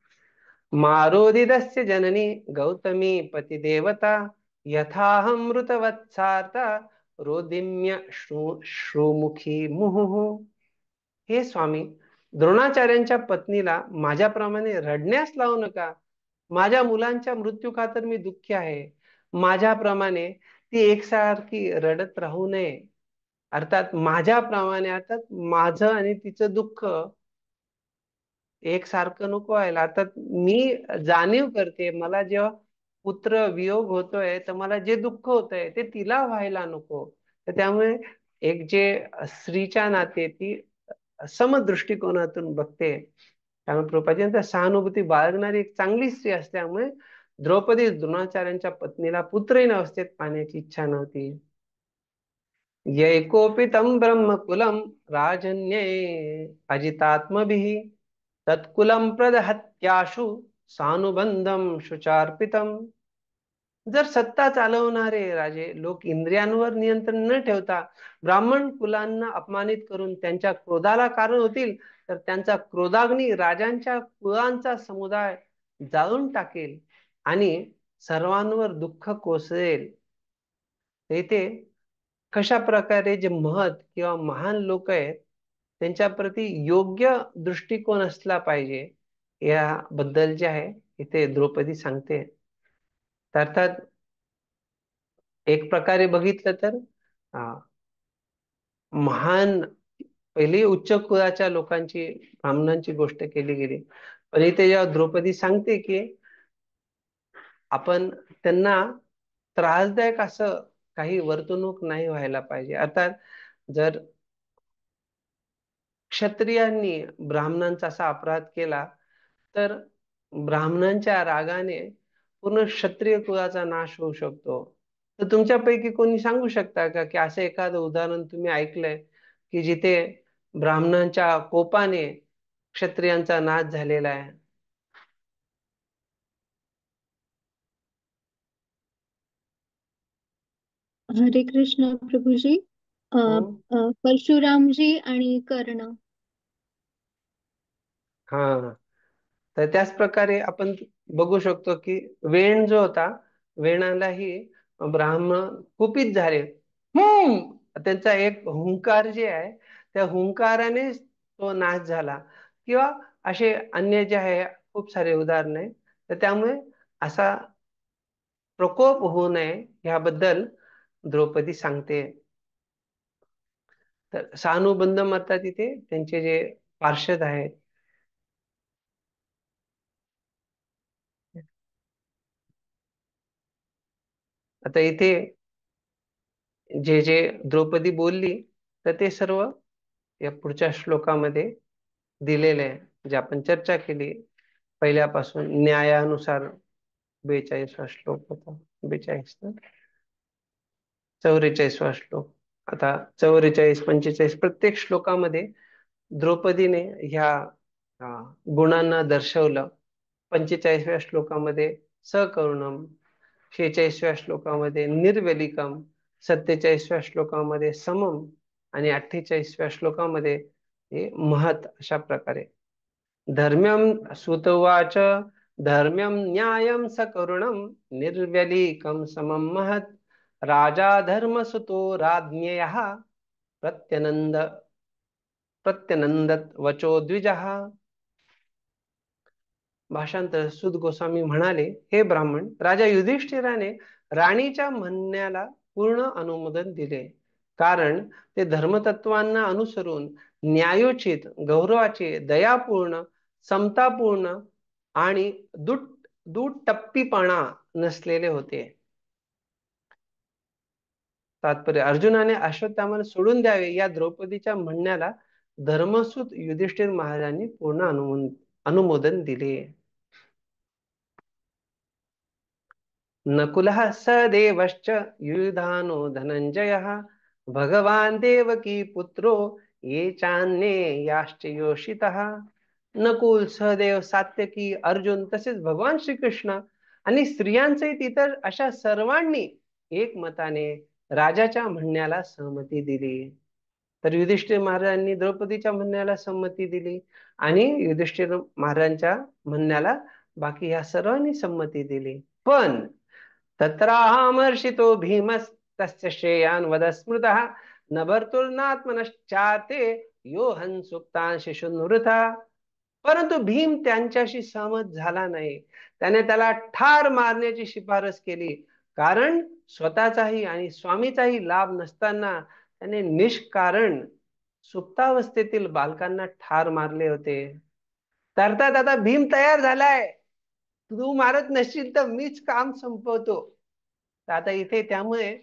मारोदिदस्य जननी गौतमी पतिदेवता यथाहमृतवत्सार्थ रोदिम्य श्रुमुखी मुहुः. हे स्वामी, द्रोणाचार्यांच्या पत्नीला माझ्याप्रमाणे रडण्यास लावू नका. माझ्या मुलांच्या मृत्यू खातर मी दुःखी आहे. माझ्याप्रमाणे ती एकसारखी रडत राहू नये. अर्थात माझ्याप्रमाणे, अर्थात माझं आणि तिचं दुःख एकसारखं नको व्हायला. अर्थात मी जाणीव करते, मला जेव्हा पुत्र वियोग होतोय तर मला जे दुःख होतंय ते तिला व्हायला नको. तर त्यामुळे एक जे स्त्रीच्या नाते ती समदृष्टिकोनातून बघते. त्यामुळे प्रभुपादांच्या सहानुभूती बाळगणारी एक चांगली स्त्री असल्यामुळे द्रौपदी द्रोणाचार्यांच्या पत्नीला पुत्रहीन अवस्थेत पाहण्याची इच्छा नव्हती. यैकोपितं ब्रह्मकुलं राजन्ये अजितात्मभिः तत्कुलम प्रदहत्याशु सानुबंधम शुचार्पितम. जर सत्ता चालवणारे राजे लोक इंद्रियांवर नियंत्रण न ठेवता ब्राह्मण कुलांना अपमानित करून त्यांच्या क्रोधाला कारण होतील, तर त्यांचा क्रोधाग्नी राजांच्या कुळांचा समुदाय जाळून टाकेल आणि सर्वांवर दुःख कोसळेल. तेथे कशा प्रकारे जे महत किंवा महान लोक आहेत त्यांच्या प्रती योग्य दृष्टिकोन असला पाहिजे याबद्दल जे आहे इथे द्रौपदी सांगते. अर्थात एक प्रकारे बघितलं तर महान पहिले उच्च कुळाच्या लोकांची ब्राह्मणांची गोष्ट केली गेली, पण इथे जेव्हा द्रौपदी सांगते की आपण त्यांना त्रासदायक असं काही वर्तणूक नाही व्हायला पाहिजे. अर्थात जर क्षत्रियांनी ब्राह्मणांचा असा अपराध केला तर ब्राह्मणांच्या रागाने पूर्ण क्षत्रिय कुळाचा नाश होऊ शकतो. तर तुमच्यापैकी कोणी सांगू शकता का की असं एखादं उदाहरण तुम्ही ऐकलंय की जिथे ब्राह्मणांच्या कोपाने क्षत्रियांचा नाश झालेला आहे? हरे कृष्ण प्रभूजी. हम्म. परशुरामजी आणि कर्ण. हा, तर त्याच प्रकारे आपण बघू शकतो की वेण जो होता, वेणालाही ब्राह्मण कुपित झाले. त्यांचा एक हुंकार जे आहे त्या हुंकाराने तो नाश झाला, किंवा असे अन्य जे आहे खूप सारे उदाहरण आहे. तर त्यामुळे असा प्रकोप होऊ नये याबद्दल द्रौपदी सांगते. तर सानुबंध अर्थात तिथे त्यांचे जे पार्षद आहेत आता इथे जे जे द्रौपदी बोलली तर ते सर्व या पुढच्या श्लोकामध्ये दिलेले आहे, जे आपण चर्चा केली पहिल्यापासून. न्यायानुसार 42वा श्लोक होता, 42 ना, 44वा श्लोक. आता 44, 45 प्रत्येक श्लोकामध्ये द्रौपदीने ह्या गुणांना दर्शवलं. 45व्या श्लोकामध्ये सकरुणम, 46व्या श्लोकामध्ये निर्वेलिकम, 47व्या श्लोकामध्ये समम आणि 48व्या श्लोकामध्ये हे महत. अशा प्रकारे धर्म्यम सुतवाच, धर्म्यम न्यायम सकरुणम निर्व्यलिकम समम महत, राजा धर्मसुतो राज्ञेयः प्रत्यनंदत वचो द्विजः. भाषांतर सूत गोस्वामी म्हणाले, हे ब्राह्मण, राजा युधिष्ठिराने राणीच्या म्हणण्याला पूर्ण अनुमोदन दिले, कारण ते धर्मतत्वांना अनुसरून न्यायोचित, गौरवाचे, दयापूर्ण, समतापूर्ण आणि दुटप्पीपणा नसलेले होते. तात्पर्य, अर्जुनाने अश्वत्थामाला सोडून द्यावे या द्रौपदीच्या म्हणण्याला धर्मसूत युधिष्ठिर महाराजांनी पूर्ण अनुमोदन दिले. नकुलः सदेवश्च युधानो धनंजयः भगवान देवकी पुत्रो ये चान्ये याश्च योषितः. नकुल, सहदेव, सात्यकी, अर्जुन तसेच भगवान श्रीकृष्ण आणि स्त्रियांसहित इतर अशा सर्वांनी एकमताने राजाच्या म्हणण्याला सहमती दिली. तर युधिष्ठिर महाराजांनी द्रौपदीच्या म्हणण्याला संमती दिली आणि युधिष्ठिर महाराजांच्या म्हणण्याला बाकी ह्या सर्वांनी संमती दिली. पण तत्राहमर्षितो भीमस्तस्य श्रेयान् वद स्मृतः न भर्तुर्नात्मनश्चाते यो हं सुक्तान् शिशून् वृथा. परंतु भीम त्यांच्याशी सहमत झाला नाही. त्याने त्याला ठार मारण्याची शिफारस केली, कारण स्वतःचाही आणि स्वामीचाही लाभ नसताना त्याने निष्कारण सुप्तावस्थेतील बालकांना ठार मारले होते. तर अर्थात आता भीम तयार झालाय, तू मारत नसशील तर मीच काम संपवतो. तर आता इथे त्यामुळे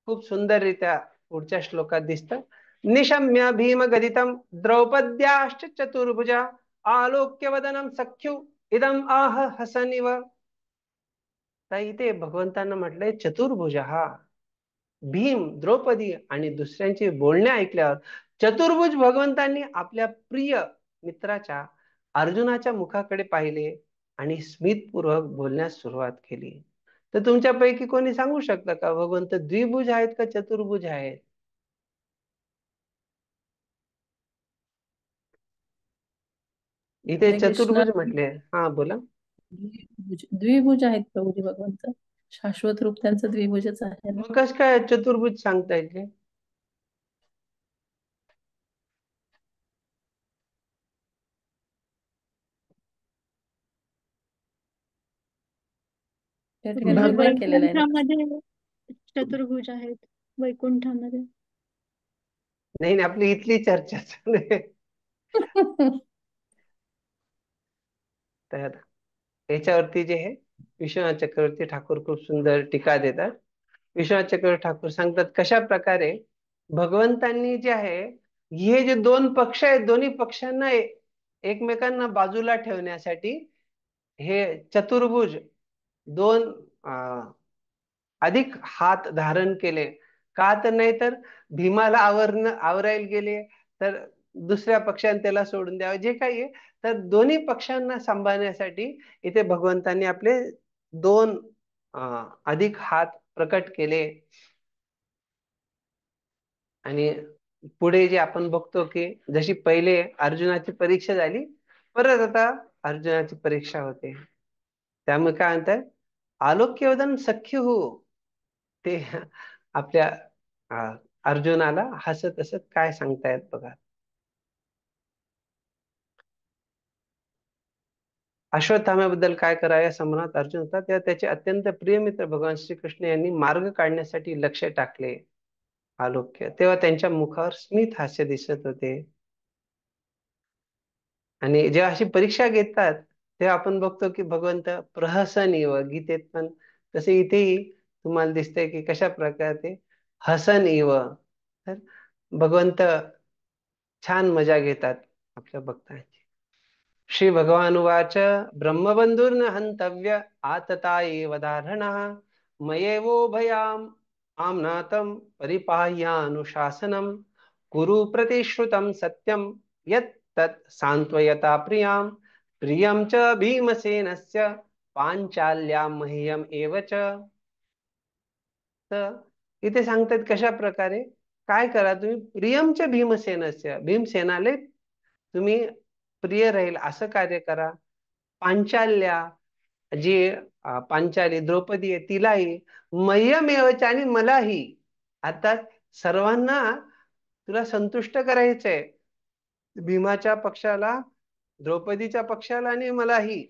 खूप सुंदररित्या पुढच्या श्लोकात दिसतं, निशम्य भीम गदितम द्रौपद्याश्च चतुर्भुजा आलोक्य वदनम सख्यु इदम आह हसनिव. तर इथे भगवंतांना म्हटलंय चतुर्भुजा. हा भीम, द्रौपदी आणि दुसऱ्यांचे बोलणे ऐकल्यावर चतुर्भुज भगवंतांनी आपल्या प्रिय मित्राच्या अर्जुनाच्या मुखाकडे पाहिले आणि स्मितपूर्वक बोलण्यास सुरुवात केली. तर तुमच्यापैकी कोणी सांगू शकतं का भगवंत द्विभुज आहेत का चतुर्भुज आहेत? इथे हरे कृष्ण. चतुर्भुज म्हटले. हा बोला. द्विभुज आहेत प्रभूजी भगवंत. शाश्वत रूप त्यांचं द्विभुजच आहे ना. मग कस काय चतुर्भुज सांगता येते? त्या ठिकाणी म्हणजे उल्लेख केलेला आहे ना. वैकुंठामध्ये चतुर्भुज आहेत. वैकुंठामध्ये नाही नाही, आपली इथली चर्चा चालू आहे. तर याच्यावरती जे आहे विश्वनाथ चक्रवर्ती ठाकूर खूप सुंदर टीका देतात. विश्वनाथ चक्रवर्ती ठाकूर सांगतात कशा प्रकारे भगवंतांनी जे आहे हे जे दोन पक्ष आहेत दोन्ही पक्षांना एकमेकांना बाजूला ठेवण्यासाठी हे चतुर्भुज दोन अधिक हात धारण केले. का तर नाही तर भीमाला आवरायला गेले तर दुसऱ्या पक्षाने त्याला सोडून द्यावं जे काही आहे. तर दोन्ही पक्षांना सांभाळण्यासाठी इथे भगवंतांनी आपले दोन अधिक हात प्रकट केले. आणि पुढे जे आपण बघतो की जशी पहिले अर्जुनाची परीक्षा झाली परत आता अर्जुनाची परीक्षा होते. त्यामुळे काय म्हणतात आलोक्यवदन सख्य हो ते आपल्या अर्जुनाला हसत हसत काय सांगतायत बघा. अश्वत्थाम्याबद्दल काय करावे या संबंधात अर्जुन होता तेव्हा त्याचे अत्यंत प्रिय मित्र भगवान श्रीकृष्ण यांनी मार्ग काढण्यासाठी लक्ष टाकले आलोक्य. तेव्हा त्यांच्या मुखावर स्मित हास्य दिसत होते. आणि जेव्हा अशी परीक्षा घेतात तेव्हा आपण बघतो की भगवंत प्रहसन इव गीतेत पण तसे इथेही तुम्हाला दिसतंय की कशा प्रकारे हसन इव. तर भगवंत छान मजा घेतात आपल्या भक्तांची. श्री भगवान उवाच ब्रह्मबंधुर्न हंतव्य आतताये वदारणः मयेवो भयाम आम्नातं परिपाह्यानुशासनम कुरु प्रतिश्रुतं सत्यम यत् तत् सांत्वयता प्रियाम प्रियम च भीमसेनस्य पांचाल्यां मह्यम एव च. तर इथे सांगतात कशा प्रकारे काय करा तुम्ही प्रियमच्या भीमसेनस्य भीमसेनाले तुम्ही प्रिय राहील असं कार्य करा. पांचाल्या जी पांचाली द्रौपदी आहे तिलाही मह्यमेवच आणि मलाही. अर्थात सर्वांना तुला संतुष्ट करायचंय भीमाच्या पक्षाला द्रौपदीच्या पक्षाला आणि मलाही.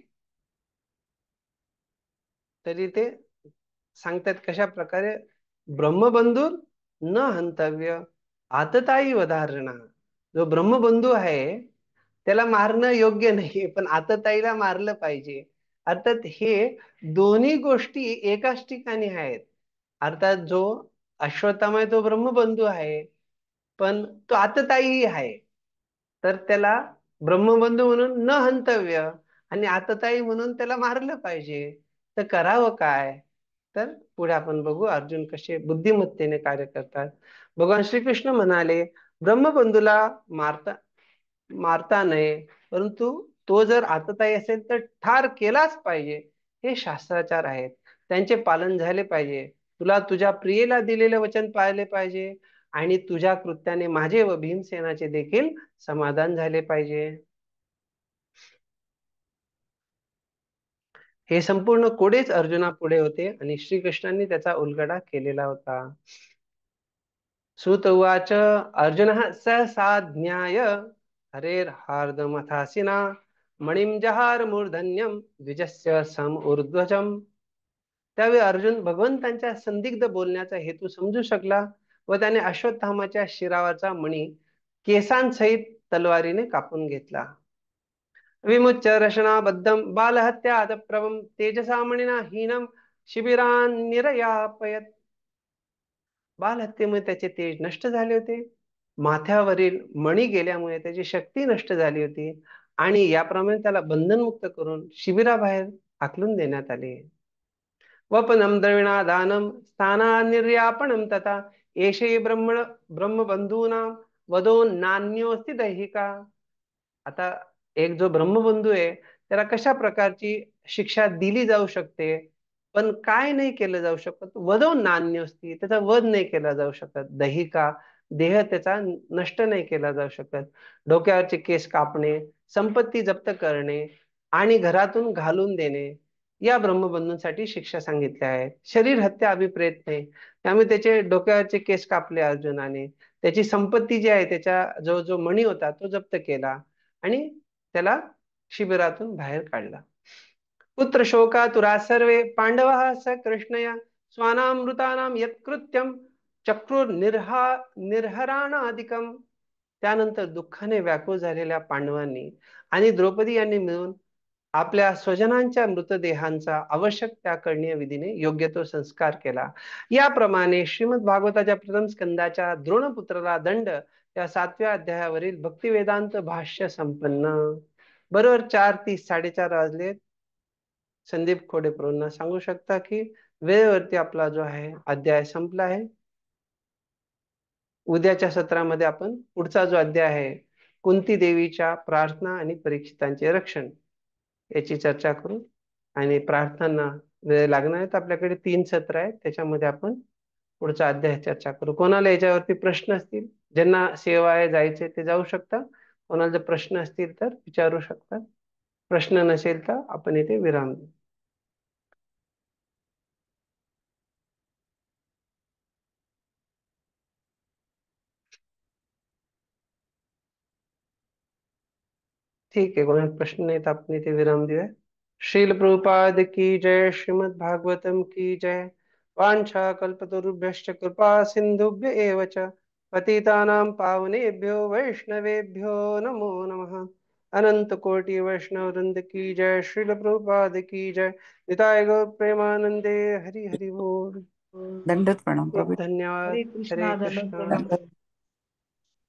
तरी ते सांगतात कशा प्रकारे ब्रह्मबंधू न हंतव्य आतताई वधारणा. जो ब्रह्मबंधू आहे त्याला मारणं योग्य नाहीये पण आतताईला मारलं पाहिजे. अर्थात हे दोन्ही गोष्टी एकाच ठिकाणी आहेत. अर्थात जो अश्वत्थामा आहे तो ब्रह्मबंधू आहे पण तो आतताई आहे. तर त्याला ब्रह्मबंधू म्हणून न हंतव्य आणि आतताई म्हणून त्याला मारलं पाहिजे. तर करावं काय? तर पुढे आपण बघू अर्जुन कसे बुद्धिमत्तेने कार्य करतात. भगवान श्रीकृष्ण म्हणाले ब्रह्मबंधूला मारता नये परंतु तो जर आतताई असेल तर ठार केलाच पाहिजे. हे शास्त्राचार आहेत त्यांचे पालन झाले पाहिजे. तुला तुझ्या प्रियेला दिलेले वचन पाळले पाहिजे आणि तुझ्या कृत्याने माझे व भीमसेनाचे देखील समाधान झाले पाहिजे. हे संपूर्ण कोडेच अर्जुना पुढे होते आणि श्रीकृष्णांनी त्याचा उलगडा केलेला होता. श्रुत उवाच अर्जुनः सहसा ज्ञाय हरेर्हार्दमथासिना मणिं जहार मूर्धन्यम द्विजस्य सम ऊर्ध्वजम. त्यावेळी अर्जुन भगवंतांच्या संदिग्ध बोलण्याचा हेतू समजू शकला व त्याने अश्वत्थामाच्या शिरावाचा मणी केसांसहित तलवारीने कापून घेतला. विमुच्य रशनाबद्धम बालहत्या प्रभम तेजसा मणिना हीनम शिबिरान निरयापयत. बालहत्येमुळे त्याचे तेज नष्ट झाले होते. माथ्यावरील मणी गेल्यामुळे त्याची शक्ती नष्ट झाली होती आणि याप्रमाणे त्याला बंधनमुक्त करून शिबिराबाहेर हाकलून देण्यात आले. वपनम द्रविणादानम स्थानानिर्यापणम तथा एषे ब्रह्मबंधूनां वदो नान्योस्ति दैहिका. आता एक जो ब्रह्मबंधू आहे त्याला कशा प्रकारची शिक्षा दिली जाऊ शकते, पण काय नाही केलं जाऊ शकत. वधो नान्योस्ती, त्याचा वध नाही केला जाऊ शकत. दहिका, देह त्याचा नष्ट नाही केला जाऊ शकत. डोक्यावरचे केस कापणे, संपत्ती जप्त करणे आणि घरातून घालून देणे, या ब्रह्मबंधूंसाठी शिक्षा सांगितल्या आहेत. शरीर हत्या अभिप्रेत नाही, त्यामुळे त्याचे डोक्यावरचे केस कापले अर्जुनाने. त्याची संपत्ती जी आहे, त्याच्या जो जो मणी होता तो जप्त केला आणि त्याला शिबिरातून बाहेर काढला. पुत्र शोकातुरा सर्वे पांडवाः स कृष्णया स्वानामृतानां यत्कृत्यं चक्रुर निर्हराणाधिकम. त्यानंतर दुःखाने व्याकुळ झालेल्या पांडवांनी आणि द्रौपदी यांनी मिळून आपल्या स्वजनांच्या मृतदेहांचा आवश्यक त्या करणीय विधीने योग्य तो संस्कार केला. याप्रमाणे श्रीमद भागवताच्या प्रथम स्कंदाच्या द्रोणपुत्राला दंड या 7व्या अध्यायावरील भक्तिवेदांत भाष्य संपन्न. बरोबर 4:30 4:30 वाजले. संदीप खोडे प्रभूंना सांगू शकता की वेळेवरती आपला जो आहे अध्याय संपला आहे. उद्याच्या सत्रामध्ये आपण पुढचा जो अध्याय आहे, कुंती देवीच्या प्रार्थना आणि परीक्षितांचे रक्षण, याची चर्चा करू. आणि प्रार्थना वेळ लागणार आहेत, आपल्याकडे 3 सत्र आहेत, त्याच्यामध्ये आपण पुढचा अध्याय चर्चा करू. कोणाला याच्यावरती प्रश्न असतील, ज्यांना सेवाय जायचे ते जाऊ शकता. कोणाला जर प्रश्न असतील तर विचारू शकतात. प्रश्न नसेल तर आपण इथे विराम देऊ. ठीक आहे, कोणाला प्रश्न नाही तर आपण इथे विराम देऊया. श्रील प्रभुपाद की जय. श्रीमद भागवतम की जय. वांछा कल्पतरुभ्यश्च कृपा सिंधुभ्य एव च पतितानां पावनेभ्यो वैष्णवेभ्यो नमो नमः. अनंत कोटि वैष्णव वृंद की जय. श्रील प्रभुपाद की जय. निताय गौर प्रेमानंदे. हरि हरि बोल. दंडवत प्रणाम प्रभू. धन्यवाद. हरे हरे कृष्णा, दंडवत कृष्णा. प्रणाम.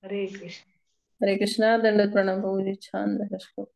हरे कृष्ण. हरे कृष्णा. दंडवत प्रणाम प्रभूजी, छान झालं श्लोक.